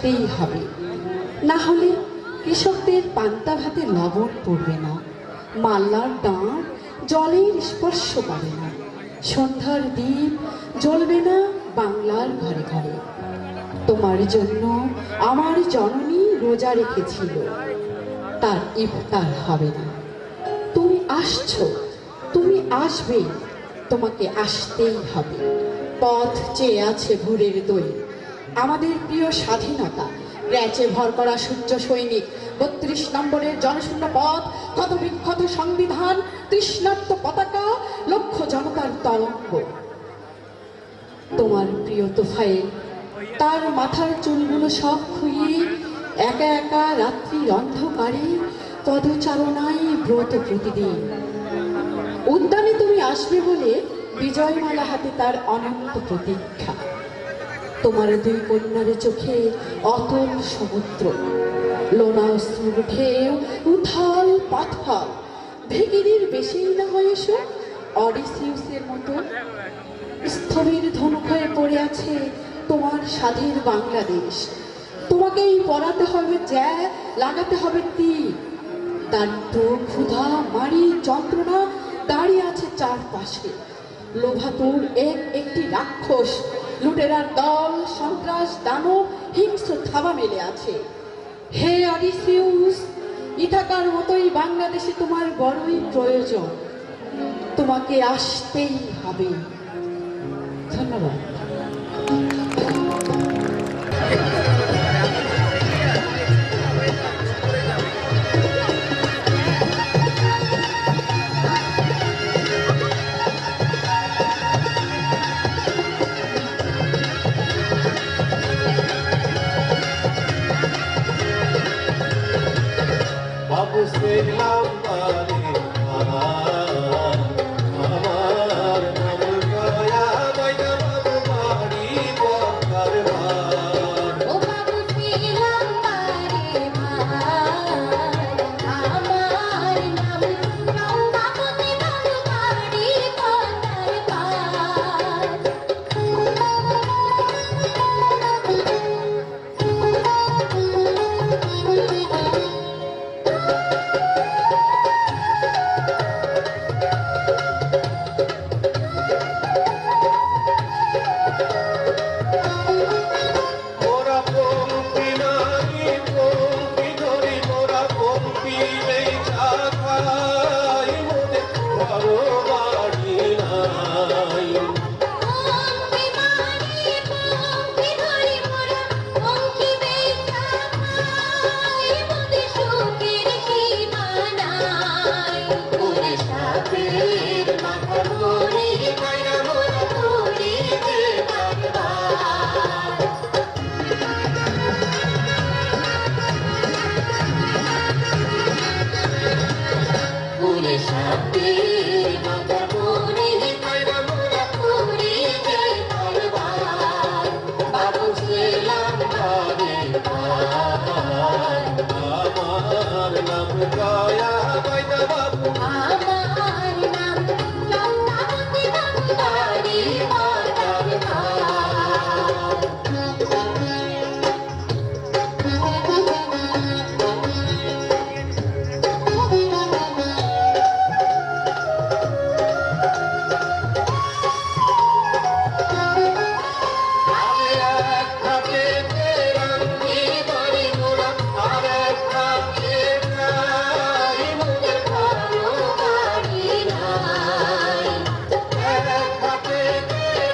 আসতেই হবে, না হলে কৃষকদের পান্তা ভাতে লবণ পড়বে না, মাল্লার ডাঁট জলের স্পর্শ পাবে না, সন্ধ্যার দ্বীপ জ্বলবে না বাংলার ঘরে ঘরে। তোমার জন্য আমার জননী রোজা রেখেছিল, তার ইফতার হবে না। তুমি আসছো, তুমি আসবে, তোমাকে আসতেই হবে। পথ চেয়ে আছে ভোরের দই, আমাদের প্রিয় স্বাধীনতা, র্যাচে ভর করা সূর্য সৈনিক, ৩২ নম্বরের জনশূন্য পথ, ক্ষত বিক্ষত সংবিধান, তৃষ্ণার্ত পতাকা, লক্ষ জনতার তরঙ্গ। তোমার প্রিয় তোফায়েল তার মাথার চুলগুলো সব খুইয়ে একা একা রাত্রির অন্ধকারে পদচারণায় ব্রত প্রতিদিন। উদ্যানে তুমি আসবে বলে বিজয়মালা হাতে তার অনন্ত প্রতীক্ষা। তোমার দুই কন্যার চোখে অতল সমুদ্র, লোনা অশ্রুর ঢেউ উথাল পাথর, ভেগিরির বেশিই না হয় এসো অডিসিউসের মতো। স্থবির ধনুক হয়ে পড়ে আছে তোমার স্বাধীন বাংলাদেশ। তোমাকেই পড়াতে হবে জ্যা, লাগাতে হবে তীর। দারিদ্র, ক্ষুধা, মারি, যন্ত্রণা দাঁড়িয়ে আছে চারপাশে। লোভাতুর একটি রাক্ষস, লুটেরার দল, সন্ত্রাস, দানব, হিংস্র থাবা মেলে আছে। হে অডিসিউস, ইথাকার মতোই বাংলাদেশে তোমার বড়ই প্রয়োজন, তোমাকে আসতেই হবে। ধন্যবাদ। বাবু সেলাম আমার নাম গয়া বাইনা বাবু বাড়ি বকার ও বাবু ছিলাম বারে আমার নাম চম্পাবতী বাবু বাড়ি মোরা পঙ্ক্তি নারী পঙ্ক্তি ধরি মোরা পঙ্ক্তি নেই ছাকাই মোদের বড় বাড়ি নাই পঙ্ক্তি মারি পঙ্ক্তি ধরি মোরা পঙ্ক্তি বেচা খাই মোদের সুখের সীমানাই ওরে সাপের মাথা ধরে বাইনা মোরা ধরে যে বারবার ওরে সাপের মাথা ধরে বাইনা মোরা ধরে যে বারবার বাবু ছিলাম বারে আমার নাম গয়া বাইনা বাবু আমার নাম চম্পাবতী বাবু বাড়ি বাজার আমি এক থাকে রঙ্গি বাড়ি মোরা আর এক থাকে নাই মোদের ভালো বাড়ি নাই এক থাকে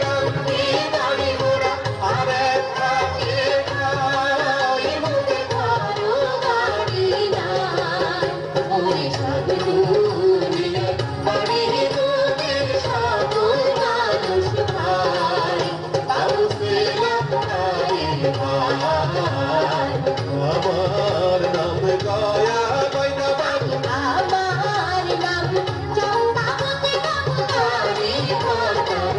রঙ্গি বাড়ি মোরা আর এক থাকে নাই মোদের ভালো বাড়ি নাই ওরে সব দূরে বাড়ির দূরে সকল মানুষ ভাই বাবু ছিলাম বারে আমার নাম গয়া বাইনা বাবু আমার নাম চম্পাবতী বাবু বাড়ি বাজার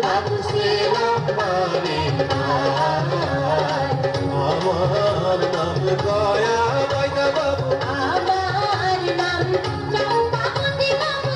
বাবু ছিলাম বারে আমার নাম গয়া বাইনা বাবু আমার নাম চম্পাবতী বাবু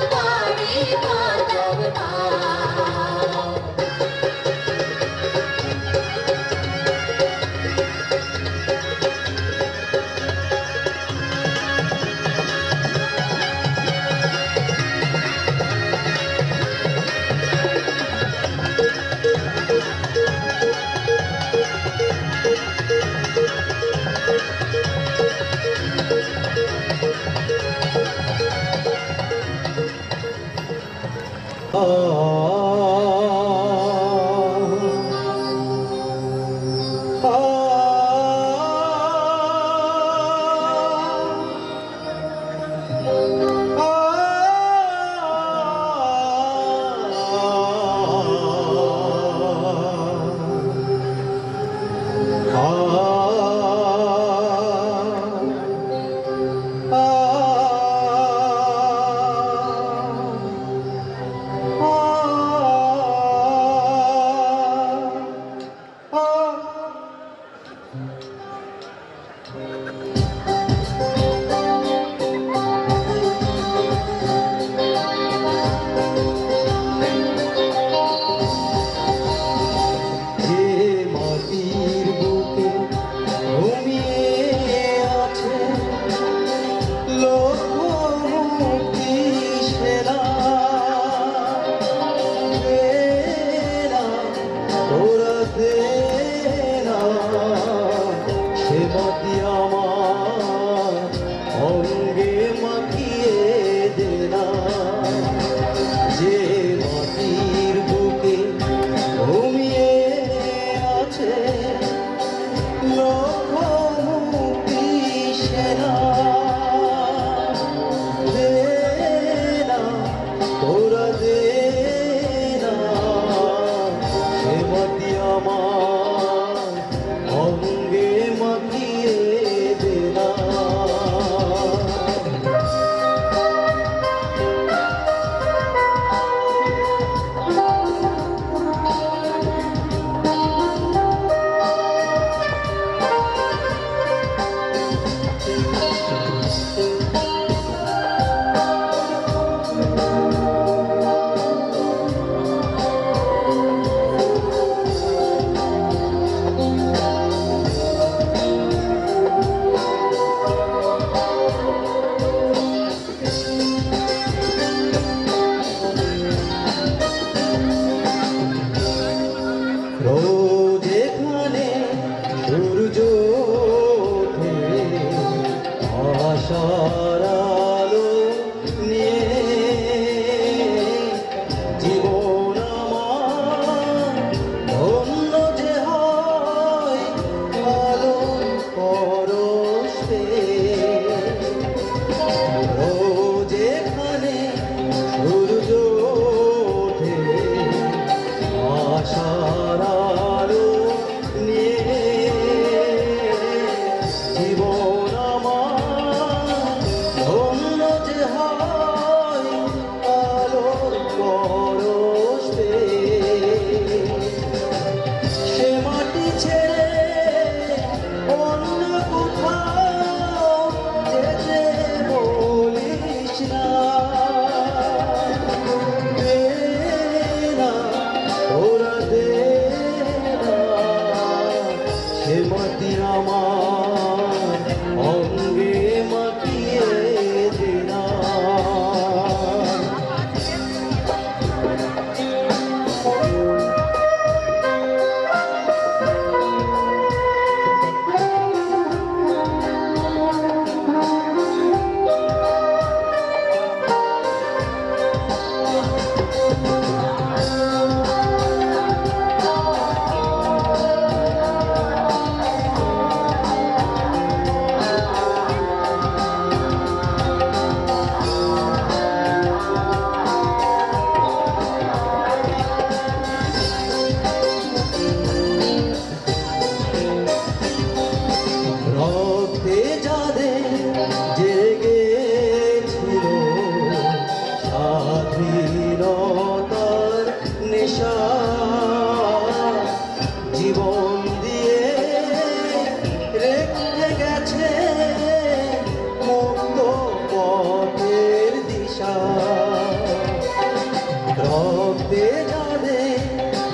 কে জানে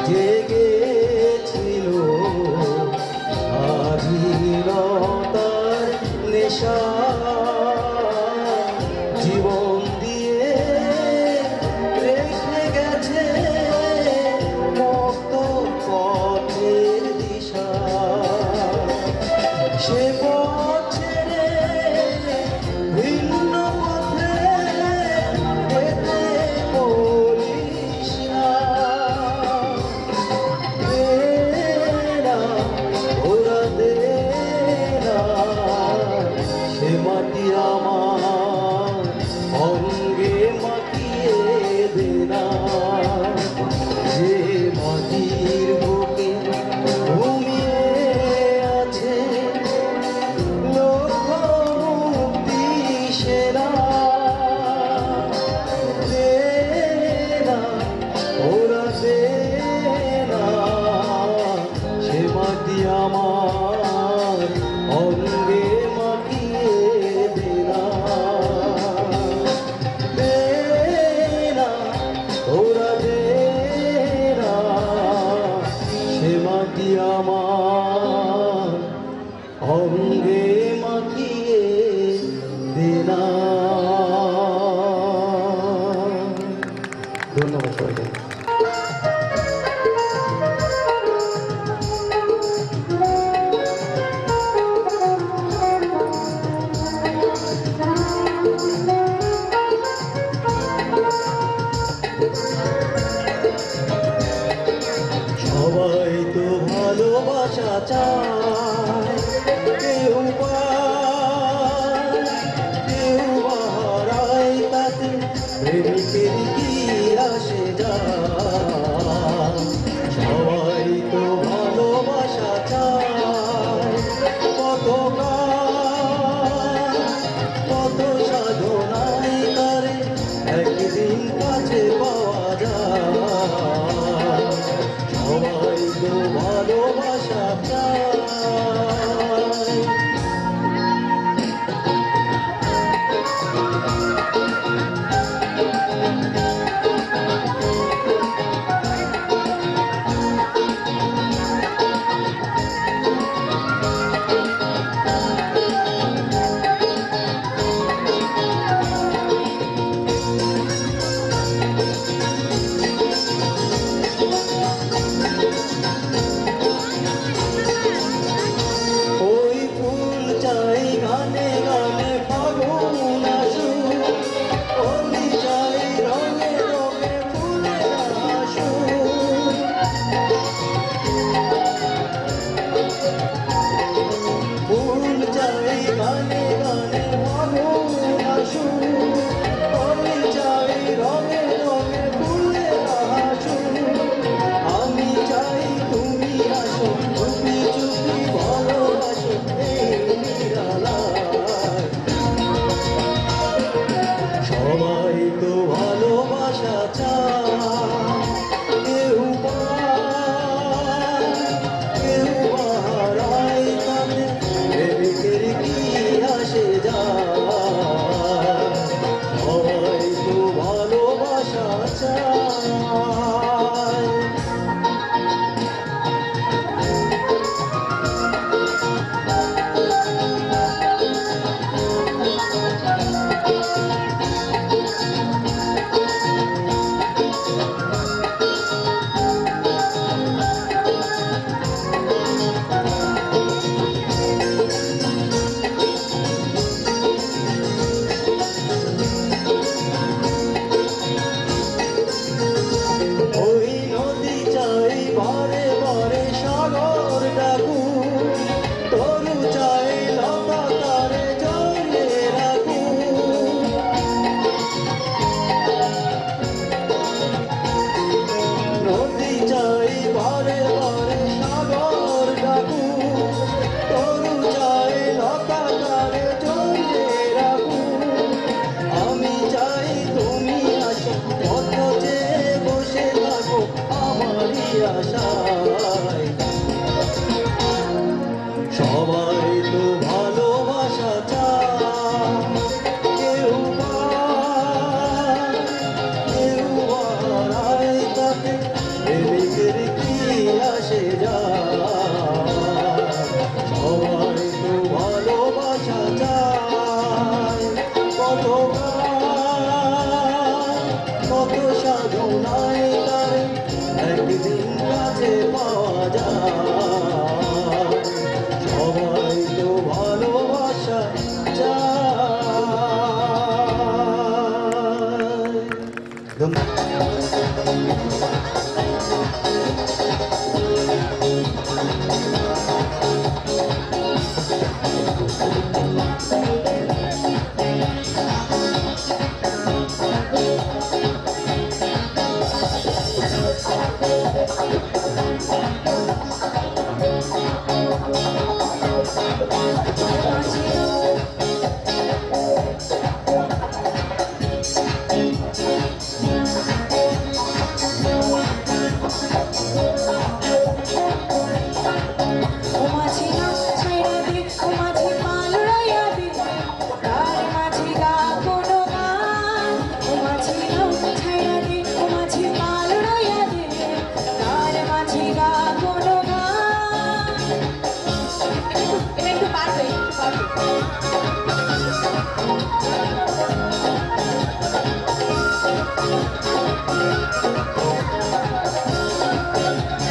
জেগেছিল স্বাধীনতার নেশা, জীবন দিয়ে রেখে গেছে মুক্ত পথের দিশা। সে পথ ছেড়ে ভিন্ন পথে যেতে বলিস না। দে না, ওরা দে না, সে মাটি আমার অঙ্গে মাখিয়ে দে না। যে মাটির বুকে ঘুমিয়ে আছে লক্ষ মুক্তি সেনা, দে না, ওরা দে না, সে মাটি আমার অঙ্গে মাখিয়ে দে না। দে না, ওরা দে না, সে মাটি আমার অঙ্গে মাখিয়ে দে না। ধন্যবাদ সবাইকে। সবাই তো ভালোবাসা চায়, কেউ পায় কেউ বা হারায়, তাতে প্রেমিকের কি আসে যায়। সবাই তো ভালোবাসা চায়, কত কাল কত সাধনায় তারে একদিন কাছে পাওয়া যায়। সবাই তো ভালোবাসা চায়।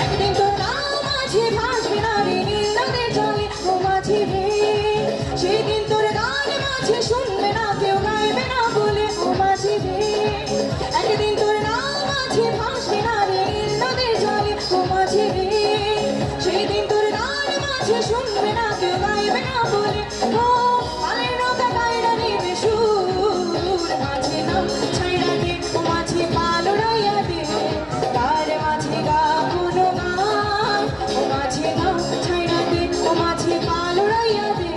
একদিন তোর নাম মাঝে ভাসবে না রে নীল নদের জলে ও মাঝি রে, সেদিন তোর গান মাঝে শুনবে না কেউ গাইবে না বলে ও মাঝি রে। একদিন তোর নাম মাঝে ভাসবে না রে নীল নদের জলে ও মাঝি রে, সেদিন তোর গান মাঝে শুনবে না কেউ গাইবে না বলে ও পালের নৌকা গাইরা নেবে সুর মাঝে নাম ছাইরা দে ও মাঝে পাল উড়াইয়া দে, তার মাঝে গা কোনো গান ও মাঝে নাম ছাইরা দে ও মাঝে পাল উড়াইয়া দে,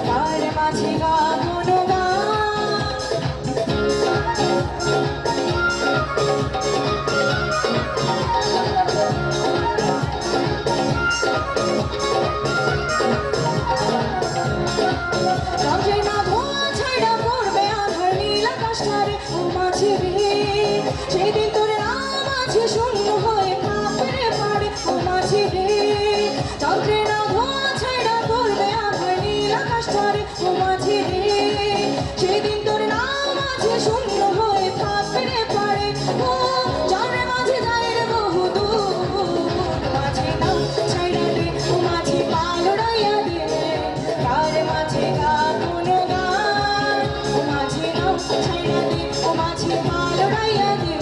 তার মাঝে গা কোনো গান। কাউকে না ধোয়া ছাইড়া পড়বে আধার নীল আকাশ ধারে ও মাঝি রে, সেদিন তোর নাম আছে শূন্য হয়ে কাপড়ে পাড়ে ও মাঝি রে। কাউকে না ধোয়া ছাইড়া পড়বে আধার নীল আকাশ ধারে ও মাঝি রে, সেদিন তোর নাম আছে শূন্য হয়ে কাপড়ে পাড়ে ও জানে মাঝে যায় রে বহু দূর মাঝে নাম ছাইড়া দে ও মাঝি পাল উড়াইয়া দে, তার মাঝে গা কোনো গান ও মাঝে নাম ছাইড়া দে ও মাঝি পাল উড়াইয়া দে,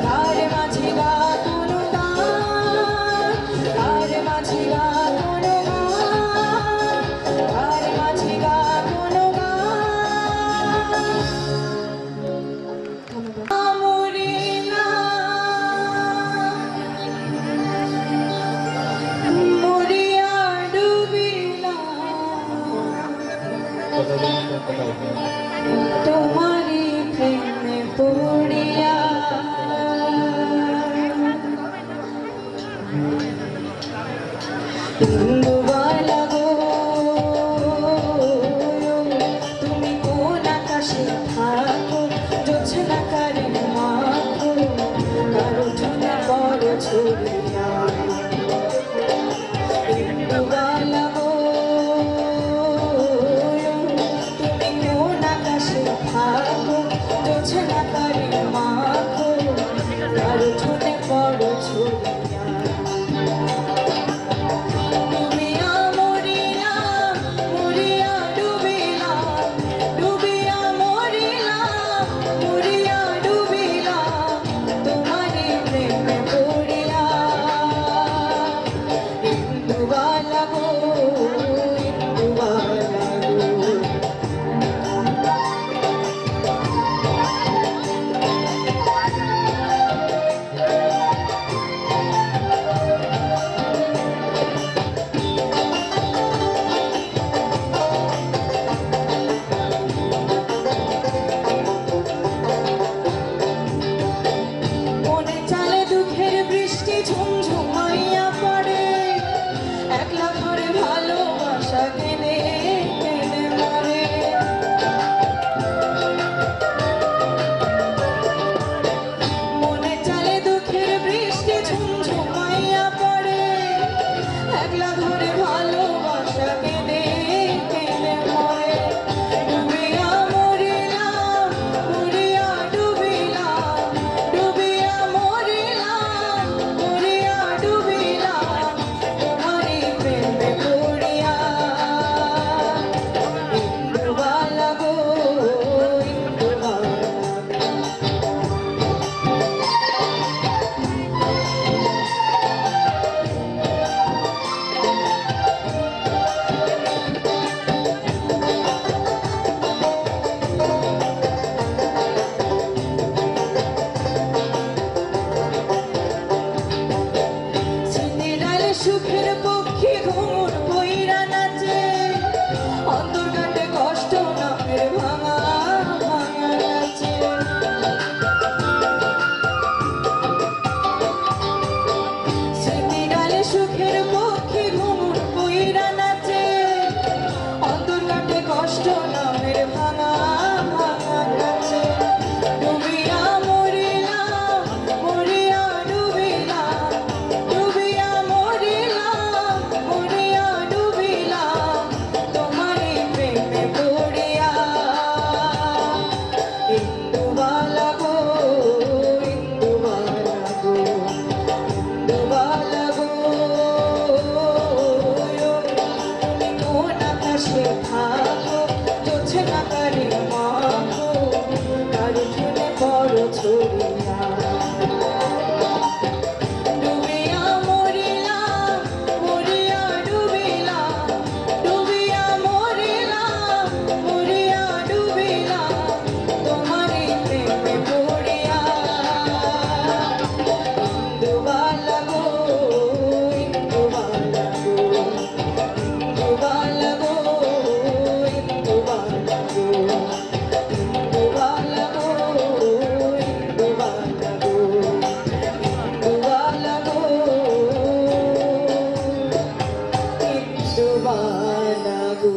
তার মাঝে গা কোনো গান, তার মাঝে গা কোনো গান, তার মাঝে গা কোনো গান। আমরে না মরিয়া ডুবিলা তোমারি প্রেমে পড়িয়া, ইন্দুবালা গো তুমি কোন আকাশে থাকো, জোছনা কারে মাখো কারো ঠোঁটে বড় ছড়িয়া। ইন্দুবালা গো তুমি কোন আকাশে থাকো, জোছনা কারে মাখো কারো ঠোঁটে বড় ছড়িয়া। ডুবিয়া মরিলা মরিয়া ডুবিলা, ডুবিয়া মরিলা মরিয়া ডুবিলা, তোমারি প্রেমে পড়িয়া। সুখের পক্ষে ঘুমুর কইরা নাচে অন্তর কাটে কষ্ট নামের ভাঙা ভাঙা কাছে ডুবিয়া মরিলাম মরিয়া ডুবিলাম ডুবিয়া মরিলাম মরিয়া ডুবিলাম তোমারই প্রেমে পড়িয়া ইন্দুবালা গো ইন্দুবালা গো ইন্দুবালা গো তুমি কোন আকাশে থাকো জোছনা আকারে মাখো কার চুলে বড় ছড়িয়া ডুবিয়া মরিলাম মরিয়া ডুবিলাম ডুবিয়া মরিলাম মরিয়া ডুবিলাম তোমারই প্রেমে পড়িয়া ইন্দুবালা গো ইন্দুবালা গো ইন্দুবালা গো ইন্দুবালা গো ইন্দুবালা গো ইন্দুবালা গো ইন্দুবালা গো ইন্দুবালা গো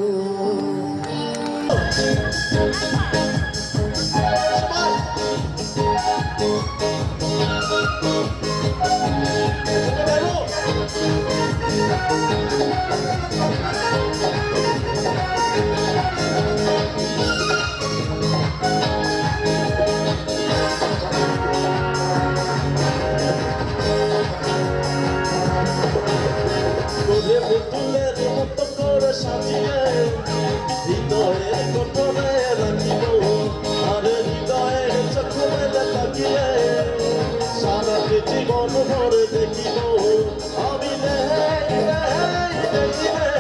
তোরে পুতুলের মতো করে সাজিয়ে হৃদয়ের কোটরে রাখিব আর হৃদয়ের চোখ মেলে তাকিয়ে সারাটি জীবন ভরে দেখিব আমি নেই নেই নেই রে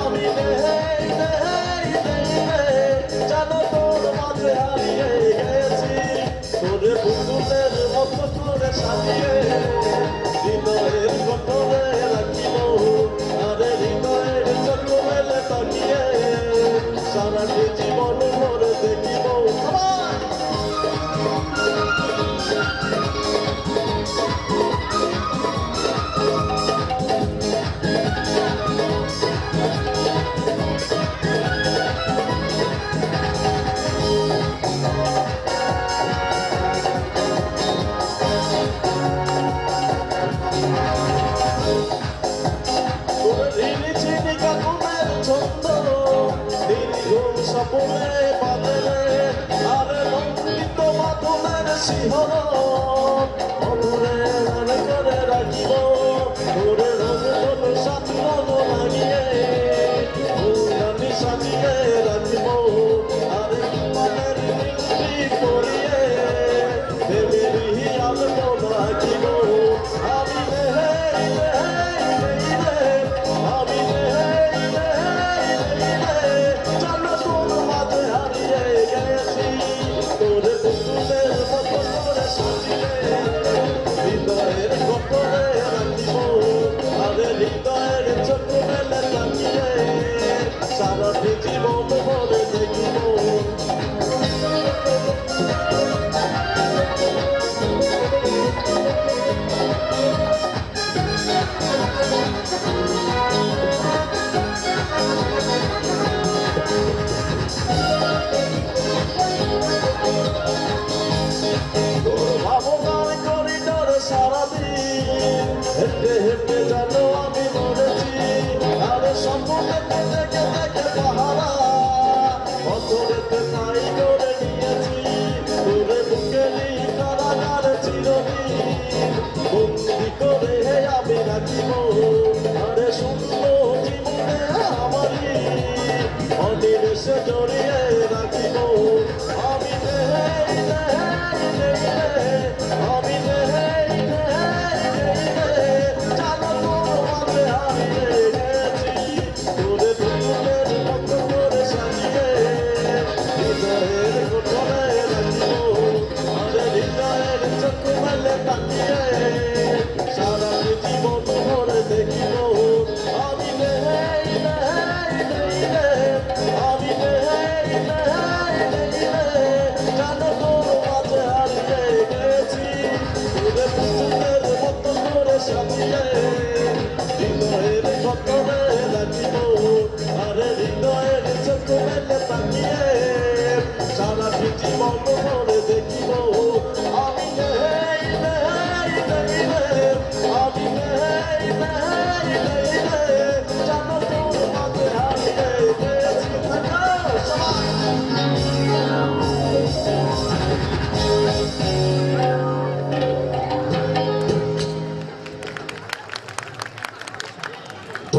আমি নেই নেই নেই রে জানো তোর মাঝে হারিয়ে গেছি তোরে পুতুলের মতো করে সাজিয়ে হৃদয়ের কোটরে রাখিব আরে হৃদয়ের চোখ মেলে তাকিয়ে সারাটি জীবন ভরে দেখিব তোর ঋণী চিনি কাকুনের ছন্দ দীর্ঘ স্বপনে বাদলে আরে লঙ্কিত মাধুমের শিহরণ মধুরে মনে করে রাখিব তোরে রঙ সাথন লাগিয়ে ফুলদানি সাজিয়ে রাখিব আরে মানের নীলটি পরিয়ে দেবী আলো রাখিব আমি নেই নেই নেই আমি নেই নেই নেই জানো তোর মাঝে হারিয়ে গেছি তোরে পুতুলের মতো করে সাজিয়ে হৃদয়ের কোটরে রাখিব আরে হৃদয়ের চোখ মেলে তাকিয়ে সারাটি জীবন ভরে দেখিব তোর ভাবনার করিডোরে সারাদিন হেঁটে হেঁটে জানো আমি মরেছি আরে সম্পর্কে দেখে দেখে পাহারা অতরেতে নাই করে নিয়েছি তোরে বুকেরই কারাগারে চিরদিন বন্দি করে আমি রাখিব আরে সুন্দর জীবনে আমারই অনিমেষে জড়িয়ে রাখিব আমি নেই নেই নেই আমি নেই নেই নেই জানো তোর মাঝে হারিয়ে গেছি তোরে পুতুলের মতো করে সাজিয়ে হৃদয়ের কোটরে রাখিব আরে হৃদয়ের চোখ মেলে তাকিয়ে সারাটি জীবন ভরে দেখিব আমি নেই নেই নেই নেই আমি নেই নেই নেই জানো তোর মাঝে হারিয়ে গেছি তোরে পুতুলের মতো করে সাজিয়ে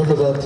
ধন্যবাদ।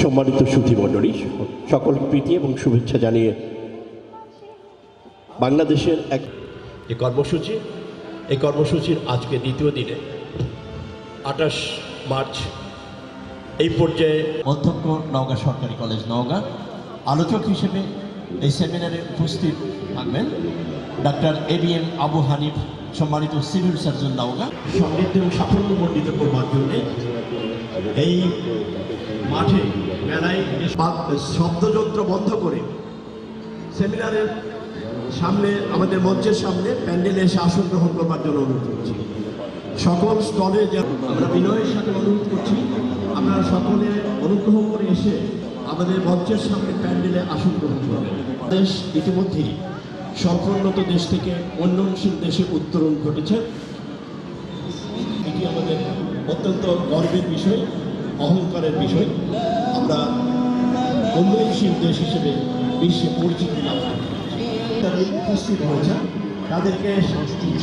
সম্মানিত সুধীমণ্ডলী, সকল প্রীতি এবং শুভেচ্ছা জানিয়ে বাংলাদেশের এই কর্মসূচির আজকে দ্বিতীয় দিনে 28 মার্চ এই পর্যায়ে অধ্যক্ষ নওগাঁ সরকারি কলেজ নওগাঁ আলোচক হিসেবে এই সেমিনারে উপস্থিত থাকবেন ডাক্তার ABM আবু হানিফ, সম্মানিত সিভিল সার্জন নওগাঁ। সমৃদ্ধ এবং সাফল্যমণ্ডিত করবার জন্য এই মাঠে মেলায় শব্দযন্ত্র বন্ধ করে সেমিনারের সামনে, আমাদের মঞ্চের সামনে প্যান্ডেলে এসে আসন গ্রহণ করবার জন্য অনুরোধ করছি। সকল স্থলে আমরা বিনয়ের সাথে অনুরোধ করছি, আপনারা সকলে অনুগ্রহ করে এসে আমাদের মঞ্চের সামনে প্যান্ডেলে আসন গ্রহণ করবেন। দেশ ইতিমধ্যেই স্বল্পোন্নত দেশ থেকে উন্নয়নশীল দেশে উত্তরণ ঘটেছে। এটি আমাদের অত্যন্ত গর্বের বিষয়, অহংকারের বিষয়। আমরা উন্নয়নশীল দেশ হিসেবে বিশ্বে পরিচিতি লাভ করি। তারা উপস্থিত হয়েছে, তাদেরকে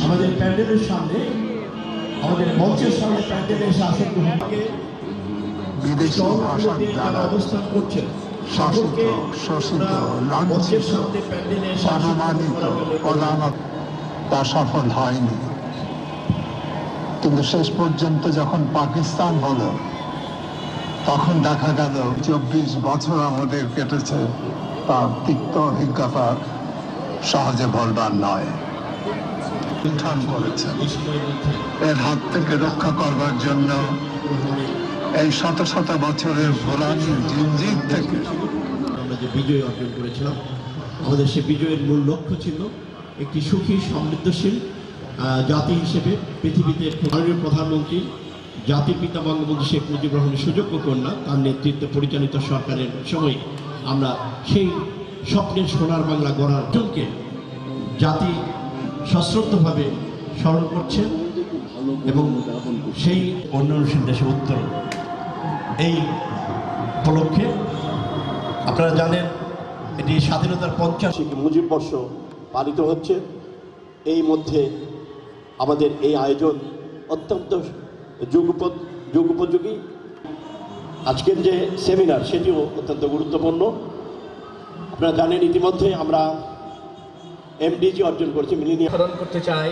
আমাদের প্যান্ডেলের সামনে, আমাদের মঞ্চের সামনে প্যান্ডেলে এসে আসন গ্রহণকে বিদেশি ভাষার দ্বারা অবস্থান করছেন শাসিত, শোষিত, লাঞ্ছিত, অপমানিত, অদানত তা সফল হয়নি। কিন্তু শেষ পর্যন্ত যখন পাকিস্তান হলো, তখন দেখা গেল 24 বছর আমাদের কেটেছে, তার তিক্ত অভিজ্ঞতা সহজে ভোলবার নয়। উত্থান করেছেন, এর হাত থেকে রক্ষা করবার জন্য এই শত শত বছরের ভোলানির জিনজির থেকে আমরা যে বিজয় অর্জন করেছিলাম, আমাদের সে বিজয়ের মূল লক্ষ্য ছিল একটি সুখী সমৃদ্ধশীল জাতি হিসেবে পৃথিবীতে মাননীয় প্রধানমন্ত্রী জাতির পিতা বঙ্গবন্ধু শেখ মুজিবুর রহমানের সুযোগ্য কন্যা তার নেতৃত্বে পরিচালিত সরকারের সময় আমরা সেই স্বপ্নের সোনার বাংলা গড়ার জনকে জাতি সশ্রদ্ধভাবে স্মরণ করছে এবং সেই উন্নয়নশীল দেশে উত্তর এই উপলক্ষে আপনারা জানেন এটি স্বাধীনতার 50 মুজিব বর্ষ পালিত হচ্ছে। এই মধ্যে আমাদের এই আয়োজন অত্যন্ত যুগোপযোগী। আজকের যে সেমিনার সেটিও অত্যন্ত গুরুত্বপূর্ণ। আপনারা জানেন ইতিমধ্যে আমরা MDG অর্জন করেছি, মিলেনিয়াম। স্মরণ করতে চাই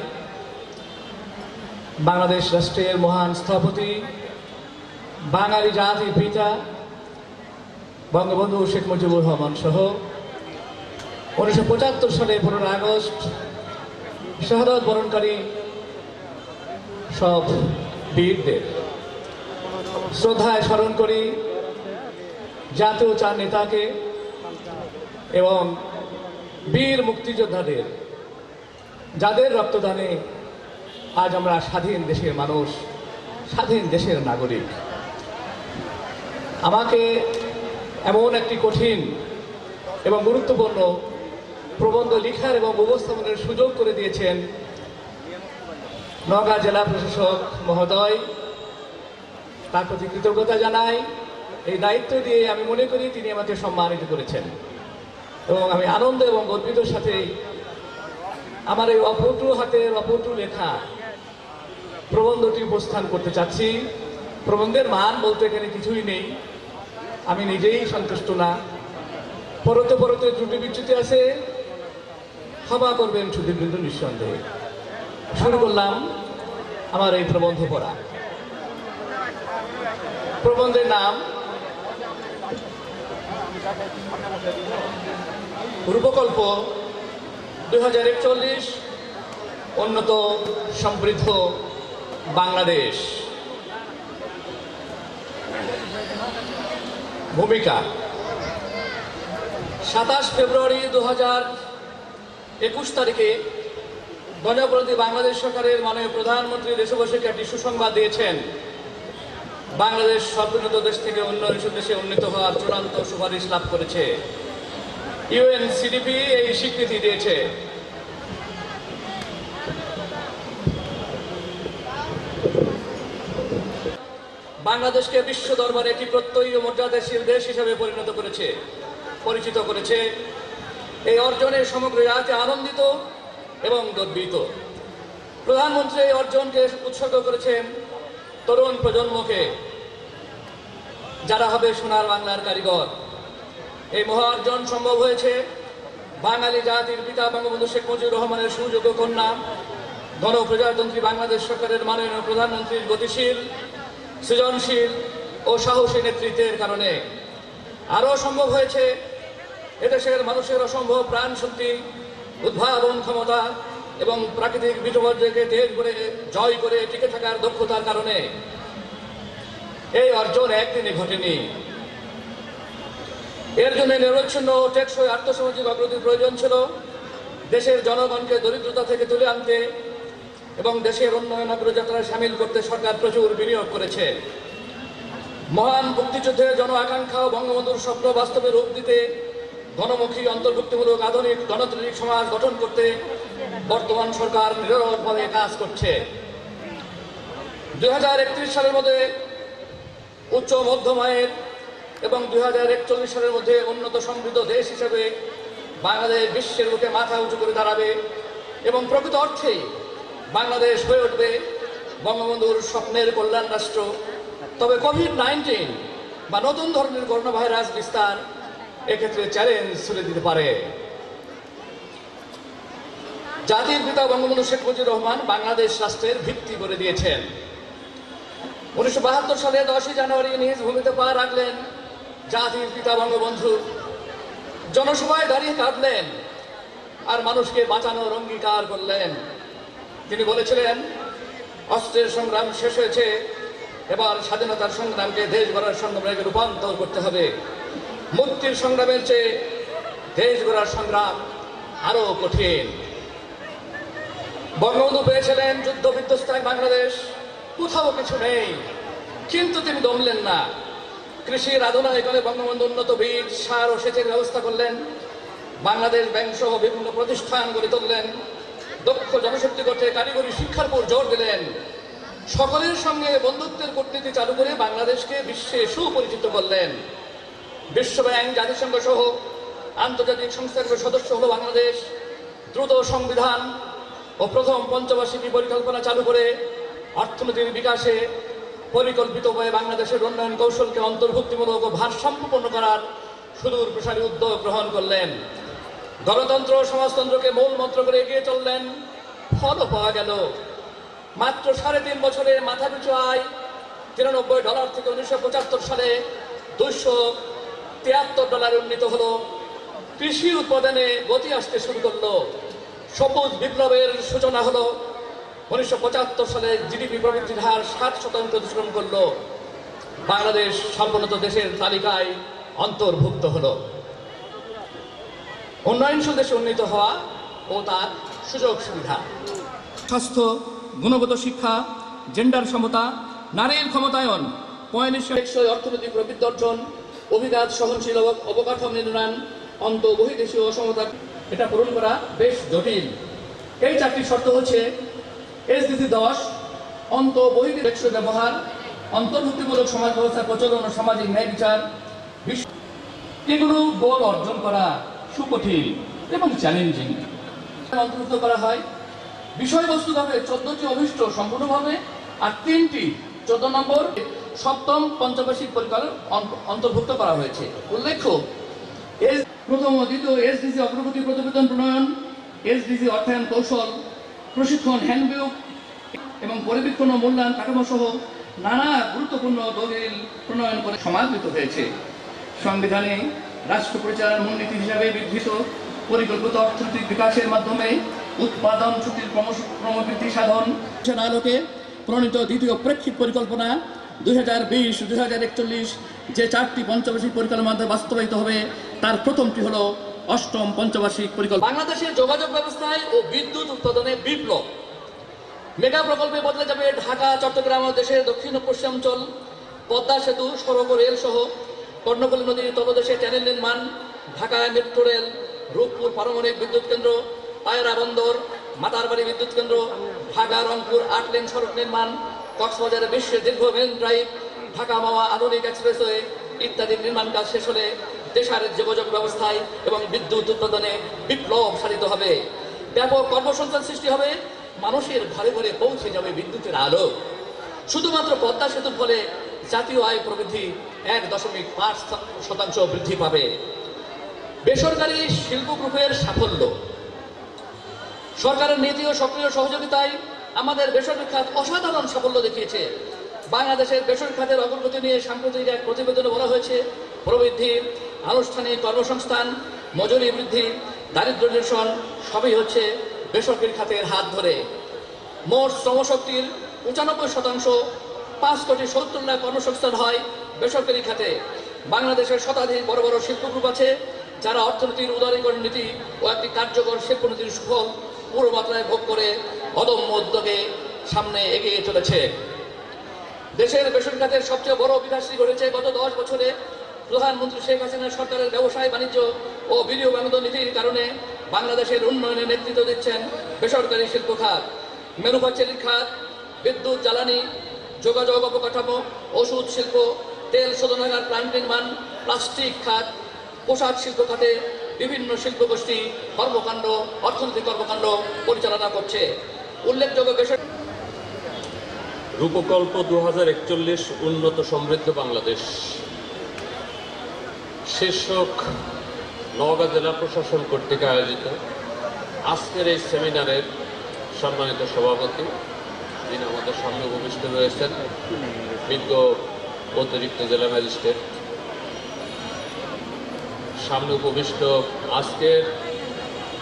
বাংলাদেশ রাষ্ট্রের মহান স্থপতি, বাঙালি জাতির পিতা বঙ্গবন্ধু শেখ মুজিবুর রহমান সহ 1975 সালে 15 আগস্ট শাহাদাত বরণকারী সব বীরদের শ্রদ্ধায় স্মরণ করি, জাতীয় 4 নেতাকে এবং বীর মুক্তিযোদ্ধাদের, যাদের রক্তদানে আজ আমরা স্বাধীন দেশের মানুষ, স্বাধীন দেশের নাগরিক। আমাকে এমন একটি কঠিন এবং গুরুত্বপূর্ণ প্রবন্ধ লেখার এবং উপস্থাপনের সুযোগ করে দিয়েছেন নওগাঁ জেলা প্রশাসক মহোদয়। তার প্রতি কৃতজ্ঞতা জানাই। এই দায়িত্ব দিয়ে আমি মনে করি তিনি আমাকে সম্মানিত করেছেন এবং আমি আনন্দ এবং গর্বিত সাথে আমার এই অপটু হাতের অপটু লেখা প্রবন্ধটি উপস্থান করতে চাচ্ছি। প্রবন্ধের মান বলতে এখানে কিছুই নেই, আমি নিজেই সন্তুষ্ট না। পরতে পরতে ত্রুটি বিচ্যুতি আছে, ক্ষমা করবেন সুধীবৃন্দ নিঃসন্দেহে। শুরু করলাম আমার এই প্রবন্ধ পড়া। প্রবন্ধের নাম রূপকল্প 2041 উন্নত সমৃদ্ধ বাংলাদেশ। ভূমিকা 27 ফেব্রুয়ারি 2021 তারিখে গণপ্রজাতন্ত্রী বাংলাদেশ সরকারের মাননীয় প্রধানমন্ত্রী দেশবাসীকে একটি সুসংবাদ দিয়েছেন। বাংলাদেশ সর্বোন্নত দেশ থেকে উন্নয়নশীল দেশে উন্নীত হওয়ার চূড়ান্ত সুপারিশ লাভ করেছে। UNCDP এই স্বীকৃতি দিয়েছে। বাংলাদেশকে বিশ্ব দরবারে একটি প্রত্যয়ী ও মর্যাদাশীল দেশ হিসেবে পরিচিত করেছে। এই অর্জনে সমগ্র জাতি আনন্দিত এবং গর্বিত। প্রধানমন্ত্রী এই অর্জনকে উৎসর্গ করেছেন তরুণ প্রজন্মকে, যারা হবে সোনার বাংলার কারিগর। এই মহা অর্জন সম্ভব হয়েছে বাঙালি জাতির পিতা বঙ্গবন্ধু শেখ মুজিবুর রহমানের সুযোগ্য কন্যা গণপ্রজাতন্ত্রী বাংলাদেশ সরকারের মাননীয় প্রধানমন্ত্রীর গতিশীল, সৃজনশীল ও সাহসী নেতৃত্বের কারণে। আরও সম্ভব হয়েছে এদেশের মানুষের অসম্ভব প্রাণ শক্তি, উদ্ভাবন ক্ষমতা এবং প্রাকৃতিক বিপর্যয়কে জয় করে টিকে থাকার দক্ষতার কারণে। এই অর্জন একদিনে ঘটেনি। এর জন্য নিরবচ্ছিন্ন ও টেকসই আর্থসামাজিক অগ্রগতির প্রয়োজন ছিল। দেশের জনগণকে দরিদ্রতা থেকে তুলে আনতে এবং দেশের উন্নয়ন অগ্রযাত্রায় সামিল করতে সরকার প্রচুর বিনিয়োগ করেছে। মহান মুক্তিযুদ্ধের জন আকাঙ্ক্ষা ও বঙ্গবন্ধুর স্বপ্ন বাস্তবে রূপ দিতে গণমুখী, অন্তর্ভুক্তিমূলক, আধুনিক গণতান্ত্রিক সমাজ গঠন করতে বর্তমান সরকার নিরলসভাবে কাজ করছে। 2031 সালের মধ্যে উচ্চ মধ্যম আয়ের এবং 2041 সালের মধ্যে উন্নত সমৃদ্ধ দেশ হিসেবে বাংলাদেশ বিশ্বের বুকে মাথা উঁচু করে দাঁড়াবে এবং প্রকৃত অর্থেই বাংলাদেশ হয়ে উঠবে বঙ্গবন্ধুর স্বপ্নের কল্যাণ রাষ্ট্র। তবে কোভিড-19 বা নতুন ধরনের করোনা ভাইরাস বিস্তার এক্ষেত্রে চ্যালেঞ্জ ছুড়ে দিতে পারে। জাতির পিতা বঙ্গবন্ধু শেখ মুজিবুর রহমান বাংলাদেশ রাষ্ট্রের ভিত্তি করে দিয়েছেন। 1972 সালে 10 জানুয়ারি নিজ ভূমিতে পা রাখলেন জাতির পিতা বঙ্গবন্ধু। জনসভায় দাঁড়িয়ে কাঁদলেন আর মানুষকে বাঁচানোর অঙ্গীকার করলেন। তিনি বলেছিলেন, অস্ত্রের সংগ্রাম শেষ হয়েছে, এবার স্বাধীনতার সংগ্রামকে দেশ গড়ার সংগ্রামে রূপান্তর করতে হবে। মুক্তির সংগ্রামের চেয়ে দেশ গড়ার সংগ্রাম আরো কঠিন। বঙ্গবন্ধু পেয়েছিলেন যুদ্ধ বিধ্বস্ত এক বাংলাদেশ, কোথাও কিছু নেই, কিন্তু তিনি দমলেন না। কৃষির আধুনিকরণে বঙ্গবন্ধু উন্নত বীজ, সার ও সেচের ব্যবস্থা করলেন। বাংলাদেশ ব্যাংক সহ বিভিন্ন প্রতিষ্ঠান গড়ে তুললেন। দক্ষ জনশক্তি করতে কারিগরি শিক্ষার উপর জোর দিলেন। সকলের সঙ্গে বন্ধুত্বের কূটনীতি চালু করে বাংলাদেশকে বিশ্বে সুপরিচিত করলেন। বিশ্বব্যাংক, জাতিসংঘ সহ আন্তর্জাতিক সংস্থাগুলোর সদস্য হলো বাংলাদেশ। দ্রুত সংবিধান ও প্রথম পঞ্চবার্ষিকী পরিকল্পনা চালু করে অর্থনীতির বিকাশে পরিকল্পিত উপায়ে বাংলাদেশের উন্নয়ন কৌশলকে অন্তর্ভুক্তিমূলক ও ভারসাম্যপূর্ণ করার সুদূর প্রসারী উদ্যোগ গ্রহণ করলেন। গণতন্ত্র ও সমাজতন্ত্রকে মূল মন্ত্র করে এগিয়ে চললেন। ফলও পাওয়া গেল। মাত্র 3.5 বছরে মাথাপিছু আয় $93 থেকে 1975 সালে $273 উন্নীত হলো। কৃষি উৎপাদনে গতি আসতে শুরু করলো। সবুজ বিপ্লবের সূচনা হলো। 1975 সালে জিডিপি প্রবৃদ্ধির হার 7% অতিক্রম করলো। বাংলাদেশ সম্পূর্ণত দেশের তালিকায় অন্তর্ভুক্ত হলো। উন্নয়নশীল দেশে উন্নীত হওয়া ও তার সুযোগ সুবিধা, স্বাস্থ্য, গুণগত শিক্ষা, জেন্ডার সমতা, নারীর ক্ষমতায়ন, টেকসই অর্থনৈতিক প্রবৃদ্ধি অর্জন, অভিজাত সহনশীল অবকাঠামো নির্মাণ, অন্ত বহির্দেশীয় অসমতা, এটা পূরণ করা বেশ জটিল। এই 4টি শর্ত হচ্ছে SDG 10, অন্ত বহির্দেশীয় ব্যবহার, অন্তর্ভুক্তিমূলক সমাজ ব্যবস্থার প্রচলন ও সামাজিক ন্যায় বিচার। এগুলো গোল অর্জন করা সুকঠিন এবং চ্যালেঞ্জিং। অন্তর্ভুক্ত করা হয় বিষয়বস্তুভাবে 14টি অভিষ্ট সম্পূর্ণভাবে, আর 3টি 14 নম্বর সপ্তম পঞ্চবার্ষিক পরিকল্পনা অন্তর্ভুক্ত করা হয়েছে। উল্লেখ্য, প্রথম ও দ্বিতীয় SDG অগ্রগতি প্রতিবেদন প্রণয়ন, SDG অর্থায়ন কৌশল, প্রশিক্ষণ হ্যান্ডবুক এবং পরিবীক্ষণ ও মূল্যায়ন কাঠামো সহ নানা গুরুত্বপূর্ণ দলিল প্রণয়ন করে সমাদৃত হয়েছে। সংবিধানে রাষ্ট্র পরিচালনার মূলনীতি হিসাবে বিধৃত পরিকল্পিত অর্থনৈতিক বিকাশের মাধ্যমে উৎপাদন শক্তির ক্রমবৃদ্ধি সাধন আলোকে প্রণীত দ্বিতীয় প্রেক্ষিত পরিকল্পনা 2020-2041 যে 4টি পঞ্চবার্ষিক পরিকল্পনার মাধ্যমে বাস্তবায়িত হবে তার প্রথমটি হলো 8ম পঞ্চবার্ষিক পরিকল্পনা। বাংলাদেশের যোগাযোগ ব্যবস্থায় ও বিদ্যুৎ উৎপাদনে বিপ্লব। মেগা প্রকল্পে বদলে যাবে ঢাকা, চট্টগ্রাম ও দেশের দক্ষিণ ও পশ্চিমাঞ্চল। পদ্মা সেতু, সড়ক ও রেল সহ কর্ণফুলী নদীর তলদেশে চ্যানেল নির্মাণ, ঢাকায় মেট্রো রেল, রূপপুর পারমাণবিক বিদ্যুৎ কেন্দ্র, পায়রা বন্দর, মাতারবাড়ি বিদ্যুৎ কেন্দ্র, ঢাকা রংপুর 8 লেন সড়ক নির্মাণ, কক্সবাজারে বিশ্বের দীর্ঘ মেরিন ড্রাইভ, ঢাকা মাওয়া আধুনিক এক্সপ্রেসওয়ে ইত্যাদি নির্মাণ কাজ শেষ হলে দেশের যোগাযোগ ব্যবস্থায় এবং বিদ্যুৎ উৎপাদনে বিপ্লব সাধিত হবে। ব্যাপক কর্মসংস্থান সৃষ্টি হবে, মানুষের ঘরে ঘরে পৌঁছে যাবে বিদ্যুতের আলো। শুধুমাত্র পদ্মা সেতুর ফলে জাতীয় আয় প্রবৃদ্ধি 1.5% বৃদ্ধি পাবে। বেসরকারি শিল্প গ্রুপের সাফল্য। সরকারের নীতি ও সক্রিয় সহযোগিতায় আমাদের বেসরকারি খাত অসাধারণ সাফল্য দেখিয়েছে। বাংলাদেশের বেসরকারি খাতের অগ্রগতি নিয়ে সাম্প্রতিক এক প্রতিবেদনে বলা হয়েছে, প্রবৃদ্ধি, আনুষ্ঠানিক কর্মসংস্থান, মজুরি বৃদ্ধি, দারিদ্র্য নিরসন সবই হচ্ছে বেসরকারি খাতের হাত ধরে। মোট শ্রমশক্তির 95%, 5,70,00,000 কর্মসংস্থান হয় বেসরকারি খাতে। বাংলাদেশের শতাধিক বড় বড় শিল্প গ্রুপ আছে যারা অর্থনীতির উদারীকরণ নীতি ও একটি কার্যকর শিল্পনীতির সুফল পুরো মাত্রায় ভোগ করে অদম্য উদ্যোগে সামনে এগিয়ে চলেছে। দেশের বেসরকারি খাতের সবচেয়ে বড় বিকাশই ঘটেছে গত 10 বছরে। প্রধানমন্ত্রী শেখ হাসিনা সরকারের ব্যবসায়, বাণিজ্য ও বিনিয়োগ নীতির কারণে বাংলাদেশের উন্নয়নে নেতৃত্ব দিচ্ছেন বেসরকারি শিল্প খাত। ম্যানুফ্যাকচারিং খাত, বিদ্যুৎ, জ্বালানি, যোগাযোগ অবকাঠামো, ওষুধ শিল্প, তেল শোধনাগার, প্লান্ট নির্মাণ, প্লাস্টিক খাত, পোশাক শিল্প খাতে বিভিন্ন শিল্পগোষ্ঠী কর্মকাণ্ড, অর্থনৈতিক কর্মকাণ্ড পরিচালনা করছে। উল্লেখযোগ্য বেসরকারি রূপকল্প 2041 উন্নত সমৃদ্ধ বাংলাদেশ শীর্ষক নওগাঁ জেলা প্রশাসন কর্তৃক আয়োজিত আজকের এই সেমিনারের সম্মানিত সভাপতি, যিনি আমাদের সামনে উপবিষ্ট রয়েছেন, বিজ্ঞ অতিরিক্ত জেলা ম্যাজিস্ট্রেট, সামনে উপবিষ্ট আজকের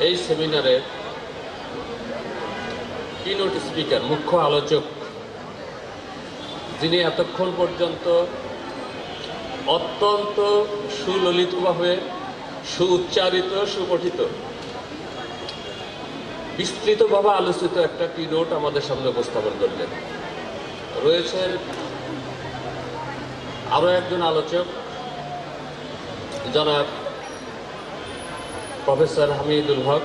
এই সেমিনারের কিনোট স্পিকার, মুখ্য আলোচক, যিনি এতক্ষণ পর্যন্ত অত্যন্ত সুললিতভাবে সুউচ্চারিত, সুপঠিত, বিস্তৃতভাবে আলোচিত একটা কিনোট আমাদের সামনে উপস্থাপন করলেন। রয়েছেন আরও একজন আলোচক, জনাব প্রফেসর হামিদুল হক,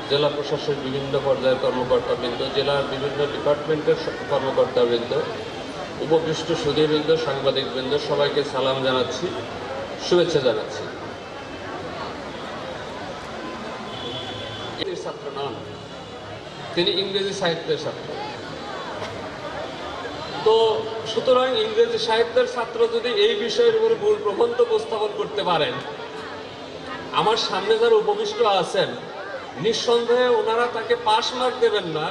জেলা প্রশাসনের বিভিন্ন পর্যায়ের কর্মকর্তাবৃন্দ, জেলার বিভিন্ন ডিপার্টমেন্টের কর্মকর্তাবৃন্দ, উপবিষ্ট সুধীবৃন্দ, সাংবাদিকবৃন্দ, সবাইকে সালাম জানাচ্ছি, শুভেচ্ছা জানাচ্ছি। ছাত্র নন, তিনি ইংরেজি সাহিত্যের ছাত্র। তো সুতরাং ইংরেজি সাহিত্যের ছাত্র যদি এই বিষয়ের উপরে মূল প্রবন্ধ উপস্থাপন করতে পারেন, আমার সামনে যারা উপবিষ্ট আছেন নিঃসন্দেহে ওনারা তাকে পাস মার্ক দেবেন না,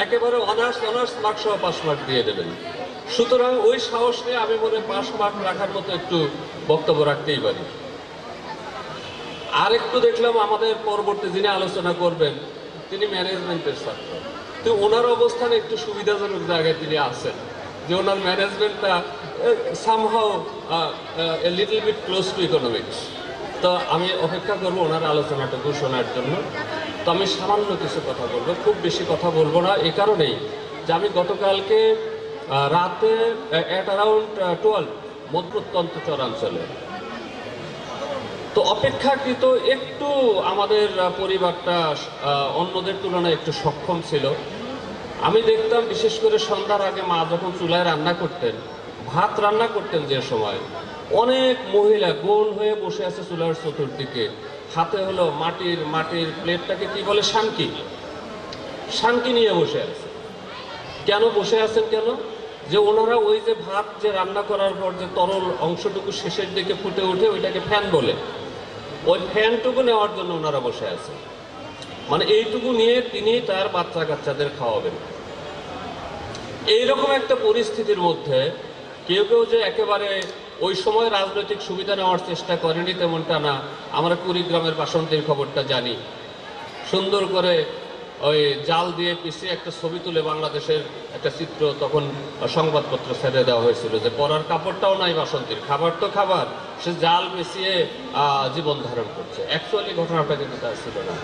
একেবারে অনার্স মার্ক সহ পাস মার্ক দিয়ে দেবেন। সুতরাং ওই সাহস নিয়ে আমি মনে পাস মার্ক রাখার মতো একটু বক্তব্য রাখতেই পারি। আর একটু দেখলাম আমাদের পরবর্তী যিনি আলোচনা করবেন তিনি ম্যানেজমেন্টের ছাত্র, তো ওনার অবস্থানে একটু সুবিধাজনক জায়গায় তিনি আছেন, যে ওনার ম্যানেজমেন্টটা somehow a little bit close to economics. তো আমি অপেক্ষা করবো ওনার আলোচনাটুকু শোনার জন্য। তো আমি সামান্য কিছু কথা বলবো, খুব বেশি কথা বলবো না, এই কারণেই যে আমি গতকালকে রাতে অ্যাট অ্যারাউন্ড 12 মধ্যপ্রত্যন্ত চরাঞ্চলে, তো অপেক্ষাকৃত একটু আমাদের পরিবারটা অন্যদের তুলনায় একটু সক্ষম ছিল। আমি দেখতাম বিশেষ করে সন্ধ্যার আগে মা যখন চুলায় রান্না করতেন, ভাত রান্না করতেন, যে সময় অনেক মহিলা গোল হয়ে বসে আছে চুলার চতুর্দিকে, হাতে হলো মাটির প্লেটটাকে কি বলে, শানকি নিয়ে বসে আছে। কেন বসে আছেন? কেন? যে ওনারা ওই যে ভাত যে রান্না করার পর যে তরল অংশটুকু শেষের দিকে ফুটে ওঠে, ওইটাকে ফ্যান বলে, ওই ফ্যানটুকু নেওয়ার জন্য ওনারা বসে আছে। মানে এইটুকু নিয়ে তিনি তার বাচ্চা কাচ্চাদের খাওয়াবেন। এইরকম একটা পরিস্থিতির মধ্যে কেউ কেউ যে একেবারে ওই সময় রাজনৈতিক সুবিধা নেওয়ার চেষ্টা করেনি তেমনটা না। আমরা কুড়িগ্রামের বাসন্তীর খবরটা জানি, সুন্দর করে ওই জাল দিয়ে পিছিয়ে একটা ছবি তুলে বাংলাদেশের একটা চিত্র তখন সংবাদপত্র ছেড়ে দেওয়া হয়েছিল যে পরার কাপড়টাও নাই বাসন্তীর, খাবার তো খাবার, সে জাল পিছিয়ে জীবন ধারণ করছে। অ্যাকচুয়ালি ঘটনাটা কিন্তু তা ছিল না।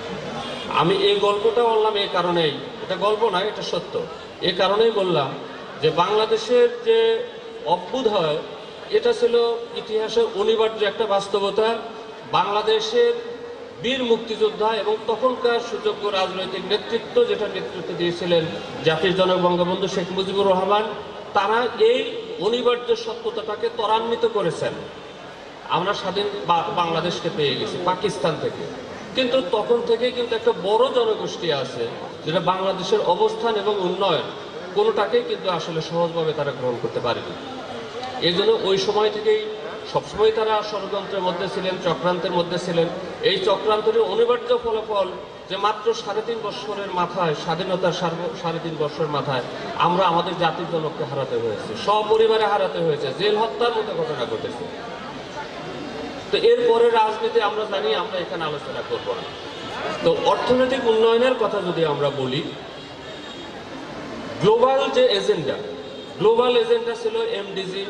আমি এই গল্পটা বললাম এই কারণেই, এটা গল্প নয়, এটা সত্য। এই কারণেই বললাম যে বাংলাদেশের যে অভ্যুদয়, এটা ছিল ইতিহাসের অনিবার্য একটা বাস্তবতা। বাংলাদেশের বীর মুক্তিযোদ্ধা এবং তখনকার সুযোগ্য রাজনৈতিক নেতৃত্ব, যেটা নেতৃত্ব দিয়েছিলেন জাতির জনক বঙ্গবন্ধু শেখ মুজিবুর রহমান, তারা এই অনিবার্য সত্যতাটাকে ত্বরান্বিত করেছেন। আমরা স্বাধীন বাংলাদেশকে পেয়ে গেছি পাকিস্তান থেকে, কিন্তু তখন থেকে কিন্তু একটা বড় জনগোষ্ঠী আছে যেটা বাংলাদেশের অবস্থান এবং উন্নয়ন কোনোটাকেই কিন্তু আসলে সহজভাবে তারা গ্রহণ করতে পারেনি। এই জন্য ওই সময় থেকেই সবসময় তারা ষড়যন্ত্রের মধ্যে ছিলেন, চক্রান্তের মধ্যে ছিলেন। এই চক্রান্তের অনিবার্য ফলাফল যে মাত্র 3.5 বছরের মাথায়, স্বাধীনতার 3.5 বছরের মাথায় আমরা আমাদের জাতির জনককে হারাতে হয়েছে, সপরিবারে হারাতে হয়েছে, জেল হত্যার মতো ঘটনা ঘটেছে। তো এরপরে রাজনীতি আমরা জানি, আমরা এখানে আলোচনা করব না। তো অর্থনৈতিক উন্নয়নের কথা যদি আমরা বলি, গ্লোবাল যে এজেন্ডা, গ্লোবাল এজেন্ডা ছিল এমডিজি।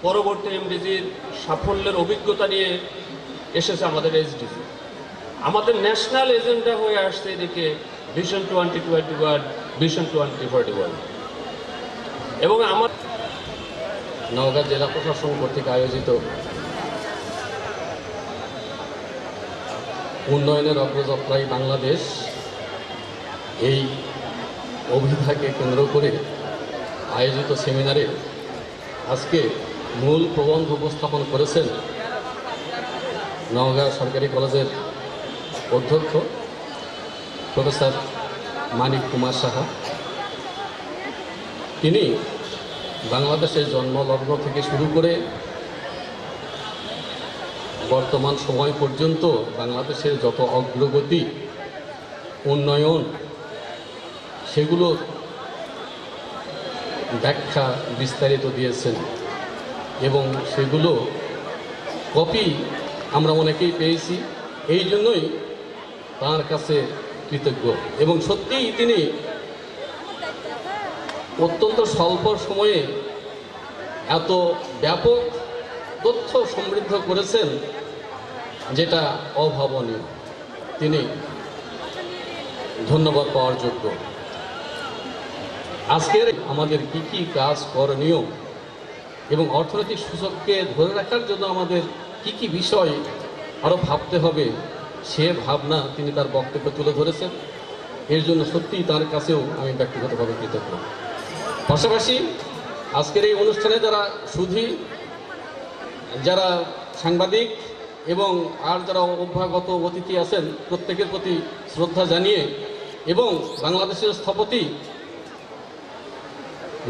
পরবর্তী এমডিজির সাফল্যের অভিজ্ঞতা নিয়ে এসেছে আমাদের এসডিজি। আমাদের ন্যাশনাল এজেন্ডা হয়ে আসছে এদিকে ভিশন 2021, ভিশন 2041। এবং আমার নওগাঁ জেলা প্রশাসন কর্তৃক আয়োজিত উন্নয়নের অগ্রযাত্রায় বাংলাদেশ, এই অভিধাকে কেন্দ্র করে আয়োজিত সেমিনারে আজকে মূল প্রবন্ধ উপস্থাপন করেছেন নওগাঁ সরকারি কলেজের অধ্যক্ষ প্রফেসর মানিক কুমার সাহা। তিনি বাংলাদেশের জন্মলগ্ন থেকে শুরু করে বর্তমান সময় পর্যন্ত বাংলাদেশের যত অগ্রগতি, উন্নয়ন, সেগুলো ব্যাখ্যা বিস্তারিত দিয়েছেন এবং সেগুলো কপি আমরা অনেকেই পেয়েছি। এই জন্যই তার কাছে কৃতজ্ঞ। এবং সত্যিই তিনি অত্যন্ত স্বল্প সময়ে এত ব্যাপক তথ্য সমৃদ্ধ করেছেন যেটা অভাবনীয়। তিনি ধন্যবাদ পাওয়ার যোগ্য। আজকের আমাদের কি কি কাজ করণীয় এবং অর্থনৈতিক সূচককে ধরে রাখার জন্য আমাদের কি কি বিষয় আরও ভাবতে হবে, সে ভাবনা তিনি তার বক্তব্যে তুলে ধরেছেন। এর জন্য সত্যিই তার কাছেও আমি ব্যক্তিগতভাবে কৃতজ্ঞ। পাশাপাশি আজকের এই অনুষ্ঠানে যারা সুধী, যারা সাংবাদিক এবং আর যারা অভ্যাগত অতিথি আছেন, প্রত্যেকের প্রতি শ্রদ্ধা জানিয়ে এবং বাংলাদেশের স্থপতি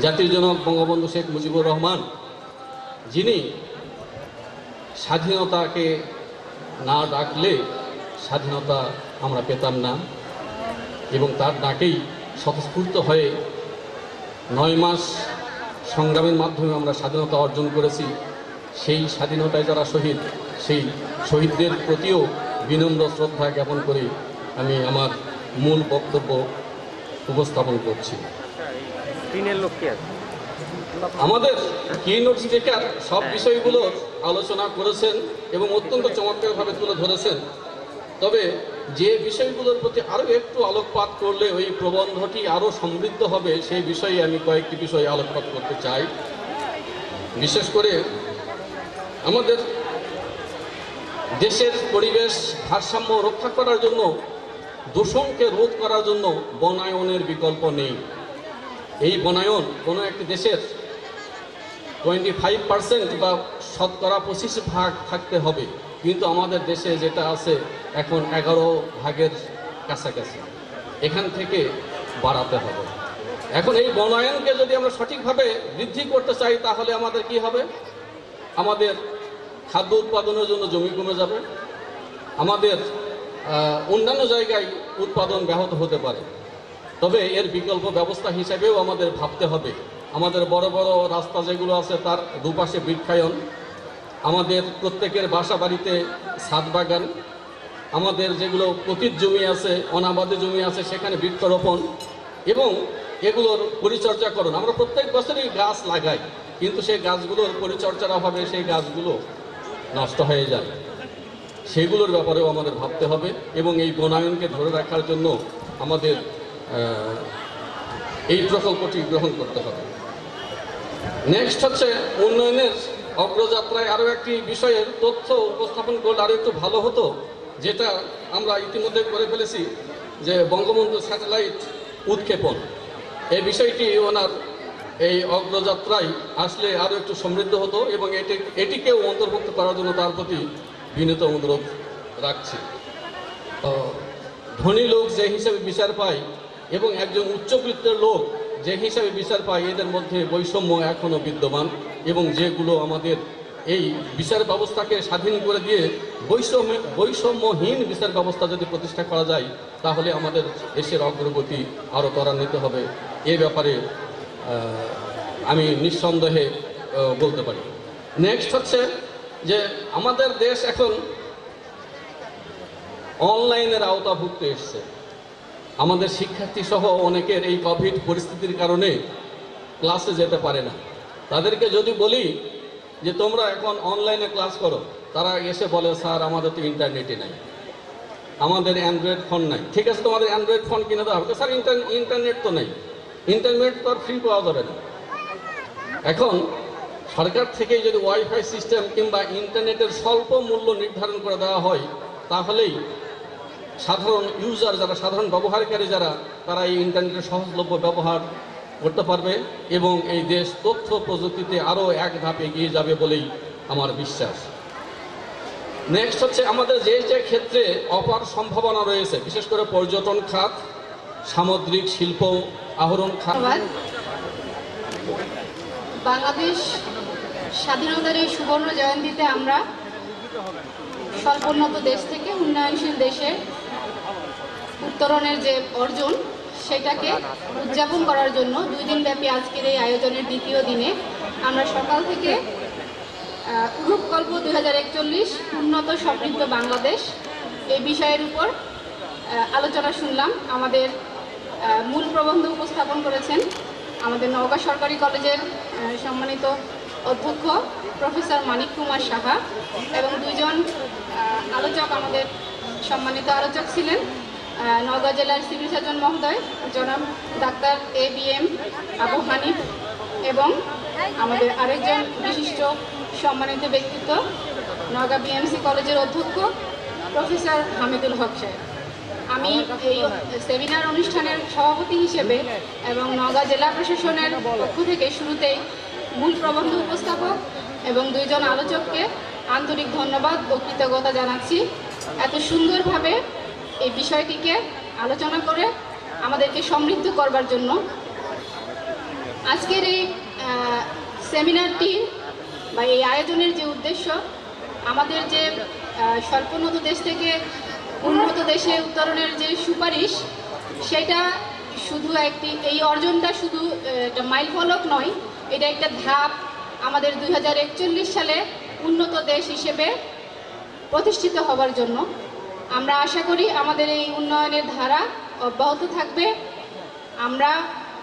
জাতির জনক বঙ্গবন্ধু শেখ মুজিবুর রহমান, যিনি স্বাধীনতাকে না ডাকলে স্বাধীনতা আমরা পেতাম না, এবং তার ডাকেই স্বতঃস্ফূর্ত হয়ে 9 মাস সংগ্রামের মাধ্যমে আমরা স্বাধীনতা অর্জন করেছি। সেই স্বাধীনতায় যারা শহীদ, সেই শহীদদের প্রতিও বিনম্র শ্রদ্ধা জ্ঞাপন করে আমি আমার মূল বক্তব্য উপস্থাপন করছি। আমাদের কিনোট স্পিকার সব বিষয়গুলো আলোচনা করেছেন এবং অত্যন্ত চমৎকারভাবে তুলে ধরেছেন। তবে যে বিষয়গুলোর প্রতি আরও একটু আলোকপাত করলে ওই প্রবন্ধটি আরও সমৃদ্ধ হবে, সেই বিষয়ে আমি কয়েকটি বিষয়ে আলোকপাত করতে চাই। বিশেষ করে আমাদের দেশের পরিবেশ ভারসাম্য রক্ষা করার জন্য, দূষণকে রোধ করার জন্য বনায়নের বিকল্প নেই। এই বনায়ন কোনো একটি দেশের 25% বা 25% থাকতে হবে, কিন্তু আমাদের দেশে যেটা আছে এখন 11% কাছাকাছি, এখান থেকে বাড়াতে হবে। এখন এই বনায়নকে যদি আমরা সঠিকভাবে বৃদ্ধি করতে চাই, তাহলে আমাদের কি হবে? আমাদের খাদ্য উৎপাদনের জন্য জমি কমে যাবে, আমাদের অন্যান্য জায়গায় উৎপাদন ব্যাহত হতে পারে। তবে এর বিকল্প ব্যবস্থা হিসেবেও আমাদের ভাবতে হবে। আমাদের বড় বড় রাস্তা যেগুলো আছে তার দুপাশে বৃক্ষায়ন, আমাদের প্রত্যেকের বাসা বাড়িতে ছাদ বাগান, আমাদের যেগুলো পতিত জমি আছে, অনাবাদী জমি আছে, সেখানে বৃক্ষরোপণ এবং এগুলোর পরিচর্যাকরণ। আমরা প্রত্যেক বছরই গাছ লাগাই, কিন্তু সেই গাছগুলোর পরিচর্যার অভাবে সেই গাছগুলো নষ্ট হয়ে যায়। সেগুলোর ব্যাপারেও আমাদের ভাবতে হবে এবং এই বনায়নকে ধরে রাখার জন্য আমাদের এই প্রকল্পটি গ্রহণ করতে হবে। নেক্সট হচ্ছে উন্নয়নের অগ্রযাত্রায় আরও একটি বিষয়ের তথ্য উপস্থাপন করলে আরও একটু ভালো হতো, যেটা আমরা ইতিমধ্যে করে ফেলেছি, যে বঙ্গবন্ধু স্যাটেলাইট উৎক্ষেপণ। এই বিষয়টি ওনার এই অগ্রযাত্রায় আসলে আরও একটু সমৃদ্ধ হতো এবং এটিকেও অন্তর্ভুক্ত করার জন্য তার প্রতি বিনীত অনুরোধ রাখছি। ধনী লোক যে হিসাবে বিচার পায় এবং একজন উচ্চবিত্তের লোক যে হিসাবে বিচার পায়, এদের মধ্যে বৈষম্য এখনও বিদ্যমান এবং যেগুলো আমাদের এই বিচার ব্যবস্থাকে স্বাধীন করে দিয়ে বৈষম্যহীন বিচার ব্যবস্থা যদি প্রতিষ্ঠা করা যায়, তাহলে আমাদের দেশের অগ্রগতি আরও ত্বরান্বিত হবে। এ ব্যাপারে আমি নিঃসন্দেহে বলতে পারি। নেক্সট হচ্ছে যে আমাদের দেশ এখন অনলাইনের আওতাভুক্ত এসছে। আমাদের শিক্ষার্থী সহ অনেকের এই কোভিড পরিস্থিতির কারণে ক্লাসে যেতে পারে না। তাদেরকে যদি বলি যে তোমরা এখন অনলাইনে ক্লাস করো, তারা এসে বলে স্যার আমাদের তো ইন্টারনেটই নাই, আমাদের অ্যান্ড্রয়েড ফোন নাই। ঠিক আছে, তোমাদের অ্যান্ড্রয়েড ফোন কিনে দেওয়া হবে, স্যার ইন্টারনেট তো নেই। ইন্টারনেট তো আর ফ্রি পাওয়া যাবে না। এখন সরকার থেকে যদি ওয়াইফাই সিস্টেম কিংবা ইন্টারনেটের স্বল্প মূল্য নির্ধারণ করে দেওয়া হয়, তাহলেই সাধারণ ইউজার যারা, সাধারণ ব্যবহারকারী যারা, তারা এই ইন্টারনেটের সহজলভ্য ব্যবহার করতে পারবে এবং এই দেশ তথ্য প্রযুক্তিতে আরও এক ধাপ এগিয়ে যাবে বলেই আমার বিশ্বাস। নেক্সট হচ্ছে আমাদের যে যে ক্ষেত্রে অপার সম্ভাবনা রয়েছে, বিশেষ করে পর্যটন খাত, সামুদ্রিক শিল্প, আহরণ খাত। বাংলাদেশ স্বাধীনতার এই সুবর্ণ জয়ন্তীতে আমরা স্বল্পোন্নত দেশ থেকে উন্নয়নশীল দেশে উত্তরণের যে অর্জন, সেটাকে উদযাপন করার জন্য 2 দিনব্যাপী আজকের এই আয়োজনের দ্বিতীয় দিনে আমরা সকাল থেকে রূপকল্প 2041 উন্নত সমৃদ্ধ বাংলাদেশ এই বিষয়ের উপর আলোচনা শুনলাম। আমাদের মূল প্রবন্ধ উপস্থাপন করেছেন আমাদের নওগাঁ সরকারি কলেজের সম্মানিত অধ্যক্ষ প্রফেসর মানিক কুমার সাহা এবং 2 জন আলোচক, আমাদের সম্মানিত আলোচক ছিলেন নওগাঁ জেলার সিভিল সার্জন মহোদয় জনাব ডাক্তার ABM আবু হানিফ এবং আমাদের আরেকজন বিশিষ্ট সম্মানিত ব্যক্তিত্ব নওগাঁ BMC কলেজের অধ্যক্ষ প্রফেসর হামিদুল হক সাহেব। আমি এই সেমিনার অনুষ্ঠানের সভাপতি হিসেবে এবং নওগাঁ জেলা প্রশাসনের পক্ষ থেকে শুরুতেই মূল প্রবন্ধ উপস্থাপক এবং 2 জন আলোচককে আন্তরিক ধন্যবাদ ও কৃতজ্ঞতা জানাচ্ছি এত সুন্দরভাবে এই বিষয়টিকে আলোচনা করে আমাদেরকে সমৃদ্ধ করবার জন্য। আজকের এই সেমিনারটি বা এই আয়োজনের যে উদ্দেশ্য, আমাদের যে স্বল্পোন্নত দেশ থেকে উন্নত দেশে উত্তরণের যে সুপারিশ, সেটা শুধু এই অর্জনটা শুধু একটা মাইলফলক নয়, এটা একটা ধাপ আমাদের 2041 সালে উন্নত দেশ হিসেবে প্রতিষ্ঠিত হবার জন্য। আমরা আশা করি আমাদের এই উন্নয়নের ধারা অব্যাহত থাকবে। আমরা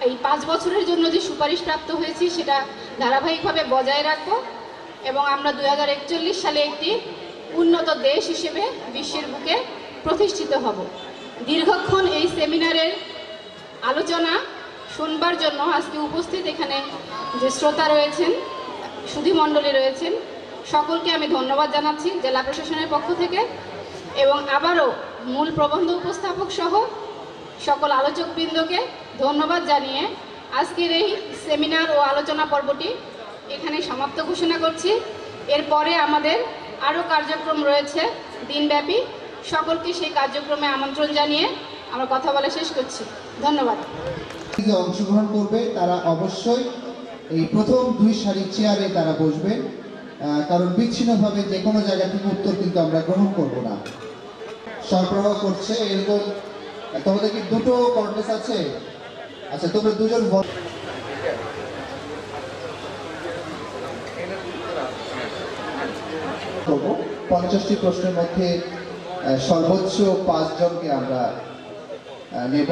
এই 5 বছরের জন্য যে সুপারিশ প্রাপ্ত হয়েছি সেটা ধারাবাহিকভাবে বজায় রাখব এবং আমরা 2041 সালে একটি উন্নত দেশ হিসেবে বিশ্বের বুকে প্রতিষ্ঠিত হব। দীর্ঘক্ষণ এই সেমিনারের আলোচনা শুনবার জন্য আজকে উপস্থিত এখানে যে শ্রোতা রয়েছেন, সুধীমণ্ডলী রয়েছেন, সকলকে আমি ধন্যবাদ জানাচ্ছি জেলা প্রশাসনের পক্ষ থেকে এবং আবারও মূল প্রবন্ধ উপস্থাপক সহ সকল আলোচকবৃন্দকে ধন্যবাদ জানিয়ে আজকের এই সেমিনার ও আলোচনা পর্বটি এখানে সমাপ্ত ঘোষণা করছি। এরপরে আমাদের আরও কার্যক্রম রয়েছে দিনব্যাপী। সকলকে সেই কার্যক্রমে আমন্ত্রণ জানিয়ে আমার কথা বলা শেষ করছি। ধন্যবাদ। অংশগ্রহণ করবে তারা অবশ্যই এই প্রথম 2 সারির চেয়ারে তারা বসবেন, কারণ বিচ্ছিন্নভাবে যে কোনো জায়গা থেকে উত্তর কিন্তু আমরা গ্রহণ করব না। সরবরাহ করছে এরকম তোমাদের কি 2টো কন্টেস্ট আছে? আচ্ছা, তোমরা 2 জন 50টি প্রশ্নের মধ্যে সর্বোচ্চ 5 জনকে আমরা নেব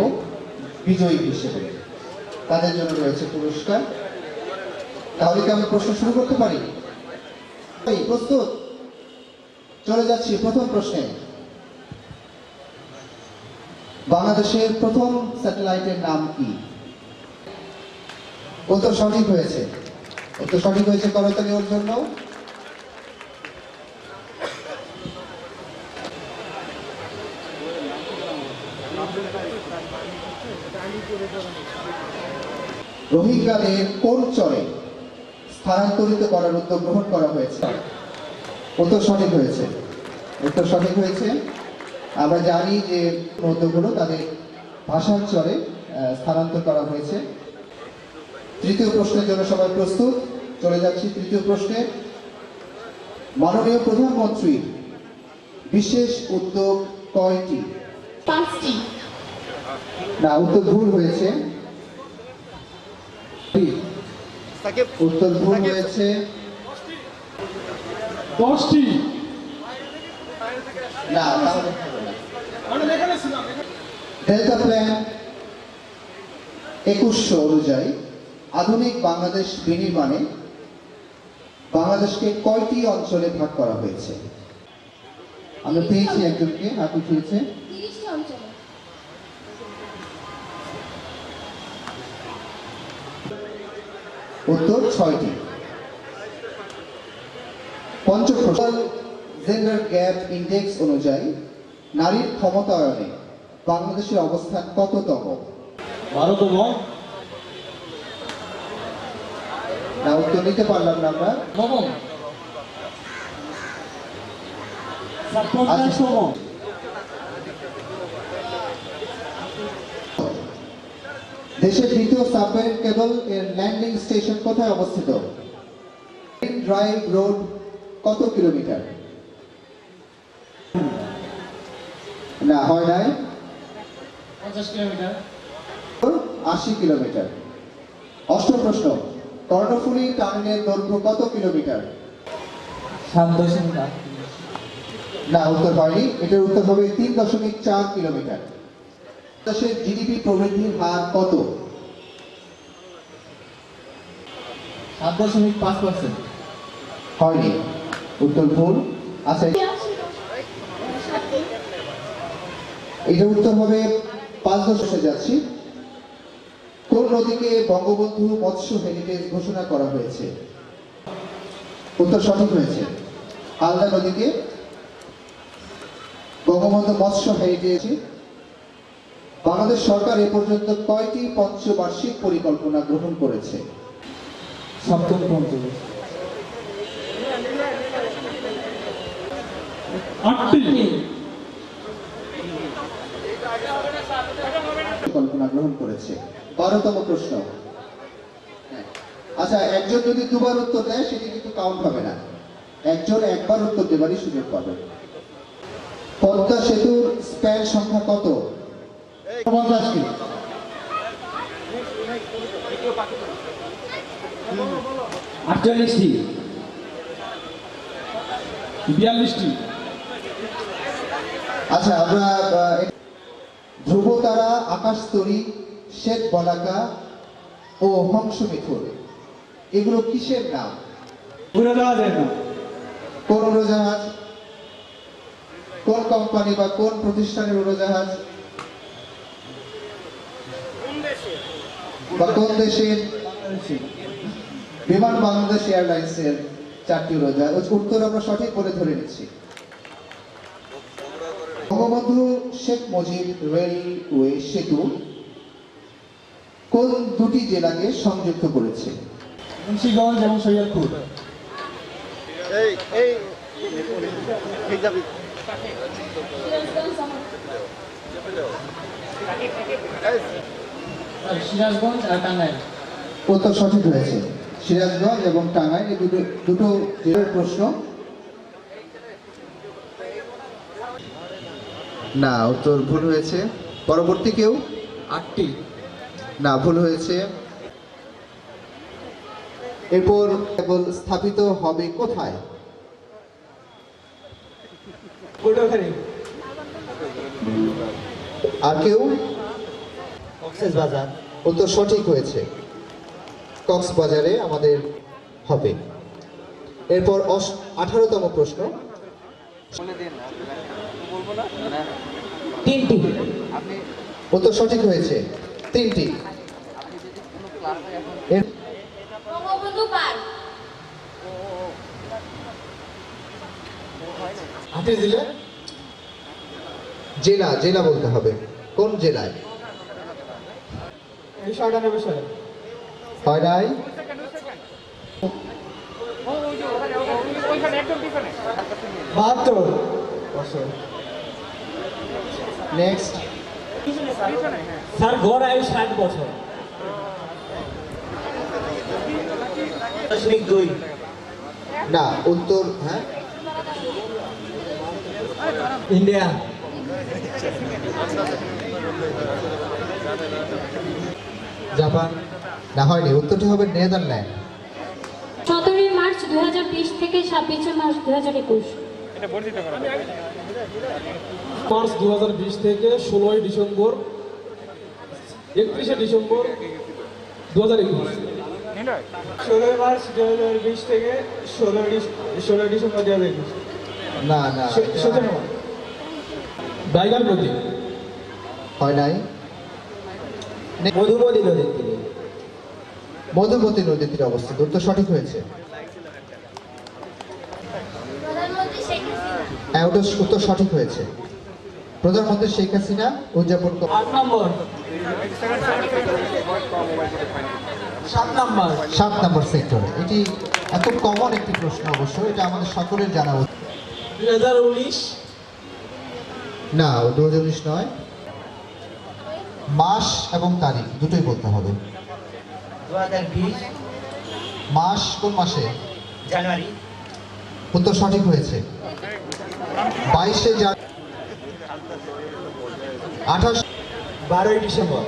বিজয়ী হিসেবে। তাদের জন্য রয়েছে পুরস্কার। তাহলে কি আমি প্রশ্ন শুরু করতে পারি? প্রস্তুত? চলে যাচ্ছি প্রথম প্রশ্নে। বাংলাদেশের প্রথম স্যাটেলাইটের নাম কি? উত্তর সঠিক হয়েছে। উত্তর সঠিক হয়েছে, করতালি ওর জন্য। রোহিঙ্গাদের কোন চরে স্থানান্তরিত করার উদ্যোগ গ্রহণ করা হয়েছে? উত্তর সঠিক হয়েছে। উত্তর সঠিক হয়েছে। আমরা জানি যে উদ্যোগগুলো তাদের ভাষার চরে স্থানান্তর করা হয়েছে। তৃতীয় প্রশ্নের জন্য সবাই প্রস্তুত? চলে যাচ্ছি তৃতীয় প্রশ্নে। মাননীয় প্রধানমন্ত্রীর বিশেষ উদ্যোগ কয়টি? 5টি। না, উত্তর ভুল হয়েছে। উত্তর ভুল হয়েছে। 10টি। না, তাহলে ডেল্টা প্ল্যান 2100 অনুযায়ী আধুনিক বাংলাদেশ বিনির্মাণে বাংলাদেশকে কয়টি অঞ্চলে ভাগ করা হয়েছে? আমরা পেয়েছি একজনকে হাত উঠিয়েছে। 30টি অঞ্চলে। উত্তর 6টি। পঞ্চম প্রশ্ন, জেন্ডার গ্যাপ ইন্ডেক্স অনুযায়ী নারীর ক্ষমতায়নে বাংলাদেশের অবস্থান কততম? 12তম। না, উত্তর নিতে পারলাম না আমরা। নবম। 57তম। দেশের দ্বিতীয় সাবমেরিন কেবল এর ল্যান্ডিং স্টেশন কোথায় অবস্থিত? ড্রাইভ রোড কত কিলোমিটার? না, হয় নাই। 50 কিলোমিটার। 80 কিলোমিটার। অষ্টম প্রশ্ন, কর্ণফুলী টানেলের দৈর্ঘ্য কত কিলোমিটার? 7.8। না, উত্তর হয়নি। এটার উত্তর হবে 3.4 কিলোমিটার। দেশের জিডিপি প্রবৃদ্ধির হার কত? 7.5%। হয়নি, উত্তর ভুল। আচ্ছা, এটার উত্তর হবে 5.0 যাচ্ছি। কোন নদীকে বঙ্গবন্ধু মৎস্য হেরিটেজ ঘোষণা করা হয়েছে? উত্তর সঠিক হয়েছে। হালদা নদীকে বঙ্গবন্ধু মৎস্য হেরিটেজ। বাংলাদেশ সরকার এ পর্যন্ত কয়টি পঞ্চবার্ষিক পরিকল্পনা গ্রহণ করেছে? 7ম পঞ্চবার্ষিক। 8টি। পরিকল্পনা গ্রহণ করেছে। 12তম প্রশ্ন। আচ্ছা, একজন যদি দুবার উত্তর দেয় সেটি কিন্তু কাউন্ট হবে না। একজন একবার উত্তর দেবারই সুযোগ পাবে। পদ্মা সেতুর স্প্যান সংখ্যা কত? 50টি। 48টি। 42টি। আচ্ছা, আমরা ধ্রুবতারা, আকাশতরী, শ্বেত বলাকা ও হংসমিথুন এগুলো কিসের নাম? উড়োজাহাজের নাম। কোন উড়োজাহাজ? কোন কোম্পানি বা কোন প্রতিষ্ঠানের উড়োজাহাজ? বা কোন দেশের? বিমান বাংলাদেশ এয়ারলাইন্সের 4টি উড়োজাহাজ। উত্তর আমরা সঠিক বলে ধরে নিচ্ছি। বঙ্গবন্ধু শেখ মুজিব রেলওয়ে সেতু কোন দুটি জেলাকে সংযুক্ত করেছে? মুন্সিগঞ্জ এবং সৈয়দপুর। সিরাজগঞ্জ আর টাঙ্গাইল। উত্তর সঠিক হয়েছে। সিরাজগঞ্জ এবং টাঙ্গাইল এই দুটো জেলার প্রশ্ন। না, উত্তর ভুল হয়েছে। পরবর্তী কেউ? 8টি। না, ভুল হয়েছে। এরপর কেবল স্থাপিত হবে কোথায়? পটুয়াখালী। আর কেউ? কক্সবাজার। উত্তর সঠিক হয়েছে, কক্সবাজারে আমাদের হবে। এরপর 18তম প্রশ্ন। 3টি। উত্তর সঠিক হয়েছে, 3টি। বঙ্গবন্ধু পার্ক, হাতির জেলা। জেলা, জেলা বলতে হবে, কোন জেলায়? 1998 সালে। হয় নাই। নেক্সট। স্যার গড় আয়ু 60 বছর। 2.2। না, উত্তর হ্যাঁ ইন্ডিয়া। জাপান। না, হয়নি। উত্তরটি হবে নেদারল্যান্ড। 17 মার্চ 2020 থেকে 26 মার্চ 2021। মার্চ 2020 থেকে 16 ডিসেম্বর 31 ডিসেম্বর 2021। 16 মার্চ 2020 থেকে 16 ডিসেম্বর 2021। না না, 17 ডাইগার নদী। হয় নাই। মধুমতি নদীর তীরে। মধুমতি নদীর তীরে অবস্থিত। উত্তর সঠিক হয়েছে। প্রধানমন্ত্রী শেখ হাসিনা, হ্যাঁ, উত্তর সঠিক হয়েছে। প্রধানমন্ত্রী শেখ হাসিনা উদযাপন 8 নম্বর। 7 নম্বর। 7 নম্বর সেক্টরে। এটি এত কমন একটি প্রশ্ন, অবশ্য এটা আমাদের সকলের জানা উচিত। 2019। না, 2019 নয়। মাস এবং তারিখ দুটোই বলতে হবে। 2020 মাস কোন মাসে? জানুয়ারি। উত্তর সঠিক হয়েছে। 22শে জানুয়ারি। 12 ডিসেম্বর।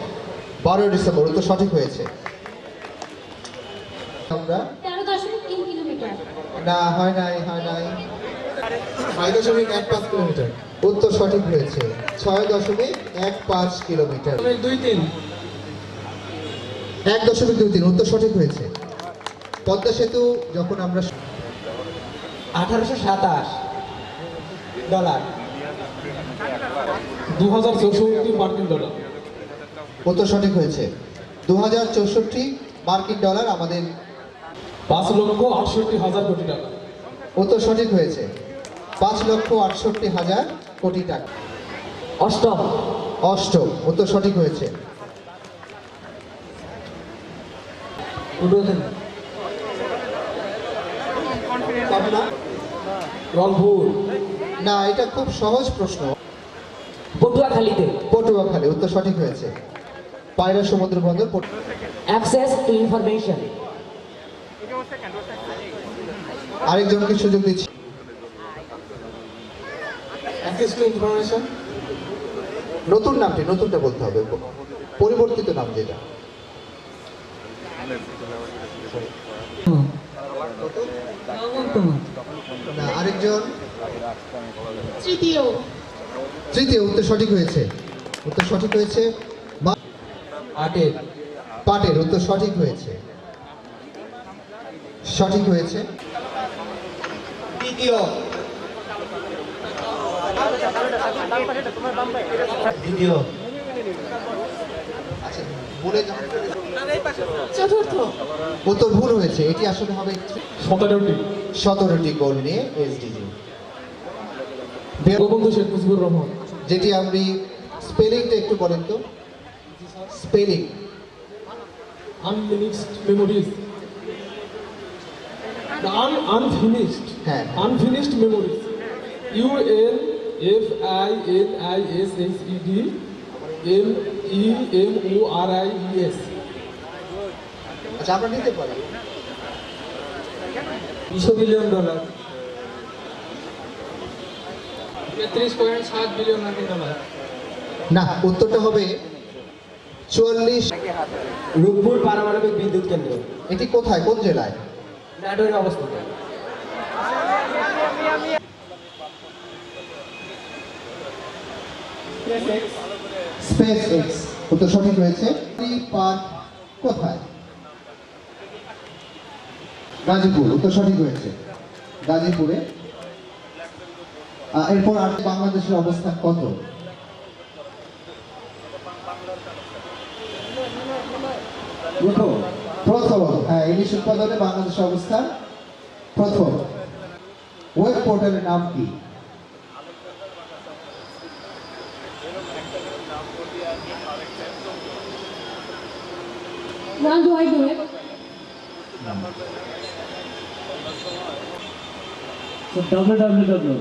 12 ডিসেম্বর। উত্তর সঠিক হয়েছে। আমরা 13.3 কিলোমিটার। না, হয় নাই, হয় নাই। 6.15 কিলোমিটার। উত্তর সঠিক হয়েছে, 6.15 কিলোমিটার। 1.23। 1.23। উত্তর সঠিক হয়েছে। পদ্মা সেতু যখন আমরা 1827 ডলার। 2064 মার্কিন ডলার। উত্তর সঠিক হয়েছে, 2064 মার্কিন ডলার আমাদের। 5,68,000 কোটি টাকা। উত্তর সঠিক হয়েছে, 5,68,000 কোটি টাকা। অষ্টম। অষ্টম। উত্তর সঠিক হয়েছে। রংপুর। না, এটা খুব সহজ প্রশ্ন। পটুয়াখালীতে। পটুয়াখালী। উত্তর সঠিক হয়েছে। পায়রা সমুদ্র বন্দর। Access to information. আরেকজনকে সুযোগ দিচ্ছি। Access to information. নতুন নামটি, নতুনটা বলতে হবে, পরিবর্তিত নাম যেটা। না, আরেকজন। তৃতীয়। তৃতীয়। উত্তর সঠিক হয়েছে। উত্তর সঠিক হয়েছে। আটের। পাটের। উত্তর সঠিক হয়েছে। সঠিক হয়েছে। দ্বিতীয়। দ্বিতীয়। আচ্ছা, বলে যাও। চতুর্থ। উত্তর ভুল হয়েছে। এটি আসলে হবে 17টি। 17টি গোল নিয়ে এসডিজি, বঙ্গবন্ধু শেখ মুজিবুর রহমান। যেটি আপনি স্পেলিংটা একটু বলেন তো। স্পেলিং। Unfinished memories. আনফিনিশড। হ্যাঁ। Unfinished memories. UNFINISHED MEMORIES। আচ্ছা, আমরা নিতে পারি। $200 বিলিয়ন। 33.7 বিলিয়ন মার্কিন ডলার। না, উত্তরটা হবে 44। রূপপুর পারমাণবিক বিদ্যুৎ কেন্দ্র। এটি কোথায়, কোন জেলায়? নাটোরে অবস্থিত। স্পেস এক্স উত্তর সঠিক হয়েছে। পার্ক কোথায়? গাজীপুর উত্তর সঠিক হয়েছে, গাজীপুরে। এরপর আর বাংলাদেশের অবস্থান কত? প্রথম। হ্যাঁ, ইলিশ উৎপাদনে বাংলাদেশের অবস্থান প্রথম। ওয়েব পোর্টালের নাম কি? World wide web. www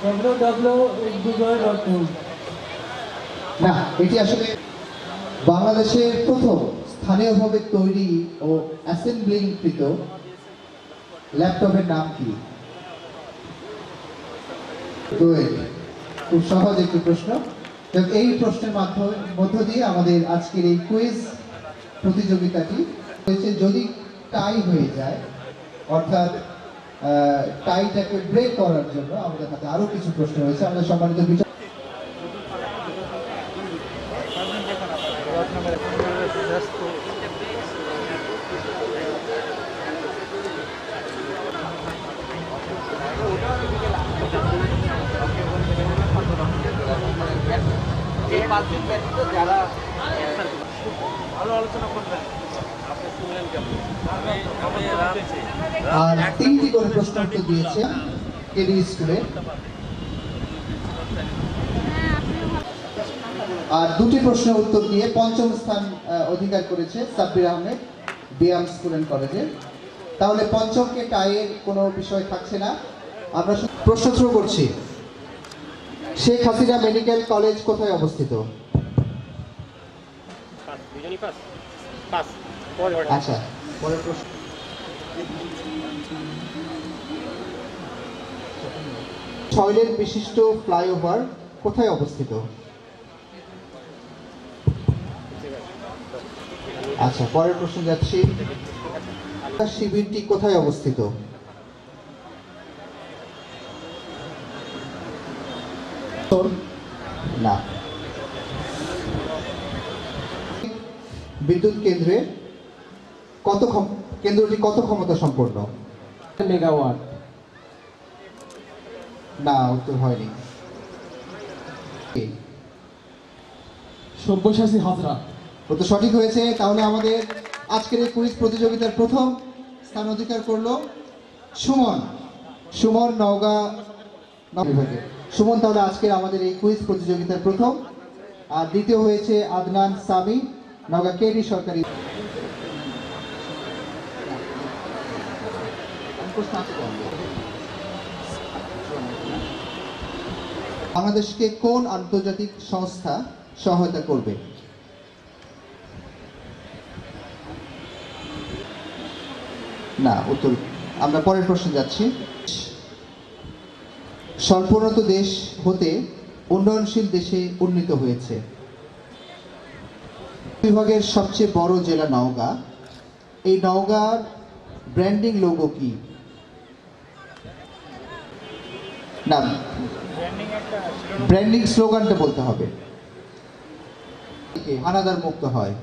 www.google.com। না, এটি আসলে বাংলাদেশের প্রথম স্থানীয়ভাবে তৈরি ও অ্যাসেম্বলিংকৃত ল্যাপটপের নাম কি? খুব সহজ একটি প্রশ্ন। এই প্রশ্নের মধ্য দিয়ে আমাদের আজকের এই কুইজ প্রতিযোগিতাটি হয়েছে। যদি টাই হয়ে যায়, অর্থাৎ টাইটাকে ব্রেক করার জন্য আমাদের হাতে আরো কিছু প্রশ্ন রয়েছে। আমাদের সম্মানিত বিচার যারা আর 3টি করে প্রশ্ন উত্তর দিয়েছে কেডি স্কুলে, আর 2টি প্রশ্নের উত্তর দিয়ে পঞ্চম স্থান অধিকার করেছে সাব্বির আহমেদ বিয়াম স্কুল এন্ড কলেজে। তাহলে পঞ্চমকে টাইয়ের কোনো বিষয় থাকছে না। আমরা প্রশ্ন থ্রো করছি। শেখ হাসিনা মেডিকেল কলেজ কোথায় অবস্থিত? আচ্ছা, পরের প্রশ্ন। ছয়লের বিশিষ্ট ফ্লাইওভার কোথায় অবস্থিত? আচ্ছা, পরের প্রশ্ন যাচ্ছি। শিবিরটি কোথায় অবস্থিত? না। বিদ্যুৎ কেন্দ্রে কেন্দ্রটি কত ক্ষমতা সম্পন্ন? মেগাওয়াট। না, উত্তর হয়নি। সব্যসাচী হাজরা। উত্তর সঠিক হয়েছে। তাহলে আমাদের আজকের এই কুইজ প্রতিযোগিতার প্রথম স্থান অধিকার করলো সুমন নওগাঁ বিভাগে। সুমন তাহলে আজকের আমাদের এই কুইজ প্রতিযোগিতার প্রথম। আর দ্বিতীয় হয়েছে আদনান সামি নওগাঁ কেডি সরকারি। বাংলাদেশকে কোন আন্তর্জাতিক সংস্থা সহায়তা করবে? না, উত্তর। আমরা পরের প্রশ্নে যাচ্ছি। স্বল্পোন্নত দেশ হতে উন্নয়নশীল দেশে উন্নীত হয়েছে। বিভাগের সবচেয়ে বড় জেলা নওগাঁ। এই নওগাঁর ব্র্যান্ডিং লোগো কি? না, ব্র্যান্ডিং স্লোগানটা বলতে হবে। হানাদার মুক্ত হয়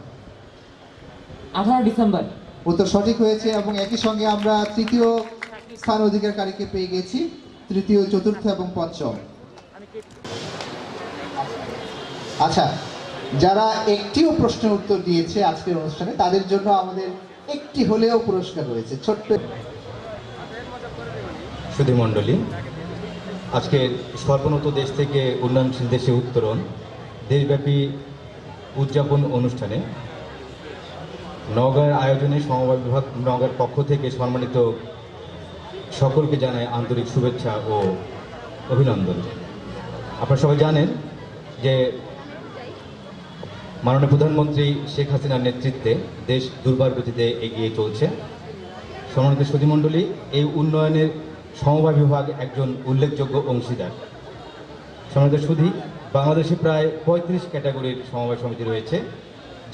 18 ডিসেম্বর। উত্তর সঠিক হয়েছে এবং একই সঙ্গে আমরা তৃতীয় স্থান অধিকারকারীকে পেয়ে গেছি। তৃতীয়, চতুর্থ এবং পঞ্চম। আচ্ছা, যারা একটিও প্রশ্নের উত্তর দিয়েছে আজকের অনুষ্ঠানে, তাদের জন্য আমাদের একটি হলেও পুরস্কার রয়েছে। ছোট্ট সুধী মণ্ডলী, আজকে স্বল্পোন্নত দেশ থেকে উন্নয়নশীল দেশে উত্তরণ দেশব্যাপী উদযাপন অনুষ্ঠানে নওগাঁর আয়োজনে সমবায় বিভাগ নওগাঁর পক্ষ থেকে সম্মানিত সকলকে জানায় আন্তরিক শুভেচ্ছা ও অভিনন্দন। আপনারা সবাই জানেন যে মাননীয় প্রধানমন্ত্রী শেখ হাসিনার নেতৃত্বে দেশ দুর্বার গতিতে এগিয়ে চলছে। সম্মানিত সুধীমণ্ডলী, এই উন্নয়নের সমবায় বিভাগ একজন উল্লেখযোগ্য অংশীদার। সম্মানিত সুধী, বাংলাদেশে প্রায় 35 ক্যাটাগরির সমবায় সমিতি রয়েছে,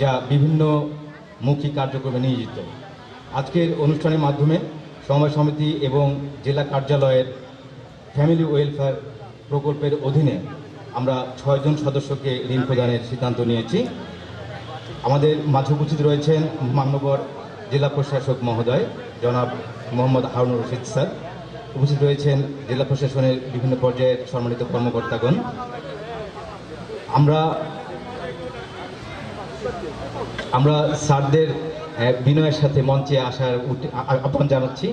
যা বিভিন্ন মুখী কার্যক্রমে নিয়োজিত। আজকের অনুষ্ঠানের মাধ্যমে সমবায় সমিতি এবং জেলা কার্যালয়ের ফ্যামিলি ওয়েলফেয়ার প্রকল্পের অধীনে আমরা 6 জন সদস্যকে ঋণ প্রদানের সিদ্ধান্ত নিয়েছি। আমাদের মাঝে উপস্থিত রয়েছেন মান্যবর জেলা প্রশাসক মহোদয় জনাব মোহাম্মদ হারুনুর রশিদ স্যার, উপস্থিত রয়েছেন জেলা প্রশাসনের বিভিন্ন পর্যায়ের সম্মানিত কর্মকর্তাগণ। আমরা স্যারদের বিনয়ের সাথে মঞ্চে আসার আহ্বান জানাচ্ছি।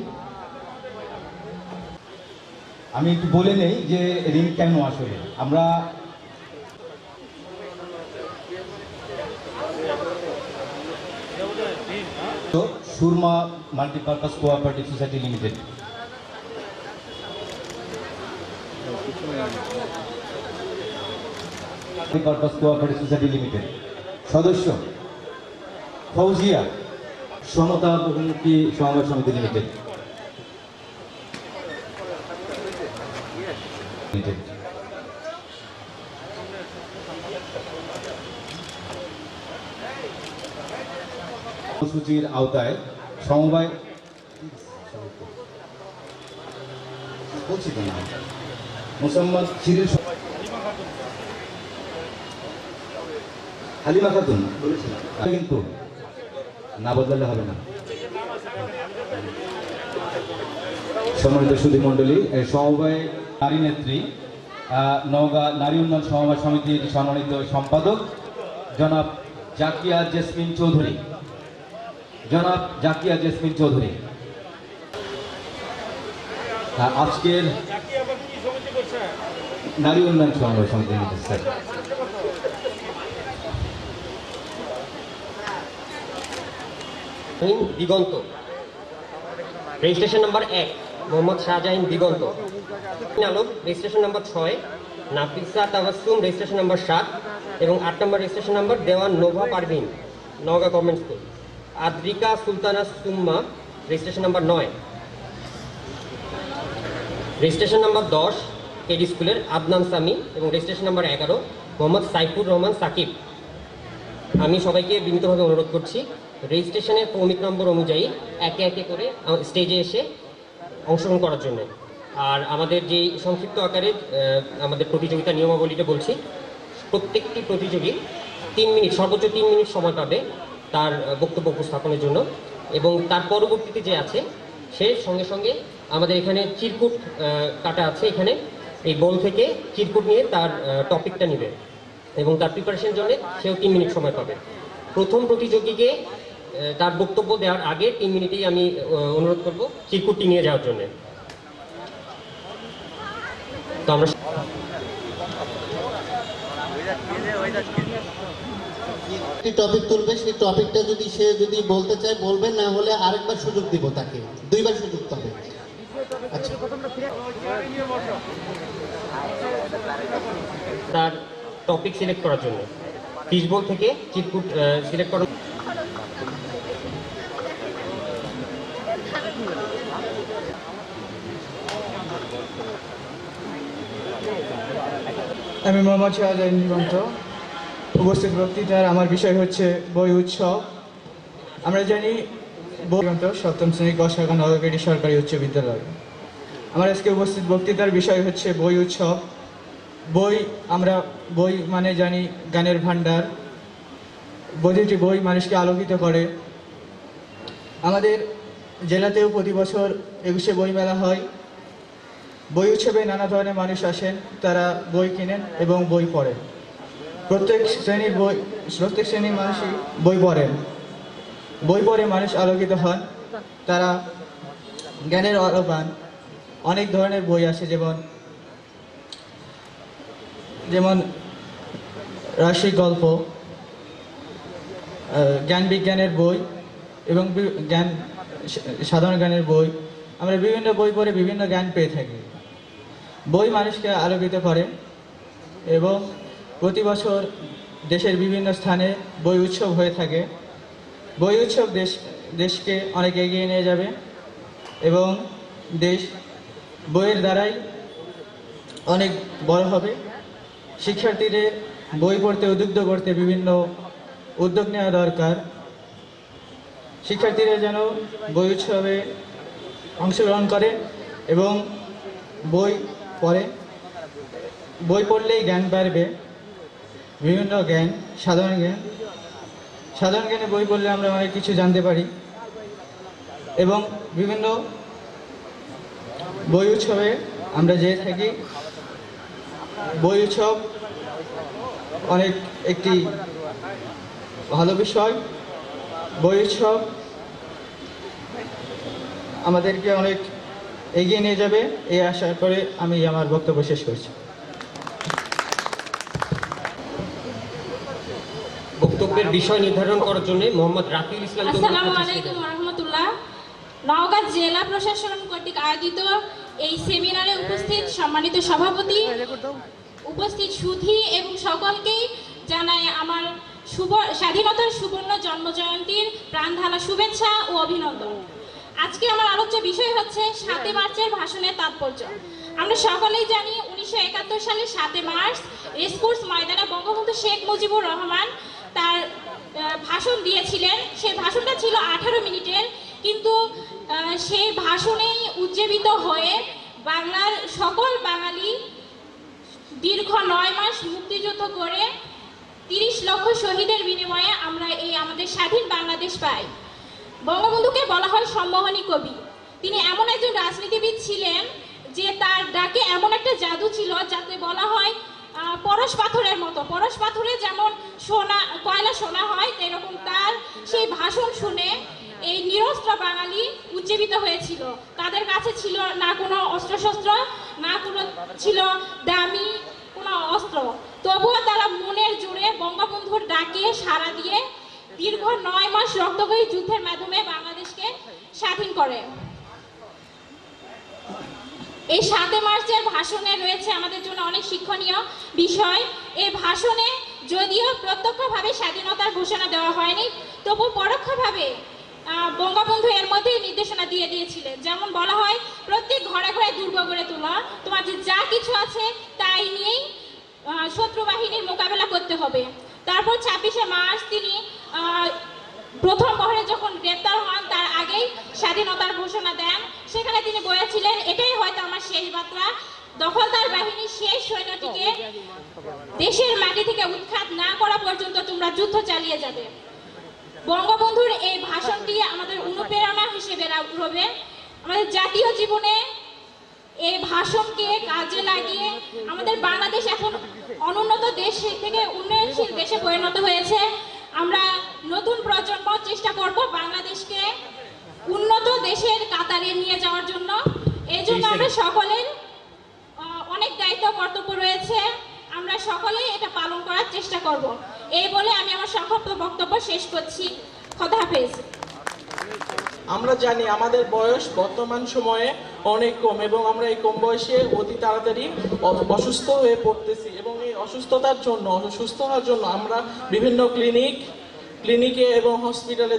আমি একটু বলে নেই যে ঋণ কেন আসলে আমরা Surma multipurpose cooperative society limited multipurpose cooperative society limited সদস্য ফৌজিয়া সমতা বহুমুখী সমবায় সমিতি লিমিটেড কর্মসূচির আওতায় সমবায় মুসম্মদ শিরিল হালিমা খাতুন কিন্তু না বদলালে হবে না। সম্মানিত সুধী মণ্ডলী, সমবায় নারী নেত্রী নওগাঁ নারী উন্নয়ন সমবায় সমিতির সম্মানিত সম্পাদক জনাব জাকিয়া জেসমিন চৌধুরী, আজকের নারী উন্নয়ন সমবায় সমিতি sir. Diganta registration number 1 Mohammad Shahjahin Diganta Alam registration number 6 Nafisa Tabassum registration number 7 এবং 8 নম্বর registration number Dewan Nova Parvin Naogaon government school. Adrika Sultana Summa registration number 9 registration number 10 KD স্কুলের আদনান সামি এবং রেজিস্ট্রেশন নাম্বার 11 মোহাম্মদ সাইফুর রহমান সাকিব। আমি সবাইকে বিনীতভাবে অনুরোধ করছি রেজিস্ট্রেশনের ক্রমিক নম্বর অনুযায়ী একে একে করে স্টেজে এসে অংশগ্রহণ করার জন্য। আর আমাদের যে সংক্ষিপ্ত আকারে আমাদের প্রতিযোগিতা নিয়মাবলীটা বলছি, প্রত্যেকটি প্রতিযোগী 3 মিনিট সর্বোচ্চ 3 মিনিট সময় পাবে তার বক্তব্য উপস্থাপনের জন্য, এবং তার পরবর্তীতে যে আছে সে সঙ্গে সঙ্গে আমাদের এখানে চিরকুট কাটা আছে, এখানে এই বল থেকে চিরকুট নিয়ে তার টপিকটা নেবে এবং তার প্রিপারেশনের জন্য সেও 3 মিনিট সময় পাবে। প্রথম প্রতিযোগীকে তার বক্তব্য দেওয়ার আগে 3 মিনিটেই আমি অনুরোধ করব চিরকুটটি নিয়ে যাওয়ার জন্য। তো আমরা একটি টপিক তুলবে, সেই টপিকটা যদি সে বলতে চায় বলবে, না হলে আরেকবার সুযোগ দিব তাকে, 2বার সুযোগ পাবে। আচ্ছা, তার টপিক সিলেক্ট করার জন্য ফিশবল থেকে চিরকুট সিলেক্ট করার আমি মোহাম্মদ শাহজাহান দিগন্ত। উপস্থিত বক্তৃতার আমার বিষয় হচ্ছে বই উৎসব। আমরা জানি দিগন্ত 7ম শ্রেণী কষাগান নওগাঁ সরকারি উচ্চ বিদ্যালয়। আমার আজকে উপস্থিত বক্তৃতার বিষয় হচ্ছে বই উৎসব। আমরা বই মানে জানি জ্ঞানের ভাণ্ডার। প্রতিটি বই মানুষকে আলোকিত করে। আমাদের জেলাতেও প্রতি বছর 21শে বই মেলা হয়। বই উৎসবে নানা ধরনের মানুষ আসেন, তারা বই কিনেন এবং বই পড়েন। প্রত্যেক শ্রেণীর মানুষই বই পড়েন। বই পড়ে মানুষ আলোকিত হন, তারা জ্ঞানের আলো পান। অনেক ধরনের বই আসে, যেমন রাশি গল্প, জ্ঞান বিজ্ঞানের বই এবং সাধারণ জ্ঞানের বই। আমরা বিভিন্ন বই পড়ে বিভিন্ন জ্ঞান পেয়ে থাকি। বই মানুষকে আলোকিত করে এবং প্রতি বছর দেশের বিভিন্ন স্থানে বই উৎসব হয়ে থাকে। বই উৎসব দেশকে অনেক এগিয়ে নিয়ে যাবে এবং দেশ বইয়ের দ্বারাই অনেক বড় হবে। শিক্ষার্থীদের বই পড়তে উদ্বুদ্ধ করতে বিভিন্ন উদ্যোগ নেওয়া দরকার। শিক্ষার্থীরা যেন বই উৎসবে অংশগ্রহণ করে এবং বই পড়ে। বই পড়লেই জ্ঞান বাড়বে, বিভিন্ন জ্ঞান, সাধারণ জ্ঞানে বই পড়লে আমরা অনেক কিছু জানতে পারি। এবং বিভিন্ন বই উৎসবে আমরা যেয়ে থাকি। বই উৎসব অনেক একটি ভালো বিষয়। বই উৎসব আমাদেরকে অনেক এগিয়ে নিয়ে যাবে, এই আশা করে আমি আমার বক্তব্য শেষ করছি। বক্তব্যের বিষয় নির্ধারণ করার জন্য মোহাম্মদ রাফিউল ইসলাম। আসসালামু আলাইকুম রহমতুল্লাহ। নওগাঁ জেলা প্রশাসন কর্তৃক আয়োজিত এই সেমিনারে উপস্থিত সম্মানিত সভাপতি, উপস্থিত সুধী এবং সকলকেই জানাই আমার স্বাধীনতার সুবর্ণ জন্মজয়ন্তীর প্রাণঢালা শুভেচ্ছা ও অভিনন্দন। আজকে আমার আলোচ্য বিষয় হচ্ছে 7 মার্চের ভাষণের তাৎপর্য। আমরা সকলেই জানি 1971 সালের 7 মার্চ রেসকোর্স ময়দানে বঙ্গবন্ধু শেখ মুজিবুর রহমান তার ভাষণ দিয়েছিলেন। সেই ভাষণটা ছিল 18 মিনিটের, কিন্তু সেই ভাষণেই উজ্জীবিত হয়ে বাংলার সকল বাঙালি দীর্ঘ 9 মাস মুক্তিযুদ্ধ করে 30 লক্ষ শহীদের বিনিময়ে আমরা এই আমাদের স্বাধীন বাংলাদেশ পাই। বঙ্গবন্ধুকে বলা হয় সম্মোহনী কবি। তিনি এমন একজন রাজনীতিবিদ ছিলেন যে তার ডাকে এমন একটা জাদু ছিল, যাতে বলা হয় পরশ পাথরের মতো। পরশ পাথরে যেমন সোনা, কয়লা সোনা হয়, এরকম তার সেই ভাষণ শুনে এই নিরস্ত্র বাঙালি উজ্জীবিত হয়েছিল। তাদের কাছে ছিল না কোনো অস্ত্রশস্ত্র, না কোনো ছিল দামি কোনো অস্ত্র, তবুও তারা মনের জোরে বঙ্গবন্ধুর ডাকে সাড়া দিয়ে দীর্ঘ 9 মাস রক্তক্ষয়ী যুদ্ধের মাধ্যমে বাংলাদেশকে স্বাধীন করে। এই 7 মার্চের ভাষণে রয়েছে আমাদের জন্য অনেক শিক্ষণীয় বিষয়। এই ভাষণে যদিও প্রত্যক্ষভাবে স্বাধীনতার ঘোষণা দেওয়া হয়নি, তবু পরোক্ষভাবে বঙ্গবন্ধু এর মধ্যেই নির্দেশনা দিয়ে দিয়েছিলেন। যেমন বলা হয়, প্রত্যেক ঘরে ঘরে দুর্গ গড়ে তোলা, তোমাদের যা কিছু আছে তাই নিয়েই শত্রু বাহিনীর মোকাবেলা করতে হবে। তারপর 26শে মার্চ তিনি প্রথম প্রহরে যখন গ্রেপ্তার হন, তার আগেই স্বাধীনতার ঘোষণা দেন। সেখানে তিনি বলেছিলেন, এটাই হয়তো আমার শেষ বার্তা, দখলদার বাহিনীর শেষ সৈন্যটিকে দেশের মাটি থেকে উৎখাত না করা পর্যন্ত তোমরা যুদ্ধ চালিয়ে যাবে। বঙ্গবন্ধুর এই ভাষণটি আমাদের অনুপ্রেরণা হিসেবে রবে। আমাদের জাতীয় জীবনে এই ভাষণকে কাজে লাগিয়ে আমাদের বাংলাদেশ এখন অনুন্নত দেশ থেকে উন্নয়নশীল দেশে পরিণত হয়েছে। আমরা নতুন প্রজন্ম চেষ্টা করব বাংলাদেশকে উন্নত দেশের কাতারে নিয়ে যাওয়ার জন্য। এই জন্য আমরা সকলের অনেক দায়িত্ব কর্তব্য রয়েছে, আমরা সকলেই এটা পালন করার চেষ্টা করব। এই বলে আমি আমার সংক্ষিপ্ত বক্তব্য শেষ করছি। খোদা হাফেজ। আমরা জানি আমাদের বয়স বর্তমান সময়ে অনেক কম এবং আমরা এই কম বয়সে অতি তাড়াতাড়ি অসুস্থ হয়ে পড়তেছি এবং এই অসুস্থতার জন্য, সুস্থ হওয়ার জন্য আমরা বিভিন্ন ক্লিনিকে এবং হসপিটালে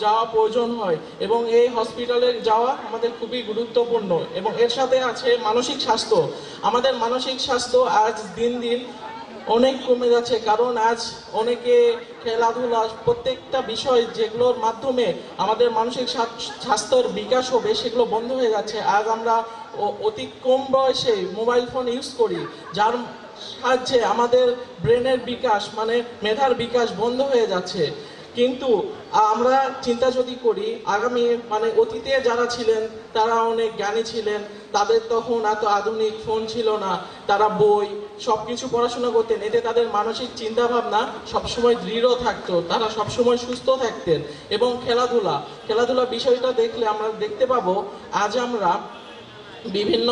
যাওয়া প্রয়োজন হয় এবং এই হসপিটালে যাওয়া আমাদের খুবই গুরুত্বপূর্ণ। এবং এর সাথে আছে মানসিক স্বাস্থ্য। আমাদের মানসিক স্বাস্থ্য আজ দিন দিন অনেক কমে যাচ্ছে, কারণ আজ অনেকে খেলাধুলা প্রত্যেকটা বিষয় যেগুলোর মাধ্যমে আমাদের মানসিক স্বাস্থ্যের বিকাশ হবে সেগুলো বন্ধ হয়ে যাচ্ছে। আজ আমরা অতি কম বয়সে মোবাইল ফোন ইউজ করি, যার সাহায্যে আমাদের ব্রেনের বিকাশ মানে মেধার বিকাশ বন্ধ হয়ে যাচ্ছে। কিন্তু আমরা চিন্তা যদি করি, আগামী মানে অতীতে যারা ছিলেন তারা অনেক জ্ঞানী ছিলেন, তাদের তখন এত আধুনিক ফোন ছিল না, তারা বই সব কিছু পড়াশোনা করতেন, এতে তাদের মানসিক চিন্তাভাবনা সবসময় দৃঢ় থাকতো, তারা সবসময় সুস্থ থাকতেন। এবং খেলাধুলা বিষয়টা দেখলে আমরা দেখতে পাবো, আজ আমরা বিভিন্ন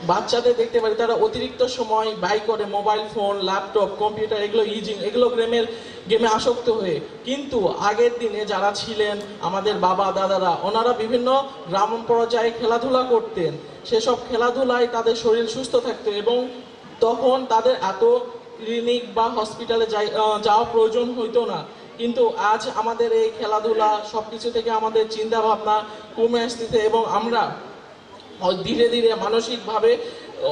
বাচ্চাদের দেখতে পারি তারা অতিরিক্ত সময় ব্যয় করে মোবাইল ফোন, ল্যাপটপ, কম্পিউটার এগুলো গেমে আসক্ত হয়ে। কিন্তু আগের দিনে যারা ছিলেন আমাদের বাবা দাদারা, ওনারা বিভিন্ন গ্রাম পর্যায়ে খেলাধুলা করতেন, সেসব খেলাধুলায় তাদের শরীর সুস্থ থাকতো এবং তখন তাদের এত ক্লিনিক বা হসপিটালে যাওয়া প্রয়োজন হইতো না। কিন্তু আজ আমাদের এই খেলাধুলা সবকিছু থেকে আমাদের চিন্তা ভাবনা কমে আসতেছে এবং আমরা ধীরে ধীরে মানসিকভাবে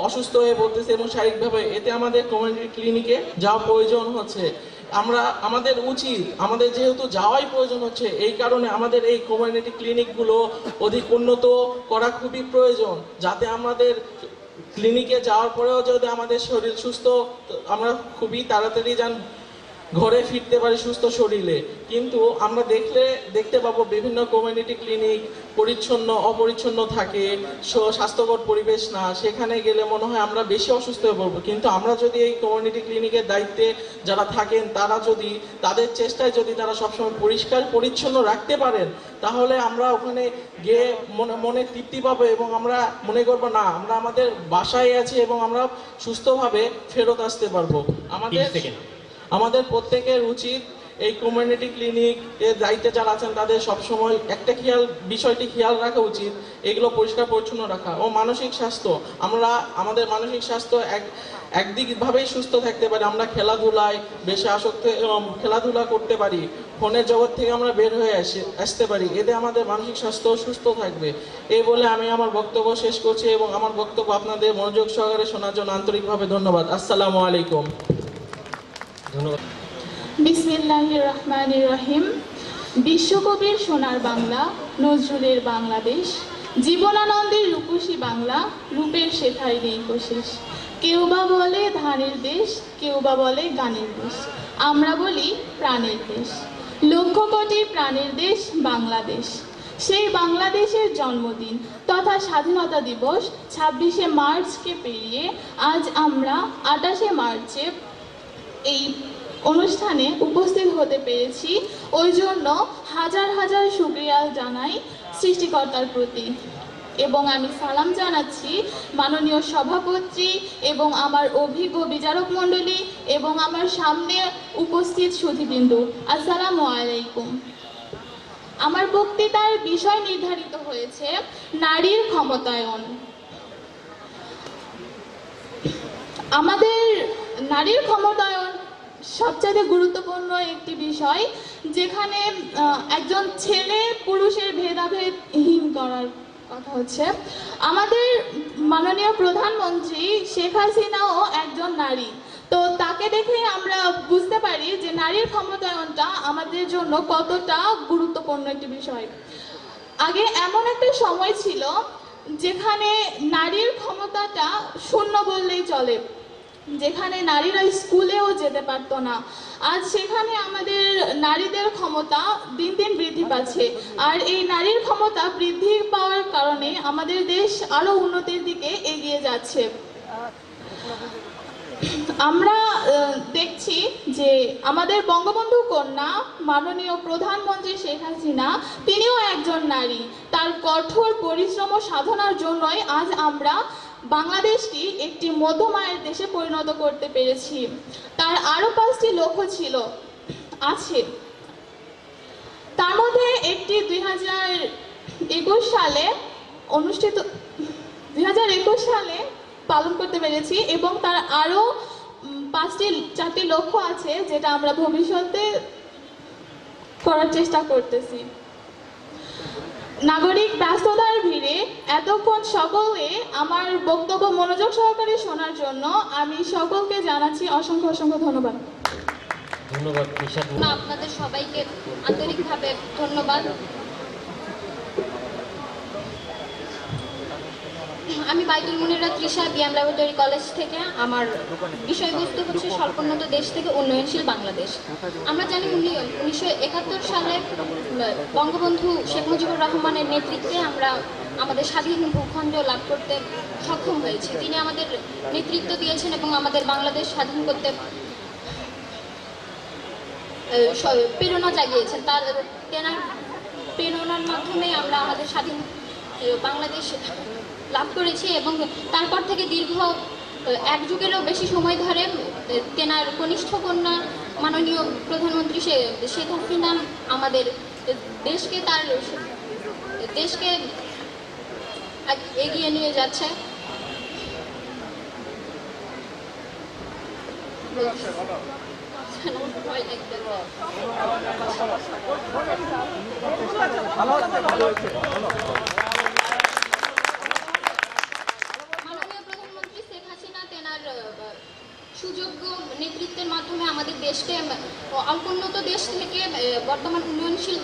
অসুস্থ হয়ে পড়তেছে এবং শারীরিকভাবে, এতে আমাদের কমিউনিটি ক্লিনিকে যাওয়া প্রয়োজন হচ্ছে। আমাদের উচিত, আমাদের যেহেতু যাওয়াই প্রয়োজন হচ্ছে, এই কারণে আমাদের এই কমিউনিটি ক্লিনিকগুলো অধিক উন্নত করা খুবই প্রয়োজন, যাতে আমাদের ক্লিনিকে যাওয়ার পরেও যদি আমাদের শরীর সুস্থ, আমরা খুবই তাড়াতাড়ি ঘরে ফিরতে পারি সুস্থ শরীরে। কিন্তু আমরা দেখতে পাবো বিভিন্ন কমিউনিটি ক্লিনিক পরিচ্ছন্ন অপরিচ্ছন্ন থাকে, স্বাস্থ্যকর পরিবেশ না, সেখানে গেলে মনে হয় আমরা বেশি অসুস্থ হয়ে পড়বো। কিন্তু আমরা যদি এই কমিউনিটি ক্লিনিকের দায়িত্বে যারা থাকেন তারা যদি তাদের চেষ্টায় যদি তারা সবসময় পরিষ্কার পরিচ্ছন্ন রাখতে পারেন, তাহলে আমরা ওখানে গিয়ে মনে তৃপ্তি পাবো এবং আমরা মনে করবো না আমরা আমাদের বাসায় আছি এবং আমরা সুস্থভাবে ফেরত আসতে পারবো। আমাদের প্রত্যেকের উচিত এই কমিউনিটি ক্লিনিক এর দায়িত্বে যারা আছেন তাদের সবসময় একটা বিষয়টি খেয়াল রাখা উচিত, এগুলো পরিষ্কার পরিচ্ছন্ন রাখা। ও মানসিক স্বাস্থ্য, আমরা আমাদের মানসিক স্বাস্থ্য একদিকভাবেই সুস্থ থাকতে পারি, আমরা খেলাধুলায় বেশি খেলাধুলা করতে পারি, ফোনের জগৎ থেকে আমরা বের হয়ে আসতে পারি, এতে আমাদের মানসিক স্বাস্থ্য সুস্থ থাকবে। এই বলে আমি আমার বক্তব্য শেষ করছি এবং আমার বক্তব্য আপনাদের মনোযোগ সহকারে শোনার জন্য আন্তরিকভাবে ধন্যবাদ। আসসালামু আলাইকুম। ধন্যবাদ। বিসমিল্লাহির রহমানির রহিম। বিশ্বকবির সোনার বাংলা, নজরুলের বাংলাদেশ, জীবনানন্দের রূপসী বাংলা, রূপের সেথায় নেই কোশেষ। কেউ বা বলে ধানের দেশ, কেউ বা বলে গানের দেশ, আমরা বলি প্রাণের দেশ। লক্ষ কোটি প্রাণের দেশ বাংলাদেশ। সেই বাংলাদেশের জন্মদিন তথা স্বাধীনতা দিবস 26শে মার্চকে পেরিয়ে আজ আমরা 28শে মার্চে এই অনুষ্ঠানে উপস্থিত হতে পেরেছি। ওই জন্য হাজার হাজার শুকরিয়া জানাই সৃষ্টিকর্তার প্রতি এবং আমি সালাম জানাচ্ছি মাননীয় সভাপতি এবং আমার অভিজ্ঞ বিচারক মণ্ডলী এবং আমার সামনে উপস্থিত সুধীবৃন্দু। আসসালামু আলাইকুম। আমার বক্তৃতার বিষয় নির্ধারিত হয়েছে নারীর ক্ষমতায়ন। আমাদের নারীর ক্ষমতায়ন সবচেয়ে গুরুত্বপূর্ণ একটি বিষয়, যেখানে একজন ছেলে পুরুষের ভেদাভেদহীন করার কথা হচ্ছে। আমাদের মাননীয় প্রধানমন্ত্রী শেখ হাসিনাও একজন নারী, তো তাকে দেখে আমরা বুঝতে পারি যে নারীর ক্ষমতায়নটা আমাদের জন্য কতটা গুরুত্বপূর্ণ একটি বিষয়। আগে এমন একটা সময় ছিল যেখানে নারীর ক্ষমতাটা শূন্য বললেই চলে, যেখানে নারীরা স্কুলেও যেতে পারতো না। আজ সেখানে আমাদের নারীদের ক্ষমতা দিন দিন বৃদ্ধি পাচ্ছে, আর এই নারীর ক্ষমতা বৃদ্ধি পাওয়ার কারণে আমাদের দেশ আরো উন্নতির দিকে এগিয়ে যাচ্ছে। আমরা দেখছি যে আমাদের বঙ্গবন্ধু কন্যা মাননীয় প্রধানমন্ত্রী শেখ হাসিনা, তিনিও একজন নারী। তার কঠোর পরিশ্রম ও সাধনার জন্যই আজ আমরা বাংলাদেশকে একটি মধ্যমায়ের দেশে পরিণত করতে পেরেছি। তার আরো 5টি লক্ষ্য আছে, তার মধ্যে একটি 2021 সালে পালন করতে পেরেছি এবং তার আরো 4টি লক্ষ্য আছে যেটা আমরা ভবিষ্যতে করার চেষ্টা করতেছি। নাগরিক ব্যস্ততার ভিড়ে এতক্ষণ সকলে আমার বক্তব্য মনোযোগ সহকারে শোনার জন্য আমি সকলকে জানাচ্ছি অসংখ্য অসংখ্য ধন্যবাদ। ধন্যবাদ। আপনাদের সবাইকে আন্তরিকভাবে ধন্যবাদ। আমি বাইতুল মুনিরা তৃষা বিএম ল্যাবরেটরি কলেজ থেকে। আমার বিষয়বস্তু হচ্ছে স্বল্পোন্নত দেশ থেকে উন্নয়নশীল বাংলাদেশ। আমরা জানি 1971 সালে বঙ্গবন্ধু শেখ মুজিবুর রহমানের নেতৃত্বে আমরা আমাদের স্বাধীন ভূখণ্ড লাভ করতে সক্ষম হয়েছি। তিনি আমাদের নেতৃত্ব দিয়েছেন এবং আমাদের বাংলাদেশ স্বাধীন করতে প্রেরণা জাগিয়েছেন। তেনার প্রেরণার মাধ্যমে আমরা আমাদের স্বাধীন বাংলাদেশ লাভ করেছি এবং তারপর থেকে দীর্ঘ 1 যুগেরও বেশি সময় ধরে তেনার কনিষ্ঠ কন্যা মাননীয় প্রধানমন্ত্রী শেখ হাসিনা আমাদের দেশকে এগিয়ে নিয়ে যাচ্ছে। মাধ্যমে আমাদের দেশকে অল্প উন্নত দেশ থেকে বর্তমান উন্নয়নশীল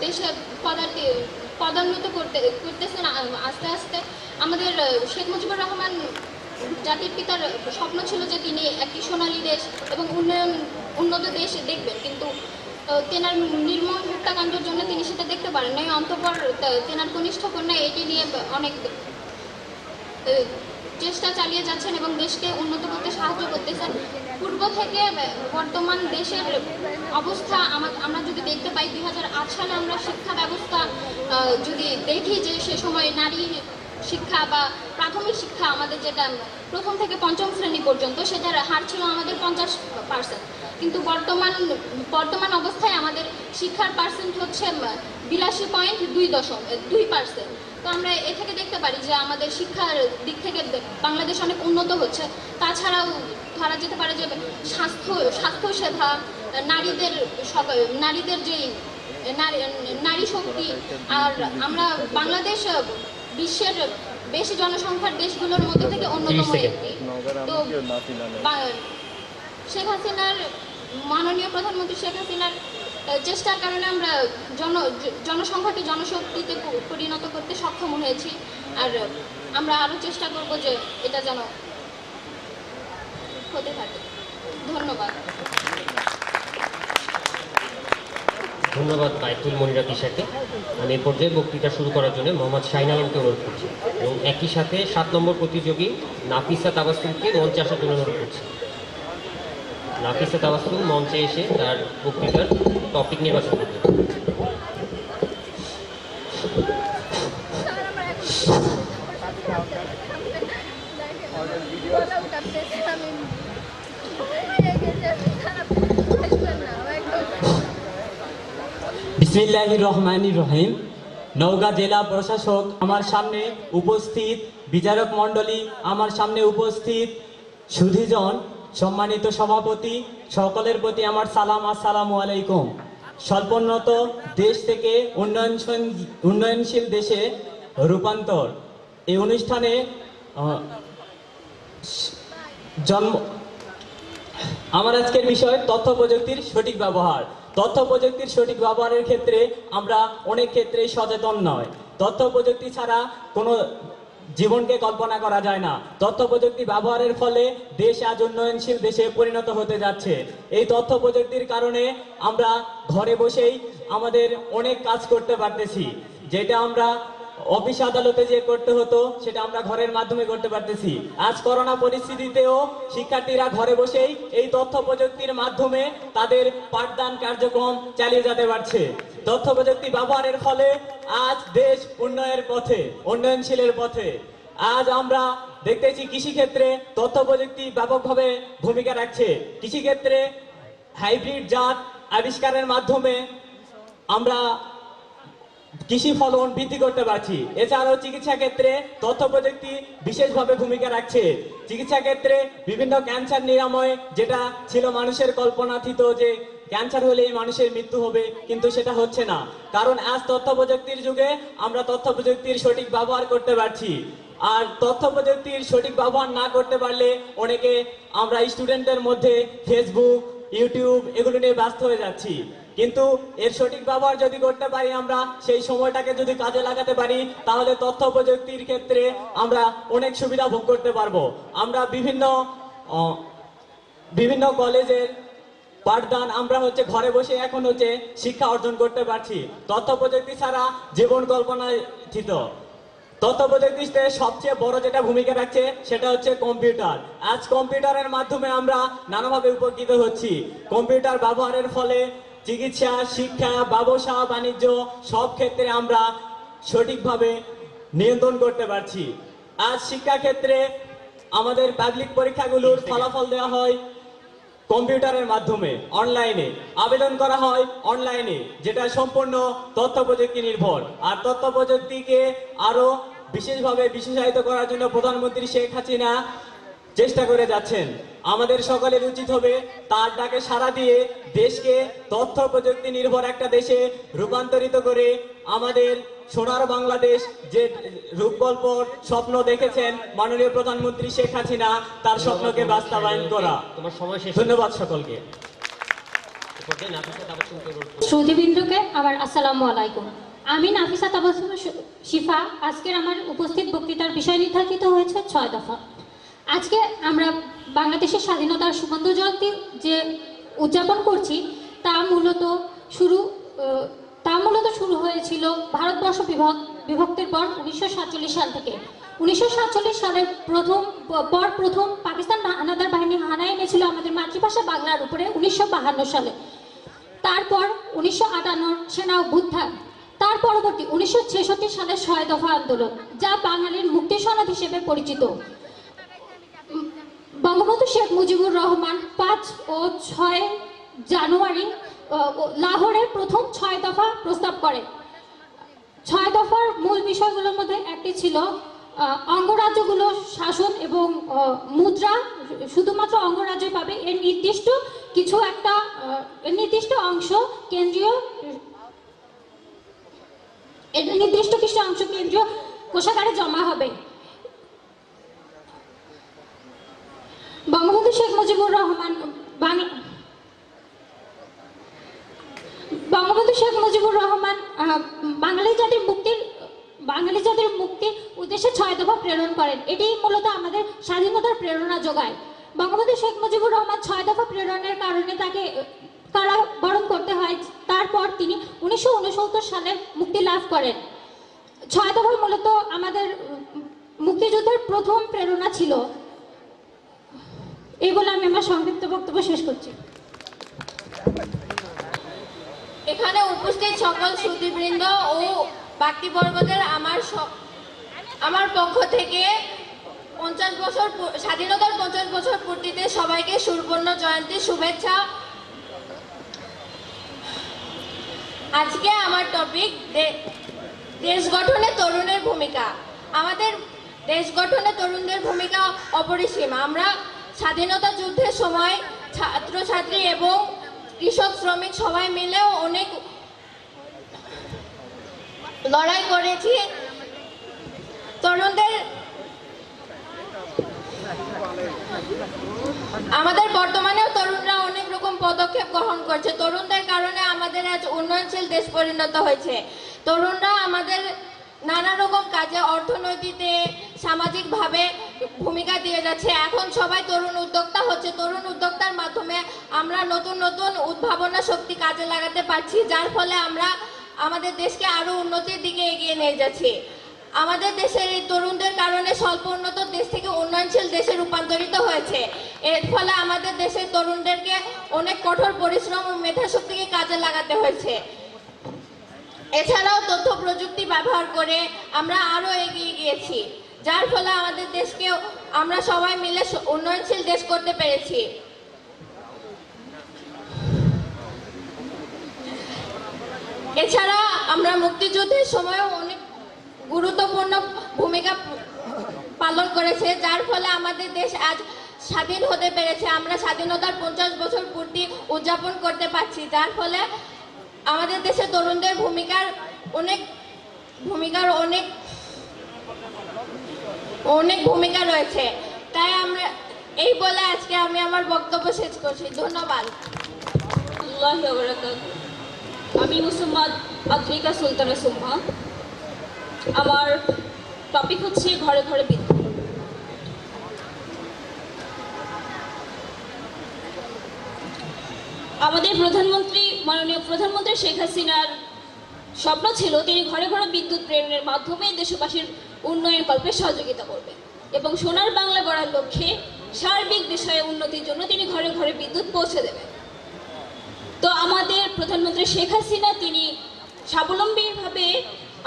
দেশে পদান্নত করতেছেন আস্তে আস্তে। আমাদের শেখ মুজিবুর রহমান জাতির পিতার স্বপ্ন ছিল যে তিনি একটি সোনালী দেশ এবং উন্নত দেশ দেখবেন, কিন্তু তেনার নির্মম হত্যাকাণ্ডের জন্য তিনি সেটা দেখতে পারেন নাই। অন্তঃপর তেনার কনিষ্ঠ কন্যা এটি নিয়ে অনেক চেষ্টা চালিয়ে যাচ্ছেন এবং দেশকে উন্নত করতে সাহায্য করতেছেন। পূর্ব থেকে বর্তমান দেশের অবস্থা আমরা যদি দেখতে পাই, 2008 সালে আমরা শিক্ষা ব্যবস্থা যদি দেখি যে সে সময় নারী শিক্ষা বা প্রাথমিক শিক্ষা আমাদের যেটা প্রথম থেকে পঞ্চম শ্রেণী পর্যন্ত, সেটার হার ছিল আমাদের 50%, কিন্তু বর্তমান অবস্থায় আমাদের শিক্ষার পার্সেন্ট হচ্ছে 82.2%। তো আমরা এ থেকে দেখতে পারি যে আমাদের শিক্ষার দিক থেকে বাংলাদেশ অনেক উন্নত হচ্ছে। তাছাড়াও ধরা যেতে পারে যে স্বাস্থ্য সেবা, নারীদের যে নারী শক্তি, আর আমরা বাংলাদেশ বিশ্বের বেশি জনসংখ্যার দেশগুলোর মধ্যে থেকে অন্যতম একটি। তো শেখ হাসিনার মাননীয় প্রধানমন্ত্রী শেখ হাসিনার চেষ্টার কারণে আমরা জনসংখ্যাকে জনশক্তিতে পরিণত করতে সক্ষম হয়েছি, আর আমরা আরও চেষ্টা করব যে এটা যেন হতে থাকে। ধন্যবাদ। ধন্যবাদ বাইতুল মনিরা তিশাকে। আমি এই পর্যায়ে বক্তৃতা শুরু করার জন্য মোহাম্মদ শাহিন আলমকে অনুরোধ করছি এবং একই সাথে 7 নম্বর প্রতিযোগী নাফিসা তাবাসসুমকে মঞ্চে আসার জন্য অনুরোধ করছি। নাফিসা তাবাসসুম মঞ্চে এসে তার বক্তৃতার টপিক নির্বাচন করতে। বিসমিল্লাহির রহমানির রহিম। নওগাঁ জেলা প্রশাসক আমার সামনে উপস্থিত, বিচারক মণ্ডলী আমার সামনে উপস্থিত, সুধীজন, সম্মানিত সভাপতি, সকলের প্রতি আমার সালাম, আসসালামু আলাইকুম। স্বল্পোন্নত দেশ থেকে উন্নয়নশীল দেশে রূপান্তর এই অনুষ্ঠানে আমার আজকের বিষয় তথ্য প্রযুক্তির সঠিক ব্যবহার। তথ্য প্রযুক্তির সঠিক ব্যবহারের ক্ষেত্রে আমরা অনেক ক্ষেত্রেই সচেতন নয়। তথ্য প্রযুক্তি ছাড়া কোনো জীবনকে কল্পনা করা যায় না। তথ্য প্রযুক্তি ব্যবহারের ফলে দেশ আজ উন্নয়নশীল দেশে পরিণত হতে যাচ্ছে। এই তথ্য প্রযুক্তির কারণে আমরা ঘরে বসেই আমাদের অনেক কাজ করতে পারতেছি, যেটা আমরা অফিস আদালতে যে করতে হতো সেটা আমরা ঘরের মাধ্যমে করতে পারতেছি। আজ করোনা পরিস্থিতিতেও শিক্ষার্থীরা ঘরে বসেই এই তথ্য প্রযুক্তির মাধ্যমে তাদের পাঠদান কার্যক্রম চালিয়ে যেতে পারছে। তথ্য প্রযুক্তি ব্যবহারের ফলে আজ দেশ উন্নয়নশীলের পথে। আজ আমরা দেখতেছি কৃষিক্ষেত্রে তথ্য প্রযুক্তি ব্যাপকভাবে ভূমিকা রাখছে। কৃষিক্ষেত্রে হাইব্রিড জাত আবিষ্কারের মাধ্যমে আমরা কৃষি ফলন বৃদ্ধি করতে পারছি। এছাড়াও চিকিৎসা ক্ষেত্রে তথ্য প্রযুক্তি বিশেষভাবে ভূমিকা রাখছে। চিকিৎসা ক্ষেত্রে বিভিন্ন ক্যান্সার নিরাময়, যেটা ছিল মানুষের কল্পনাতীত যে ক্যান্সার হলেই মানুষের মৃত্যু হবে, কিন্তু সেটা হচ্ছে না, কারণ আজ তথ্য প্রযুক্তির যুগে আমরা তথ্য প্রযুক্তির সঠিক ব্যবহার করতে পারছি। আর তথ্য প্রযুক্তির সঠিক ব্যবহার না করতে পারলে অনেকে আমরা স্টুডেন্টদের মধ্যে ফেসবুক, ইউটিউব এগুলো নিয়ে ব্যস্ত হয়ে যাচ্ছি। কিন্তু এর সঠিক ব্যবহার যদি করতে পারি, আমরা সেই সময়টাকে যদি কাজে লাগাতে পারি, তাহলে তথ্য প্রযুক্তির ক্ষেত্রে আমরা অনেক সুবিধা ভোগ করতে পারবো। আমরা বিভিন্ন কলেজের পাঠদান আমরা ঘরে বসে এখন শিক্ষা অর্জন করতে পারছি। তথ্য প্রযুক্তি ছাড়া জীবন কল্পনাতীত। তথ্য প্রযুক্তিতে সবচেয়ে বড় যেটা ভূমিকা রাখছে সেটা হচ্ছে কম্পিউটার। আজ কম্পিউটারের মাধ্যমে আমরা নানাভাবে উপকৃত হচ্ছি। কম্পিউটার ব্যবহারের ফলে চিকিৎসা, শিক্ষা, ব্যবসা বাণিজ্য সব ক্ষেত্রে আমরা সঠিকভাবে নিয়ন্ত্রণ করতে পারছি। আজ শিক্ষা ক্ষেত্রে আমাদের পাবলিক পরীক্ষাগুলোর ফলাফল দেওয়া হয় কম্পিউটারের মাধ্যমে, অনলাইনে আবেদন করা হয় অনলাইনে, যেটা সম্পূর্ণ তথ্য প্রযুক্তি নির্ভর। আর তথ্য প্রযুক্তিকে আরো বিশেষভাবে বিশেষায়িত করার জন্য প্রধানমন্ত্রী শেখ হাসিনা চেষ্টা করে যাচ্ছেন। আমাদের সকলের উচিত হবে তার ডাকে সাড়া দিয়ে দেশকে তথ্য প্রযুক্তি নির্ভর একটা দেশে রূপান্তরিত করে আমাদের সোনার বাংলাদেশ যে রূপকল্পর স্বপ্ন দেখেছেন মাননীয় প্রধানমন্ত্রী শেখ হাসিনা, তার স্বপ্নকে বাস্তবায়ন করা। তোমার সময় শেষ। ধন্যবাদ সকলকে। শ্রোতৃবৃন্দকে আবার আসসালামু আলাইকুম। আমি নাফিসা তাবাসসুম শিফা। আজকের আমার উপস্থিত বক্তৃতার বিষয় নির্ধারিত হয়েছে 6 দফা। আজকে আমরা বাংলাদেশের স্বাধীনতার সুবর্ণ জয়ন্তী যে উদযাপন করছি তা মূলত শুরু হয়েছিল ভারতবর্ষ বিভক্তির পর 1947 সাল থেকে। 1947 সালের প্রথম পাকিস্তান হানাদার বাহিনী হানায় এনেছিল আমাদের মাতৃভাষা বাংলার উপরে 1952 সালে। তারপর 1958 সেনা অভ্যুত্থান, তার পরবর্তী 1966 সালের 6 দফা আন্দোলন, যা বাঙালির মুক্তি সনদ হিসেবে পরিচিত। বঙ্গবন্ধু শেখ মুজিবুর রহমান 5 ও 6 জানুয়ারি লাহোরে প্রথম 6 দফা প্রস্তাব করেন। 6 দফার মূল বিষয়গুলোর মধ্যে একটি ছিল অঙ্গরাজ্যগুলো শাসন এবং মুদ্রা শুধুমাত্র অঙ্গরাজ্যই পাবে, এর নির্দিষ্ট কিছু অংশ কেন্দ্রীয় কোষাগারে জমা হবে। বঙ্গবন্ধু শেখ মুজিবুর রহমান বাঙালি জাতির মুক্তির উদ্দেশ্যে 6 দফা প্রেরণ করেন। এটি মূলত আমাদের স্বাধীনতার প্রেরণা যোগায়। বঙ্গবন্ধু শেখ মুজিবুর রহমান 6 দফা প্রেরণের কারণে তাকে কারাবরণ করতে হয়। তারপর তিনি 1969 সালে মুক্তি লাভ করেন। 6 দফা মূলত আমাদের মুক্তিযুদ্ধের প্রথম প্রেরণা ছিল। এই বলে আমি আমার সংক্ষিপ্ত বক্তব্য শেষ করছি। এখানে উপস্থিত সকল সুধীবৃন্দ ও ব্যক্তিবর্গদের আমার পক্ষ থেকে 50 বছর স্বাধীনতার 50 বছর পূর্তিতে সবাইকে সুবর্ণ জয়ন্তী শুভেচ্ছা। আজকে আমার টপিক দেশ গঠনে তরুণের ভূমিকা। আমাদের দেশ গঠনে তরুণদের ভূমিকা অপরিসীম। আমরা স্বাধীনতা যুদ্ধের সময় ছাত্রছাত্রী এবং কৃষক শ্রমিক সবাই মিলেও অনেক লড়াই করেছি। আমাদের বর্তমানেও তরুণরা অনেক রকম পদক্ষেপ গ্রহণ করছে। তরুণদের কারণে আমাদের আজ উন্নয়নশীল দেশ পরিণত হয়েছে। তরুণরা আমাদের নানা রকম কাজে অর্থনীতিতে সামাজিকভাবে ভূমিকা দিয়ে যাচ্ছে। এখন সবাই তরুণ উদ্যোক্তা হচ্ছে। তরুণ উদ্যোক্তার মাধ্যমে আমরা নতুন নতুন উদ্ভাবনা শক্তি কাজে লাগাতে পারছি, যার ফলে আমরা আমাদের দেশকে আরো উন্নতির দিকে এগিয়ে নিয়ে যাচ্ছি। আমাদের দেশের এই তরুণদের কারণে স্বল্প উন্নত দেশ থেকে উন্নয়নশীল দেশে রূপান্তরিত হয়েছে। এর ফলে আমাদের দেশের তরুণদেরকে অনেক কঠোর পরিশ্রম ও মেধাশক্তিকে কাজে লাগাতে হয়েছে। এছাড়াও তথ্য প্রযুক্তি ব্যবহার করে আমরা আরো এগিয়ে গিয়েছি, যার ফলে আমাদের দেশকে আমরা সবাই মিলে উন্নয়নশীল দেশ করতে পেরেছি। এছাড়া আমরা মুক্তিযুদ্ধের সময়ও অনেক গুরুত্বপূর্ণ ভূমিকা পালন করেছে, যার ফলে আমাদের দেশ আজ স্বাধীন হতে পেরেছে। আমরা স্বাধীনতার 50 বছর পূর্তি উদযাপন করতে পারছি, যার ফলে আমাদের দেশে তরুণদের অনেক ভূমিকা রয়েছে। তাই আমরা এই বলে আজকে আমি আমার বক্তব্য শেষ করছি। ধন্যবাদ। আমি মুসম্মদ আদ্রিকা সুলতানা সুম্মা। আমার টপিক হচ্ছে ঘরে ঘরে বিদ্যুৎ। আমাদের মাননীয় প্রধানমন্ত্রী শেখ হাসিনার স্বপ্ন ছিল তিনি ঘরে ঘরে বিদ্যুৎ প্রেরণের মাধ্যমে দেশবাসীর উন্নয়ন কল্পে সহযোগিতা করবেন এবং সোনার বাংলা গড়ার লক্ষ্যে সার্বিক বিষয়ে উন্নতির জন্য তিনি ঘরে ঘরে বিদ্যুৎ পৌঁছে দেবেন। তো আমাদের প্রধানমন্ত্রী শেখ হাসিনা তিনি স্বাবলম্বীভাবে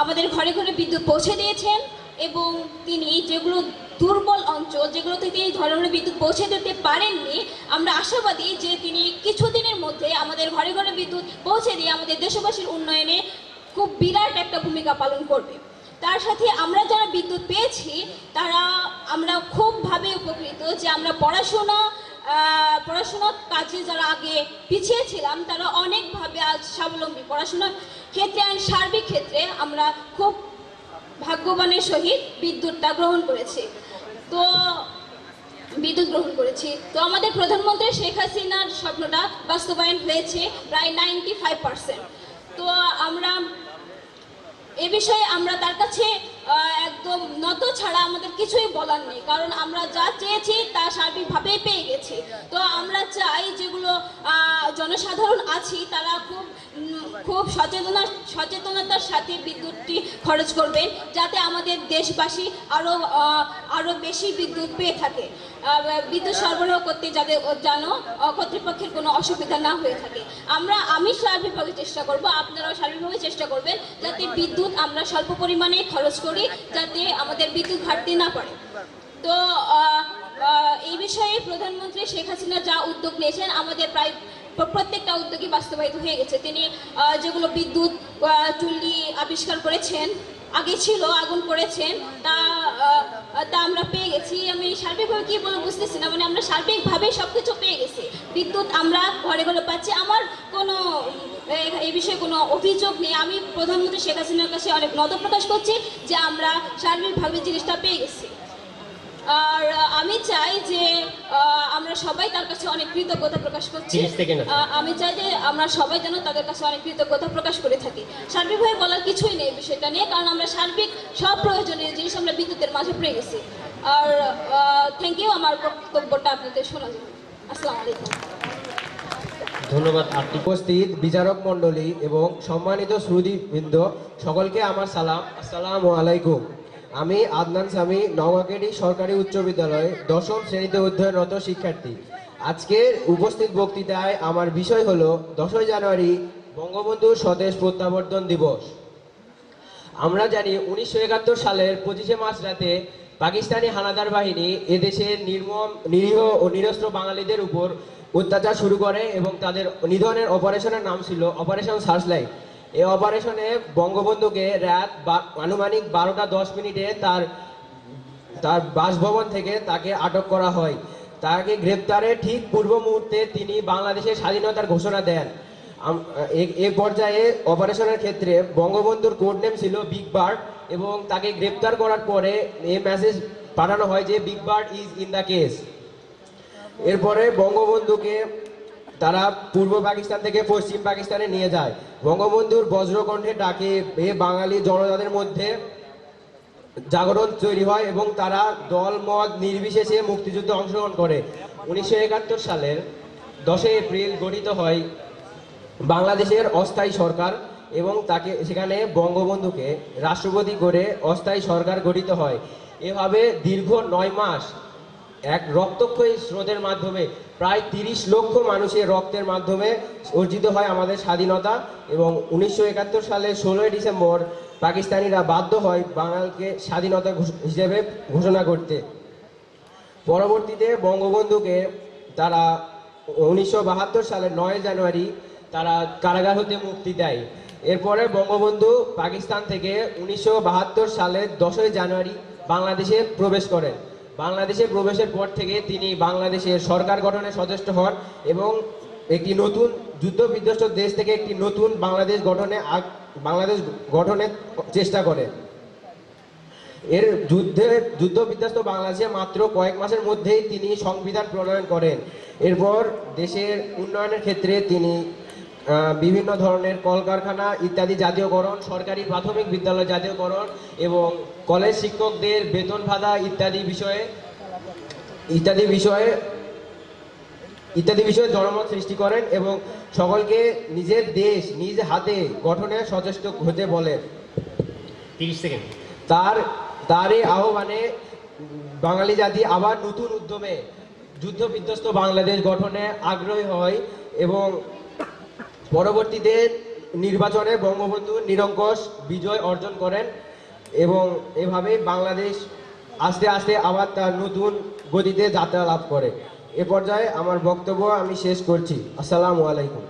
আমাদের ঘরে ঘরে বিদ্যুৎ পৌঁছে দিয়েছেন এবং তিনি যেগুলো দুর্বল অঞ্চল, যেগুলোতে তিনি ঘরে ঘরে বিদ্যুৎ পৌঁছে দিতে পারেননি, আমরা আশাবাদী যে তিনি কিছুদিনের মধ্যে আমাদের ঘরে ঘরে বিদ্যুৎ পৌঁছে দিয়ে আমাদের দেশবাসীর উন্নয়নে খুব বিরাট একটা ভূমিকা পালন করবে। তার সাথে আমরা যারা বিদ্যুৎ পেয়েছি আমরা খুবভাবে উপকৃত যে আমরা পড়াশোনার কাজে যারা আগে পিছিয়ে ছিলাম তারা অনেকভাবে আজ স্বাবলম্বী। ক্ষেত্রে আর সার্বিক ক্ষেত্রে আমরা খুব ভাগ্যবানের সহিত বিদ্যুৎটা গ্রহণ করেছি। তো বিদ্যুৎ গ্রহণ করেছি, তো আমাদের প্রধানমন্ত্রী শেখ হাসিনার স্বপ্নটা বাস্তবায়ন হয়েছে প্রায় 95%। তো আমরা এ বিষয়ে আমরা তার কাছে একদম নত ছাড়া আমাদের কিছুই বলার নেই, কারণ আমরা যা চেয়েছি তা সার্বিকভাবেই পেয়ে গেছি। তো আমরা চাই যেগুলো জনসাধারণ আছি তারা খুব সচেতনতার সাথে বিদ্যুৎটি খরচ করবেন, যাতে আমাদের দেশবাসী আরও বেশি বিদ্যুৎ পেয়ে থাকে, বিদ্যুৎ সরবরাহ করতে যাতে যেন কর্তৃপক্ষের কোনো অসুবিধা না হয়ে থাকে। আমি সার্বিকভাবে চেষ্টা করব, আপনারাও সার্বিকভাবে চেষ্টা করবেন যাতে বিদ্যুৎ আমরা স্বল্প পরিমাণে খরচ করি, যাতে আমাদের বিদ্যুৎ ঘাটতি না পড়ে। তো এই বিষয়ে প্রধানমন্ত্রী শেখ হাসিনা যা উদ্যোগ নিয়েছেন আমাদের প্রায় প্রত্যেকটা উদ্যোগই বাস্তবায়িত হয়ে গেছে। তিনি যেগুলো বিদ্যুৎ চুল্লি আবিষ্কার করেছেন, আগে ছিল আগুন করেছেন, তা আমরা পেয়ে গেছি। আমি সার্বিকভাবে কি বলবো বুঝতেছি না, মানে আমরা সার্বিকভাবে সবকিছু পেয়ে গেছি, বিদ্যুৎ আমরা ঘরে ঘরে পাচ্ছি। আমার কোনো এই বিষয়ে কোনো অভিযোগ নেই। আমি প্রধানমন্ত্রী শেখ হাসিনার কাছে অনেক নত প্রকাশ করছি যে আমরা সার্বিকভাবে জিনিসটা পেয়ে গেছি। আর আমি চাই যে আমরা সবাই তার কাছে অনেক কৃতজ্ঞতা প্রকাশ করছি। আমি চাই যে আমরা সবাই যেন তাদের কাছে অনেক কৃতজ্ঞতা প্রকাশ করে থাকি। সার্বিকভাবে বলার কিছুই নেই বিষয়টা নিয়ে, কারণ আমরা সার্বিক সব প্রয়োজনীয় জিনিস আমরা বিদ্যুতের মাঝে পেয়ে গেছি। আর থ্যাংক ইউ আমার বক্তব্যটা আপনাদের শোনার জন্য। আসসালামু আলাইকুম। ধন্যবাদ। উপস্থিত বিচারক মণ্ডলী এবং সম্মানিত শ্রোতৃবৃন্দ সকলকে আমার সালাম, আসসালামু আলাইকুম। আমি আদনান সামি, নওগাঁকেডি সরকারি উচ্চ বিদ্যালয়ে ১০ম শ্রেণীতে অধ্যয়নরত শিক্ষার্থী। আজকের উপস্থিত বক্তৃতায় আমার বিষয় হলো 10ই জানুয়ারি বঙ্গবন্ধুর স্বদেশ প্রত্যাবর্তন দিবস। আমরা জানি 1971 সালের 25শে মার্চ রাতে পাকিস্তানি হানাদার বাহিনী এদেশের নিরীহ ও নিরস্ত্র বাঙালিদের উপর অত্যাচার শুরু করে এবং তাদের নিধনের অপারেশনের নাম ছিল অপারেশন সার্চলাইট। এই অপারেশনে বঙ্গবন্ধুকে রাত আনুমানিক 12টা 10 মিনিটে তার বাসভবন থেকে তাকে আটক করা হয়। তাকে গ্রেপ্তারের ঠিক পূর্ব মুহূর্তে তিনি বাংলাদেশের স্বাধীনতার ঘোষণা দেন। এই পর্যায়ে অপারেশনের ক্ষেত্রে বঙ্গবন্ধুর কোড নেম ছিল বিগ বার্ড এবং তাকে গ্রেপ্তার করার পরে এই মেসেজ পাঠানো হয় যে big bird is in the case. এরপরে বঙ্গবন্ধুকে তারা পূর্ব পাকিস্তান থেকে পশ্চিম পাকিস্তানে নিয়ে যায়। বঙ্গবন্ধুর বজ্রকণ্ঠে ডাকে বাঙালি জনতাদের মধ্যে জাগরণ তৈরি হয় এবং তারা দল মত নির্বিশেষে মুক্তিযুদ্ধে অংশগ্রহণ করে। 1971 সালের 10 এপ্রিল গঠিত হয় বাংলাদেশের অস্থায়ী সরকার এবং সেখানে বঙ্গবন্ধুকে রাষ্ট্রপতি করে অস্থায়ী সরকার গঠিত হয়। এভাবে দীর্ঘ 9 মাস এক রক্তক্ষয়ী স্রোতের মাধ্যমে প্রায় 30 লক্ষ মানুষের রক্তের মাধ্যমে অর্জিত হয় আমাদের স্বাধীনতা এবং 1971 সালের 16 ডিসেম্বর পাকিস্তানিরা বাধ্য হয় বাঙালকে স্বাধীনতা হিসেবে ঘোষণা করতে। পরবর্তীতে বঙ্গবন্ধুকে তারা 1972 সালের 9 জানুয়ারি তারা কারাগার হতে মুক্তি দেয়। এরপরে বঙ্গবন্ধু পাকিস্তান থেকে 1972 সালের 10 জানুয়ারি বাংলাদেশে প্রবেশ করেন। বাংলাদেশে প্রবেশের পর থেকে তিনি বাংলাদেশের সরকার গঠনে সচেষ্ট হন এবং একটি নতুন যুদ্ধ বিধ্বস্ত দেশ থেকে একটি নতুন বাংলাদেশ গঠনের চেষ্টা করেন। এর যুদ্ধ বিধ্বস্ত বাংলাদেশে মাত্র কয়েক মাসের মধ্যেই তিনি সংবিধান প্রণয়ন করেন। এরপর দেশের উন্নয়নের ক্ষেত্রে তিনি বিভিন্ন ধরনের কলকারখানা ইত্যাদি জাতীয়করণ, সরকারি প্রাথমিক বিদ্যালয় জাতীয়করণ এবং কলেজ শিক্ষকদের বেতন ভাতা ইত্যাদি বিষয়ে জনমত সৃষ্টি করেন এবং সকলকে নিজের দেশ নিজ হাতে গঠনে সচেষ্ট হতে বলেন। 30 সেকেন্ড। তার এই আহ্বানে বাঙালি জাতি আবার নতুন উদ্যমে যুদ্ধ বিধ্বস্ত বাংলাদেশ গঠনে আগ্রহী হয় এবং পরবর্তীতে নির্বাচনে বঙ্গবন্ধু নিরঙ্কুশ বিজয় অর্জন করেন এবং এভাবে বাংলাদেশ আস্তে আস্তে আবার তার নতুন গতিতে যাত্রা লাভ করে। এ পর্যায়ে আমার বক্তব্য আমি শেষ করছি। আসসালামু আলাইকুম।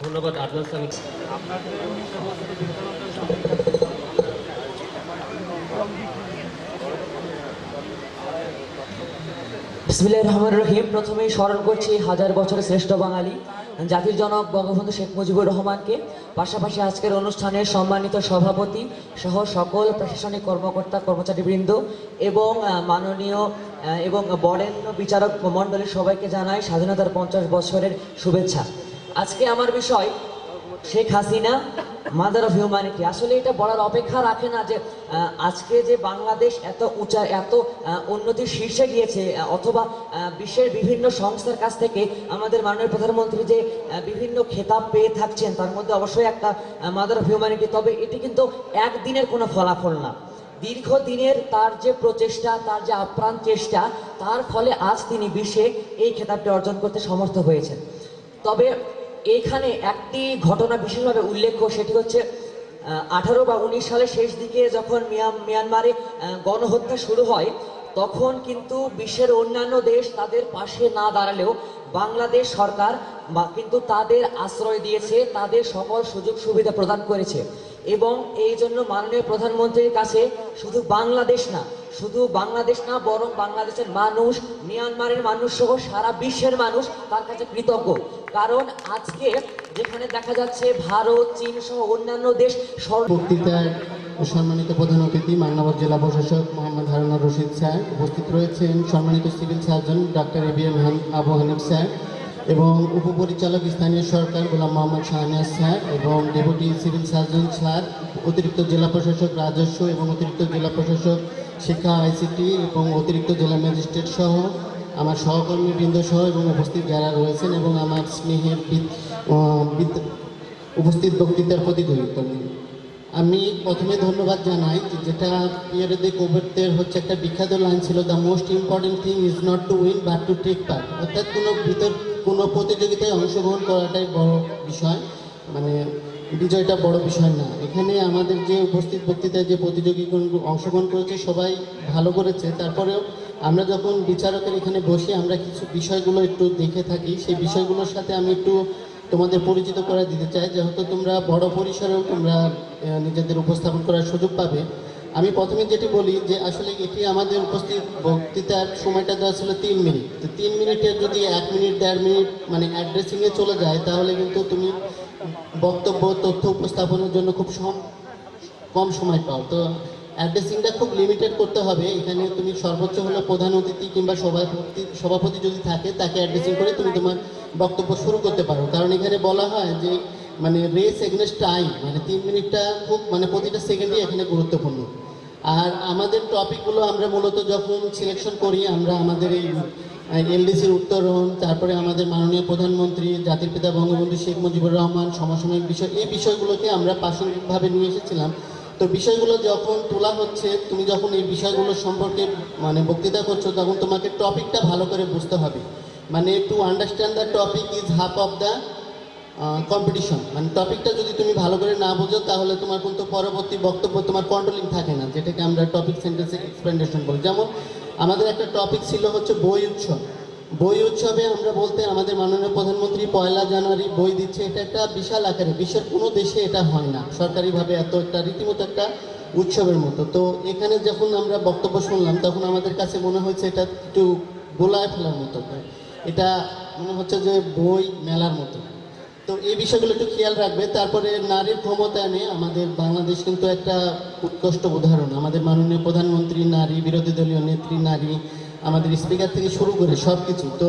ধন্যবাদ আদনান সামি। বিসমিল্লাহির রহমানির রহিম। প্রথমেই স্মরণ করছি হাজার বছরের শ্রেষ্ঠ বাঙালি জাতির জনক বঙ্গবন্ধু শেখ মুজিবুর রহমানকে, পাশাপাশি আজকের অনুষ্ঠানের সম্মানিত সভাপতি সহ সকল প্রশাসনিক কর্মকর্তা কর্মচারীবৃন্দ এবং মাননীয় এবং বরেণ্য বিচারক মণ্ডলীর সবাইকে জানাই স্বাধীনতার 50 বছরের শুভেচ্ছা। আজকে আমার বিষয় Sheikh Hasina mother of humanity. আসলে এটা বলার অপেক্ষা রাখে না যে আজকে যে বাংলাদেশ এত উঁচা এত উন্নতির শীর্ষে গিয়েছে, অথবা বিশ্বের বিভিন্ন সংস্থার কাছ থেকে আমাদের মাননীয় প্রধানমন্ত্রী যে বিভিন্ন খেতাব পেয়ে থাকছেন, তার মধ্যে অবশ্যই একটা মাদার অফ হিউম্যানিটি। তবে এটি কিন্তু একদিনের কোনো ফলাফল না, দীর্ঘদিনের তার যে প্রচেষ্টা, তার যে আপ্রাণ চেষ্টা, তার ফলে আজ তিনি বিশ্বে এই খেতাবটি অর্জন করতে সমর্থ হয়েছেন। তবে এইখানে একটি ঘটনা বিশেষভাবে উল্লেখ্য, সেটি হচ্ছে 18 বা 19 সালের শেষ দিকে যখন মিয়ানমারে গণহত্যা শুরু হয়, তখন কিন্তু বিশ্বের অন্যান্য দেশ তাদের পাশে না দাঁড়ালেও বাংলাদেশ সরকার কিন্তু তাদের আশ্রয় দিয়েছে, তাদের সকল সুযোগ সুবিধা প্রদান করেছে। এবং এই জন্য মাননীয় প্রধানমন্ত্রীর কাছে শুধু বাংলাদেশ না বরং বাংলাদেশের মানুষ, মিয়ানমারের মানুষ সহ সারা বিশ্বের মানুষ তার কাছে কৃতজ্ঞ। কারণ আজকে যেখানে দেখা যাচ্ছে ভারত, চীন সহ অন্যান্য দেশ বক্তৃতার সম্মানিত প্রধান অতিথি মান্নাবাদ জেলা প্রশাসক মোহাম্মদ হারুনুর রশিদ স্যার, উপস্থিত রয়েছেন সম্মানিত civil surgeon doctor ABM Abu Hanif sir এবং উপপরিচালক স্থানীয় সরকার গোলাম মোহাম্মদ শাহনিয়াজ স্যার এবং ডেপুটি সিভিল সার্জন স্যার, অতিরিক্ত জেলা প্রশাসক রাজস্ব এবং অতিরিক্ত জেলা প্রশাসক শিক্ষা ICT এবং অতিরিক্ত জেলা ম্যাজিস্ট্রেট সহ আমার সহকর্মীবৃন্দ সহ এবং উপস্থিত যারা রয়েছেন এবং আমার স্নেহের উপস্থিত বক্তৃতার প্রতিনিধিত্ব। আমি প্রথমে ধন্যবাদ জানাই যেটা পিয়ারে দে কোবেরদের হচ্ছে একটা বিখ্যাত লাইন ছিল, the most important thing is not to win but to take part. অর্থাৎ কোনো প্রতিযোগিতায় অংশগ্রহণ করাটাই বড় বিষয়, মানে বিজয়টা বড় বিষয় না। এখানে আমাদের যে উপস্থিত বক্তৃতায় যে প্রতিযোগীগণ অংশগ্রহণ করেছে সবাই ভালো করেছে, তারপরেও আমরা যখন বিচারকের এখানে বসি আমরা কিছু বিষয়গুলো একটু দেখে থাকি, সেই বিষয়গুলোর সাথে আমি একটু তোমাদের পরিচিত করে দিতে চাই, যেহেতু তোমরা বড় পরিসরেও তোমরা নিজেদের উপস্থাপন করার সুযোগ পাবে। আমি প্রথমে যেটি বলি যে আসলে এটি আমাদের উপস্থিত বক্তৃতার সময়টা দেওয়া ছিল 3 মিনিট। তো 3 মিনিটের যদি 1 মিনিট 1.5 মিনিট মানে অ্যাড্রেসিংয়ে চলে যায়, তাহলে কিন্তু তুমি বক্তব্য তথ্য উপস্থাপনের জন্য খুব কম সময় পাও। তো অ্যাড্রেসিংটা খুব লিমিটেড করতে হবে। এখানে তুমি সর্বোচ্চ হলো প্রধান অতিথি কিংবা সভাপতি যদি থাকে তাকে অ্যাড্রেসিং করে তুমি তোমার বক্তব্য শুরু করতে পারো। কারণ এখানে বলা হয় যে মানে রেস এগেনস্ট টাইম, মানে 3 মিনিটটা খুব মানে প্রতিটা সেকেন্ডই এখানে গুরুত্বপূর্ণ। আর আমাদের টপিকগুলো আমরা মূলত যখন সিলেকশন করি, আমরা আমাদের এই LDCর উত্তরণ, তারপরে আমাদের মাননীয় প্রধানমন্ত্রী জাতির পিতা বঙ্গবন্ধু শেখ মুজিবুর রহমান, সমসাময়িক বিষয়, এই বিষয়গুলোকে আমরা প্রাসঙ্গিকভাবে নিয়ে এসেছিলাম। তো বিষয়গুলো যখন তোলা হচ্ছে, তুমি যখন এই বিষয়গুলো সম্পর্কে মানে বক্তৃতা করছো, তখন তোমাকে টপিকটা ভালো করে বুঝতে হবে। মানে to understand the topic is half of the competition. মানে টপিকটা যদি তুমি ভালো করে না বোঝো তাহলে তোমার কিন্তু পরবর্তী বক্তব্য তোমার কন্ট্রোলিং থাকে না, যেটাকে আমরা টপিক সেন্টেন্সে এক্সপ্লেনেশন বলি। যেমন আমাদের একটা টপিক ছিল হচ্ছে বই উৎসব। বই উৎসবে আমরা বলতে আমাদের মাননীয় প্রধানমন্ত্রী 1 জানুয়ারি বই দিচ্ছে, এটা একটা বিশাল আকারে, বিশ্বের কোনো দেশে এটা হয় না সরকারিভাবে, এত একটা রীতিমতো একটা উৎসবের মতো। তো এখানে যখন আমরা বক্তব্য শুনলাম তখন আমাদের কাছে মনে হয়েছে এটা একটু গোলায় ফেলার মতো, এটা মনে হচ্ছে যে বই মেলার মতো। তো এই বিষয়গুলো একটু খেয়াল রাখবে। তারপরে নারীর ক্ষমতায়নে আমাদের বাংলাদেশ কিন্তু একটা উৎকৃষ্ট উদাহরণ। আমাদের মাননীয় প্রধানমন্ত্রী নারী, বিরোধী দলীয় নেত্রী নারী, আমাদের স্পিকার থেকে শুরু করে সব কিছু। তো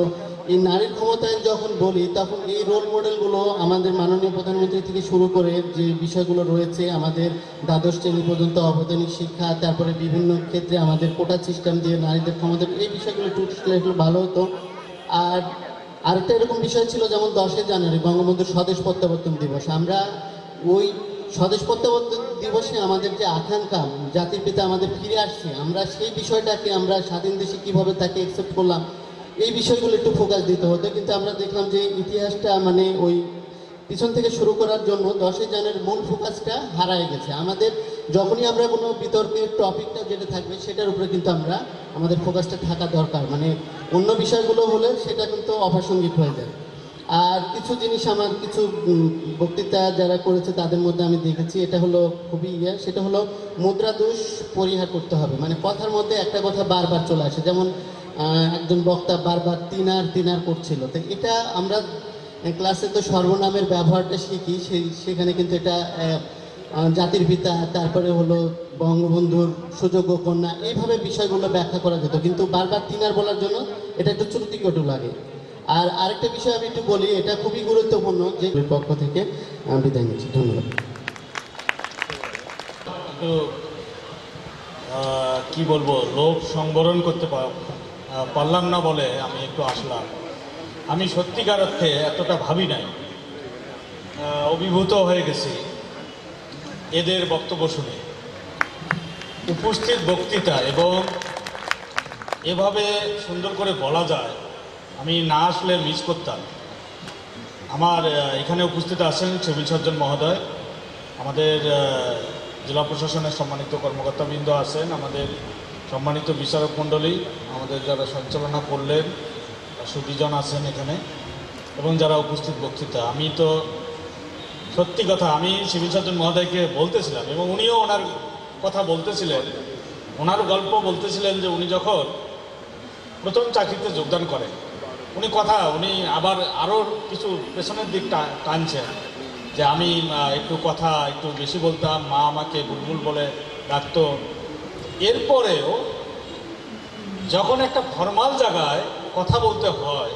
এই নারীর ক্ষমতায়ন যখন বলি তখন এই রোল মডেলগুলো আমাদের মাননীয় প্রধানমন্ত্রী থেকে শুরু করে যে বিষয়গুলো রয়েছে, আমাদের দ্বাদশ শ্রেণী পর্যন্ত অবৈতনিক শিক্ষা, তারপরে বিভিন্ন ক্ষেত্রে আমাদের কোটা সিস্টেম দিয়ে নারীদের ক্ষমতা, এই বিষয়গুলো একটু ভালো হতো। আর আরেকটা এরকম বিষয় ছিল যেমন 10 জানুয়ারি বঙ্গবন্ধুর স্বদেশ প্রত্যাবর্তন দিবস। আমরা ওই স্বদেশ প্রত্যাবর্তন দিবসে আমাদের যে আকাঙ্ক্ষা, জাতির পিতা আমাদের ফিরে আসছে, আমরা সেই বিষয়টাকে আমরা স্বাধীন দেশে কীভাবে তাকে অ্যাকসেপ্ট করলাম, এই বিষয়গুলো একটু ফোকাস দিতে হতো। কিন্তু আমরা দেখলাম যে ইতিহাসটা মানে ওই পিছন থেকে শুরু করার জন্য 10 জানুয়ারির মূল ফোকাসটা হারায় গেছে। আমাদের যখনই আমরা কোনো বিতর্কের টপিকটা যেটা থাকবে সেটার উপরে কিন্তু আমাদের ফোকাসটা থাকা দরকার, মানে অন্য বিষয়গুলো হলে সেটা কিন্তু অপ্রাসঙ্গিক হয়ে যায়। আর কিছু জিনিস আমার কিছু বক্তৃতা যারা করেছে তাদের মধ্যে আমি দেখেছি, এটা হলো খুবই সেটা হলো মুদ্রা দোষ পরিহার করতে হবে। মানে কথার মধ্যে একটা কথা বারবার চলে আসে, যেমন একজন বক্তা বারবার তিনার করছিল। তো এটা আমরা ক্লাসে তো সর্বনামের ব্যবহারটা শিখি, সেখানে কিন্তু এটা জাতির পিতা, তারপরে হলো বঙ্গবন্ধুর সুযোগ্য কন্যা, এইভাবে বিষয়গুলো ব্যাখ্যা করা যেত, কিন্তু বারবার তিনার বলার জন্য এটা একটু ত্রুটিকটু লাগে। আর আরেকটা বিষয় আমি একটু বলি, এটা খুবই গুরুত্বপূর্ণ, যে পক্ষ থেকে বিদায় নিচ্ছি। ধন্যবাদ। কি বলবো, লোভ সংবরণ করতে পারলাম না বলে আমি একটু আসলাম। আমি সত্যিকার অর্থে এতটা ভাবি নাই, অভিভূত হয়ে গেছি এদের বক্তব্য শুনে। উপস্থিত বক্তৃতা এবং এভাবে সুন্দর করে বলা যায়, আমি না আসলে মিস করতাম। আমার এখানে উপস্থিত আছেন সিভিল সার্জন মহোদয়, আমাদের জেলা প্রশাসনের সম্মানিত কর্মকর্তাবৃন্দ আছেন, আমাদের সম্মানিত বিচারক মণ্ডলী, আমাদের যারা সঞ্চালনা করলেন সুদীজন আছেন এখানে, এবং যারা উপস্থিত বক্তৃতা। আমি তো সত্যি কথা, আমি সিভিল সার্জন মহোদয়কে বলতেছিলাম, এবং উনিও ওনার কথা বলতেছিলেন, ওনার গল্প বলতেছিলেন যে উনি যখন প্রথম চাকরিতে যোগদান করেন, উনি আবার আরও কিছু পেছনের দিক টানছেন যে আমি একটু কথা একটু বেশি বলতাম, মা আমাকে বুলবুল বলে ডাকতো। এরপরেও যখন একটা ফরমাল জায়গায় কথা বলতে হয়,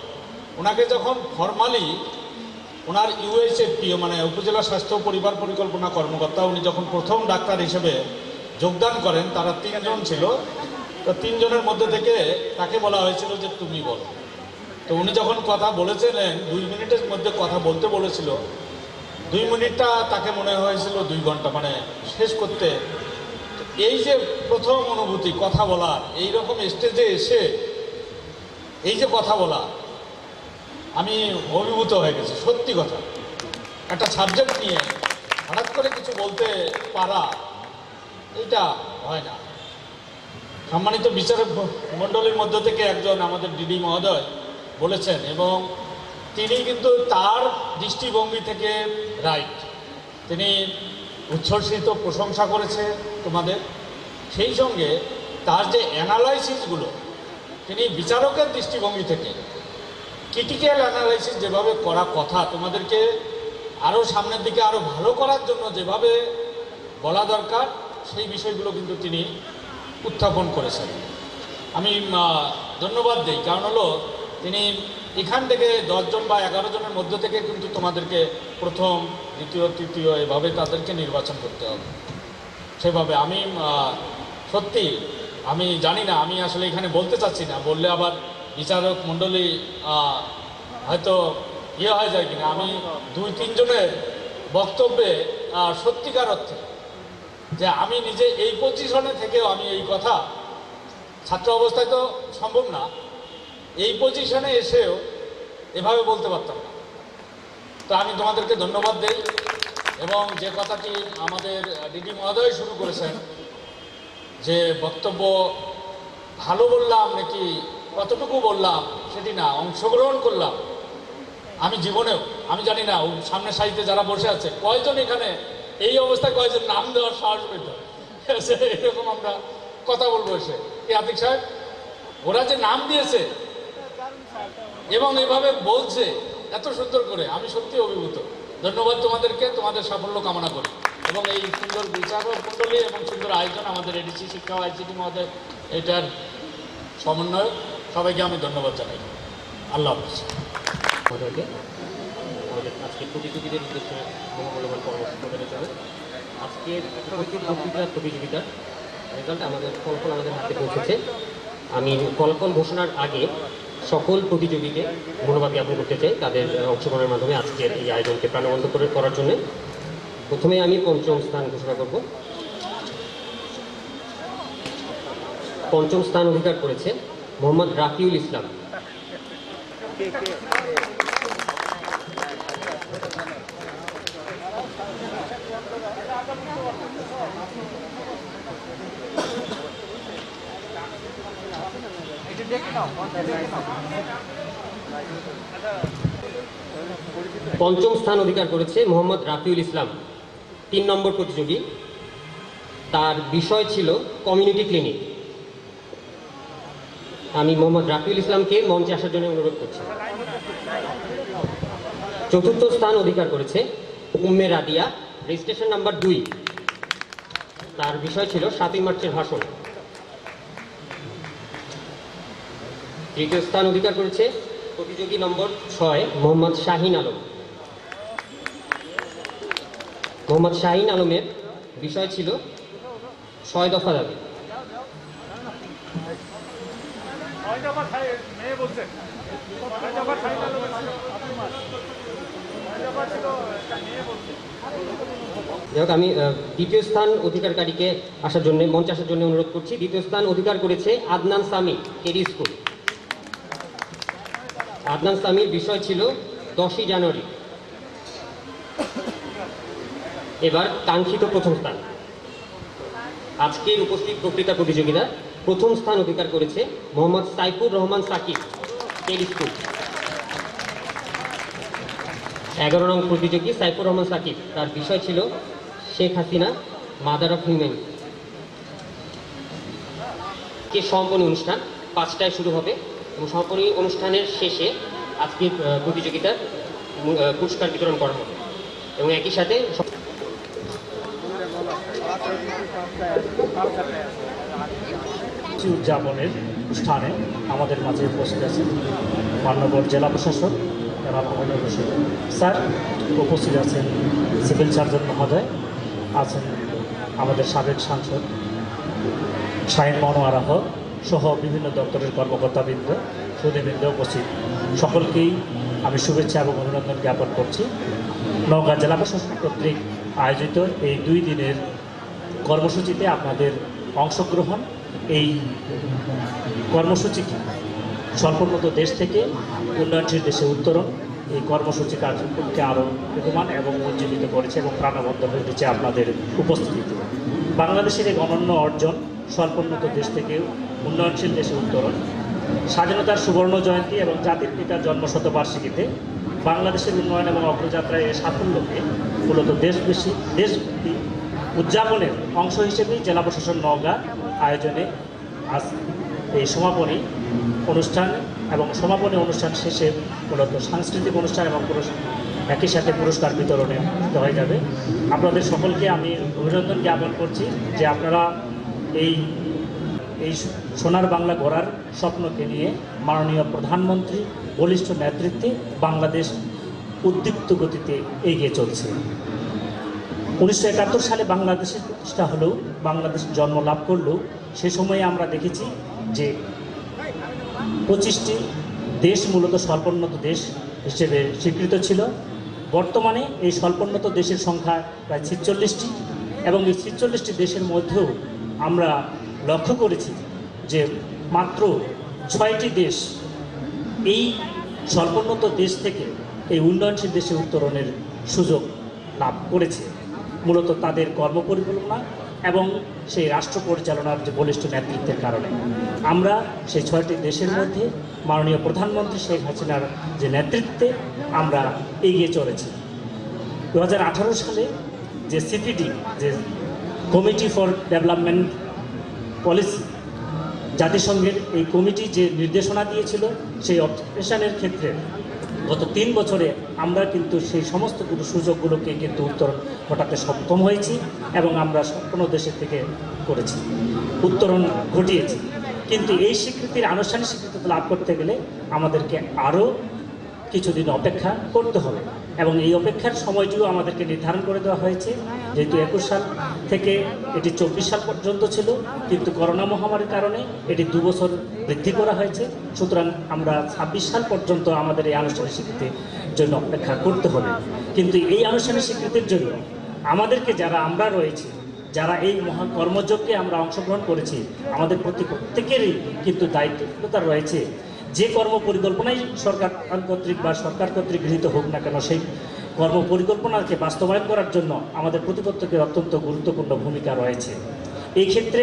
ওনাকে যখন ফরমালি ওনার ইউএসএফপিও মানে উপজেলা স্বাস্থ্য পরিবার পরিকল্পনা কর্মকর্তা, উনি যখন প্রথম ডাক্তার হিসেবে যোগদান করেন, তারা 3 জন ছিল, তো 3 জনের মধ্যে থেকে তাকে বলা হয়েছিল যে তুমি বলো। তো উনি যখন কথা বলেছিলেন, 2 মিনিটের মধ্যে কথা বলতে বলেছিল, 2 মিনিটটা তাকে মনে হয়েছিল 2 ঘন্টা, মানে শেষ করতে। এই যে প্রথম অনুভূতি কথা বলার, এইরকম স্টেজে এসে এই যে কথা বলা, আমি অভিভূত হয়ে গেছি। সত্যি কথা, একটা সাবজেক্ট নিয়ে হঠাৎ করে কিছু বলতে পারা, এটা হয় না। সম্মানিত বিচারক মণ্ডলীর মধ্য থেকে একজন আমাদের ডিডি মহোদয় বলেছেন, এবং তিনি কিন্তু তার দৃষ্টিভঙ্গি থেকে রাইট, তিনি উচ্ছ্বসিত প্রশংসা করেছে তোমাদের, সেই সঙ্গে তার যে অ্যানালাইসিসগুলো তিনি বিচারকের দৃষ্টিভঙ্গি থেকে ক্রিটিক্যাল অ্যানালাইসিস যেভাবে করা কথা, তোমাদেরকে আরও সামনের দিকে আরও ভালো করার জন্য যেভাবে বলা দরকার, সেই বিষয়গুলো কিন্তু তিনি উত্থাপন করেছেন। আমি ধন্যবাদ দিই, কারণ হলো তিনি এখান থেকে 10 জন বা 11 জনের মধ্য থেকে কিন্তু তোমাদেরকে প্রথম, দ্বিতীয়, তৃতীয় এভাবে তাদেরকে নির্বাচন করতে হবে। সেভাবে আমি সত্যি আমি জানি না, আমি আসলে এখানে বলতে চাচ্ছি না, বললে আবার বিচারক মণ্ডলী হয়তো হয়ে যায় কিনা। আমি 2-3 জনের বক্তব্যে সত্যিকার অর্থে যে আমি নিজে এই পজিশনে থেকেও আমি এই কথা, ছাত্র অবস্থায় তো সম্ভব না, এই পজিশনে এসেও এভাবে বলতে পারতাম না। তো আমি তোমাদেরকে ধন্যবাদ দেই, এবং যে কথাটি আমাদের ডিডি মহোদয় শুরু করেছেন, যে বক্তব্য ভালো বললাম নাকি কতটুকু বললাম সেটি না, অংশগ্রহণ করলাম। আমি জীবনেও, আমি জানি না সামনের সারিতে যারা বসে আছে কয়জন এখানে এই অবস্থায় কয়জন নাম দেওয়ার সাহস পেত, এরকম আমরা কথা বলবো এসে। কি আতিক সাহেব, ওরা যে নাম দিয়েছে এবং এভাবে বলছে এত সুন্দর করে, আমি সত্যি অভিভূত। ধন্যবাদ তোমাদেরকে, তোমাদের সাফল্য কামনা করি, এবং এই সুন্দর বিচারক মণ্ডলী এবং সুন্দর আয়োজন, আমাদের এডিসি শিক্ষা ও আইসিটি মহোদয়, এটার সমন্বয়, সবাইকে আমি ধন্যবাদ জানাই। আল্লাহ হাফিজ। মহোদয়কে আমাদের আজকে প্রতিযোগীদের উদ্দেশ্যে মহামূল্যবান পরামর্শ প্রদানের জন্য আজকের প্রতিযোগিতার রেজাল্ট আমাদের ফলাফল আমাদের হাতে পৌঁছেছে। আমি ফলাফল ঘোষণার আগে সকল প্রতিযোগীকে ধন্যবাদ জ্ঞাপন করতে চাই তাদের অংশগ্রহণের মাধ্যমে আজকের এই আয়োজনকে প্রাণবন্ত করার জন্য। প্রথমে আমি 5ম স্থান ঘোষণা করব। 5ম স্থান অধিকার করেছে মোহাম্মদ রাফিউল ইসলাম। পঞ্চম স্থান অধিকার করেছে মোহাম্মদ রাফিউল ইসলাম, 3 নম্বর প্রতিযোগী। তার বিষয় ছিল কমিউনিটি ক্লিনিক। আমি মোহাম্মদ রাফিউল ইসলামকে মঞ্চে আসার জন্য অনুরোধ করছি। চতুর্থ স্থান অধিকার করেছে উম্মে রাদিয়া, রেজিস্ট্রেশন নাম্বার 2। তার বিষয় ছিল 7ই মার্চের ভাষণ। তৃতীয় স্থান অধিকার করেছে প্রতিযোগী নম্বর 6 মোহাম্মদ শাহিন আলম। মোহাম্মদ শাহিন আলমের বিষয় ছিল 6 দফা দাবি। যাই হোক, আমি দ্বিতীয় স্থান অধিকারকারীকে আসার জন্য মঞ্চে আসার জন্য অনুরোধ করছি। দ্বিতীয় স্থান অধিকার করেছে আদনান সামি, কেডি স্কুল। আদনান সামির বিষয় ছিল 10ই জানুয়ারি। এবার কাঙ্ক্ষিত প্রথম স্থান। আজকের উপস্থিত বক্তৃতা প্রতিযোগিতা প্রথম স্থান অধিকার করেছে মোহাম্মদ সাইফুর রহমান সাকিব, কেডি স্কুল। 11 নং প্রতিযোগী সাইফুর রহমান সাকিব, তার বিষয় ছিল Sheikh Hasina mother of human. কে সমাপনী অনুষ্ঠান 5টায় শুরু হবে এবং সমাপনী অনুষ্ঠানের শেষে আজকের প্রতিযোগিতার পুরস্কার বিতরণ করা হবে এবং একই সাথে উদযাপনের স্থানে আমাদের মাঝে উপস্থিত আছেন মান্যবর জেলা প্রশাসক জনাব মোহাম্মদ রশিদ স্যার, উপস্থিত আছেন সিভিল সার্জন মহোদয়, আছেন আমাদের সাবেক সাংসদ শাহিন মনোয়ারা হক সহ বিভিন্ন দপ্তরের কর্মকর্তাবৃন্দ, সুধীবৃন্দ উপস্থিত। সকলকেই আমি শুভেচ্ছা এবং অভিনন্দন জ্ঞাপন করছি। নওগাঁ জেলা প্রশাসন কর্তৃক আয়োজিত এই 2 দিনের কর্মসূচিতে আপনাদের অংশগ্রহণ। এই কর্মসূচিটি স্বল্পোন্নত দেশ থেকে উন্নয়নশীল দেশে উত্তরণ, এই কর্মসূচি কার্যক্রমকে আরও বেগবান এবং উজ্জীবিত করেছে এবং প্রাণবন্ত হয়ে উঠেছে আপনাদের উপস্থিতিতে। বাংলাদেশের এক অনন্য অর্জন, স্বল্পোন্নত দেশ থেকে উন্নয়নশীল দেশে উত্তরণ। স্বাধীনতার সুবর্ণ জয়ন্তী এবং জাতির পিতার জন্মশতবার্ষিকীতে বাংলাদেশের উন্নয়ন এবং অগ্রযাত্রায় এই সাফল্যকে মূলত দেশব্যাপী উদযাপনের অংশ হিসেবেই জেলা প্রশাসন নওগাঁ আয়োজনে আজ এই সমাপনী অনুষ্ঠান এবং সমাপনী অনুষ্ঠান শেষে মূলত সাংস্কৃতিক অনুষ্ঠান এবং একই সাথে পুরস্কার বিতরণে হয়ে যাবে। আপনাদের সকলকে আমি অভিনন্দন জ্ঞাপন করছি যে আপনারা এই সোনার বাংলা গড়ার স্বপ্নকে নিয়ে মাননীয় প্রধানমন্ত্রী বলিষ্ঠ নেতৃত্বে বাংলাদেশ উদ্দীপ্ত গতিতে এগিয়ে চলছে। 1971 সালে বাংলাদেশের প্রতিষ্ঠা হলেও, বাংলাদেশ জন্ম লাভ করলেও সে সময়ে আমরা দেখেছি যে 25টি দেশ মূলত স্বল্পোন্নত দেশ হিসেবে স্বীকৃত ছিল। বর্তমানে এই স্বল্পোন্নত দেশের সংখ্যা প্রায় 46টি এবং এই 46টি দেশের মধ্যেও আমরা লক্ষ্য করেছি যে মাত্র 6টি দেশ এই স্বল্পোন্নত দেশ থেকে এই উন্নয়নশীল দেশে উত্তরণের সুযোগ লাভ করেছে, মূলত তাদের কর্মপরিকল্পনা এবং সেই রাষ্ট্র পরিচালনার যে বলিষ্ঠ নেতৃত্বের কারণে। আমরা সেই 6টি দেশের মধ্যে মাননীয় প্রধানমন্ত্রী শেখ হাসিনার যে নেতৃত্বে আমরা এগিয়ে চলেছি। 2018 সালে যে সিপিডি, যে কমিটি ফর ডেভেলপমেন্ট পলিসি, জাতিসংঘের এই কমিটি যে নির্দেশনা দিয়েছিল সেই অপারেশনের ক্ষেত্রে গত 3 বছরে আমরা কিন্তু সেই সমস্ত সুযোগগুলোকে কিন্তু উত্তরণ ঘটাতে সক্ষম হয়েছি এবং আমরা সম্পূর্ণ দেশের থেকে করেছি, উত্তরণ ঘটিয়েছি। কিন্তু এই স্বীকৃতির আনুষ্ঠানিক স্বীকৃতি লাভ করতে গেলে আমাদেরকে আরও কিছুদিন অপেক্ষা করতে হবে এবং এই অপেক্ষার সময়টিও আমাদেরকে নির্ধারণ করে দেওয়া হয়েছে। যেহেতু 21 সাল থেকে এটি 24 সাল পর্যন্ত ছিল, কিন্তু করোনা মহামারীর কারণে এটি 2 বছর বৃদ্ধি করা হয়েছে। সুতরাং আমরা 26 সাল পর্যন্ত আমাদের এই আনুষ্ঠানিক স্বীকৃতির জন্য অপেক্ষা করতে হবে। কিন্তু এই আনুষ্ঠানিক স্বীকৃতির জন্য আমাদেরকে আমরা রয়েছি, যারা এই মহা কর্মযজ্ঞে আমরা অংশগ্রহণ করেছি, আমাদের প্রত্যেকেরই কিন্তু দায়িত্বতা রয়েছে। যে কর্ম পরিকল্পনাই সরকার কর্তৃক বা সরকার কর্তৃক গৃহীত হোক না কেন, সেই কর্ম পরিকল্পনাকে বাস্তবায়ন করার জন্য আমাদের প্রত্যেকের অত্যন্ত গুরুত্বপূর্ণ ভূমিকা রয়েছে। এই ক্ষেত্রে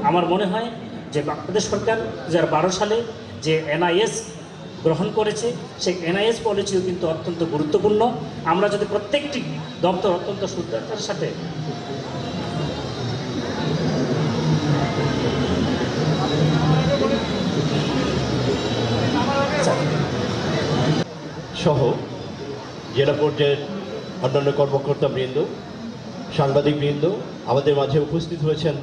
আমার মনে হয় যে বাংলাদেশ সরকার 2012 সালে যে NIS গ্রহণ করেছে, সেই NIS পলিসিও কিন্তু অত্যন্ত গুরুত্বপূর্ণ। আমরা যদি প্রত্যেকটি দপ্তর অত্যন্ত সুদৃঢ়তার সাথে সহ জেলা পর্যায়ের অন্যান্য কর্মকর্তাবৃন্দ, সাংবাদিকবৃন্দ, আমাদের মাঝে উপস্থিত হয়েছেন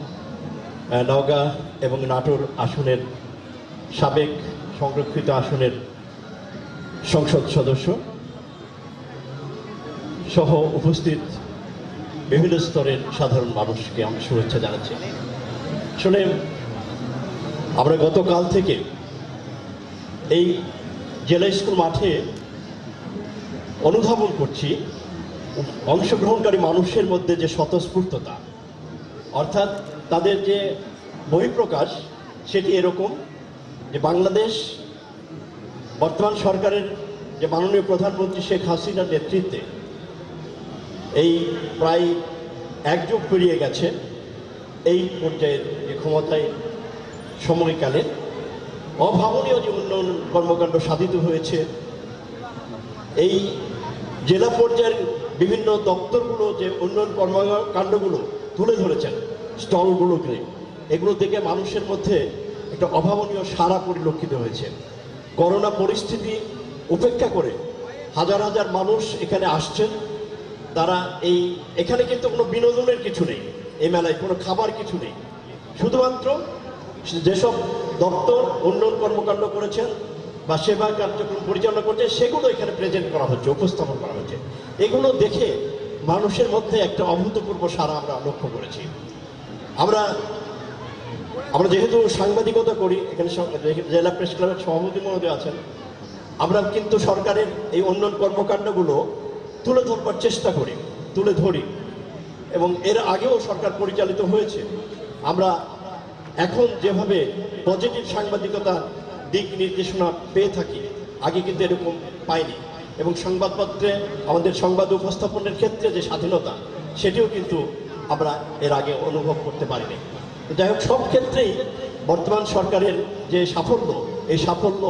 নওগাঁ এবং নাটোর আসনের সাবেক সংরক্ষিত আসনের সংসদ সদস্য সহ উপস্থিত বিভিন্ন স্তরের সাধারণ মানুষকে আমি শুভেচ্ছা জানাচ্ছি। শুনে আমরা গতকাল থেকে এই জেলা স্কুল মাঠে অনুধাবন করছি অংশগ্রহণকারী মানুষের মধ্যে যে স্বতঃস্ফূর্ততা, অর্থাৎ তাদের যে বহিঃপ্রকাশ সেটি এরকম যে বাংলাদেশ বর্তমান সরকারের যে মাননীয় প্রধানমন্ত্রী শেখ হাসিনার নেতৃত্বে এই প্রায় এক যুগ পেরিয়ে গেছে এই পর্যায়ের যে ক্ষমতায় সময়কালে অভাবনীয় যে উন্নয়ন কর্মকাণ্ড সাধিত হয়েছে। এই জেলা পর্যায়ের বিভিন্ন দপ্তরগুলো যে উন্নয়ন কর্মকাণ্ডগুলো তুলে ধরেছেন, স্টলগুলোকে, এগুলো থেকে মানুষের মধ্যে একটা অভাবনীয় সাড়া পরিলক্ষিত হয়েছে। করোনা পরিস্থিতি উপেক্ষা করে হাজার হাজার মানুষ এখানে আসছেন। তারা এখানে কিন্তু কোনো বিনোদনের কিছু নেই, এই মেলায় কোনো খাবার কিছু নেই, শুধুমাত্র যেসব দপ্তর উন্নয়ন কর্মকাণ্ড করেছেন বা সেবা কার্যক্রম পরিচালনা করছে সেগুলো এখানে প্রেজেন্ট করা হচ্ছে, উপস্থাপন করা হচ্ছে। এগুলো দেখে মানুষের মধ্যে একটা অভূতপূর্ব সাড়া আমরা লক্ষ্য করেছি। আমরা যেহেতু সাংবাদিকতা করি, এখানে জেলা প্রেস ক্লাবের সভাপতি মহোদয় আছেন, আমরা কিন্তু সরকারের এই উন্নয়ন কর্মকাণ্ডগুলো তুলে ধরবার চেষ্টা করি, তুলে ধরি, এবং এর আগেও সরকার পরিচালিত হয়েছে। আমরা এখন যেভাবে পজিটিভ সাংবাদিকতা দিক নির্দেশনা পেয়ে থাকি, আগে কিন্তু এরকম পাইনি, এবং সংবাদপত্রে আমাদের সংবাদ উপস্থাপনের ক্ষেত্রে যে স্বাধীনতা সেটিও কিন্তু আমরা এর আগে অনুভব করতে পারিনি। যাই হোক, সব ক্ষেত্রেই বর্তমান সরকারের যে সাফল্য, এই সাফল্য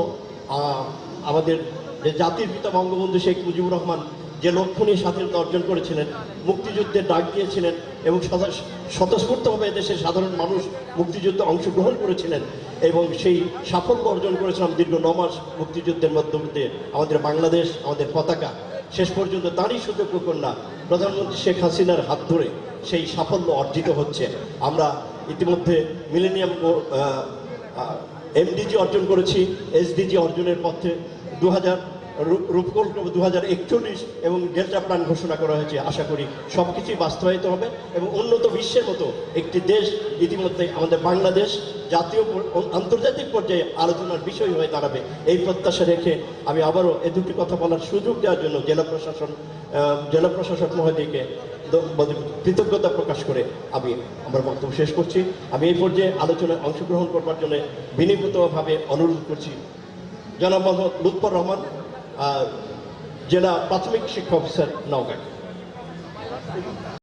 আমাদের যে জাতির পিতা বঙ্গবন্ধু শেখ মুজিবুর রহমান যে লক্ষ্য নিয়ে স্বাধীনতা অর্জন করেছিলেন, মুক্তিযুদ্ধের ডাক দিয়েছিলেন এবং স্বতঃস্ফূর্তভাবে দেশের সাধারণ মানুষ মুক্তিযুদ্ধে অংশগ্রহণ করেছিলেন, এবং সেই সাফল্য অর্জন করেছিলাম দীর্ঘ 9 মাস মুক্তিযুদ্ধের মধ্যে আমাদের বাংলাদেশ, আমাদের পতাকা শেষ পর্যন্ত তারই সুযোগ্য কন্যা প্রধানমন্ত্রী শেখ হাসিনার হাত ধরে সেই সাফল্য অর্জিত হচ্ছে। আমরা ইতিমধ্যে মিলেনিয়াম এমডিজি অর্জন করেছি, এসডিজি অর্জনের পথে রূপকল্প 2041 এবং ডেল্টা প্ল্যান ঘোষণা করা হয়েছে। আশা করি সব কিছুই বাস্তবায়িত হবে এবং উন্নত বিশ্বের মতো একটি দেশ ইতিমধ্যে আমাদের বাংলাদেশ জাতীয় আন্তর্জাতিক পর্যায়ে আলোচনার বিষয় হয়ে দাঁড়াবে, এই প্রত্যাশা রেখে আমি আবারও এ দুটি কথা বলার সুযোগ দেওয়ার জন্য জেলা প্রশাসক মহোদয়কে কৃতজ্ঞতা প্রকাশ করে আমি আমার বক্তব্য শেষ করছি। আমি এই পর্যায়ে আলোচনায় অংশগ্রহণ করবার জন্য বিনীতভাবে অনুরোধ করছি জনাব মোহাম্মদ লুৎফর রহমান, জেলা প্রাথমিক শিক্ষা অফিসার, নওগাঁ।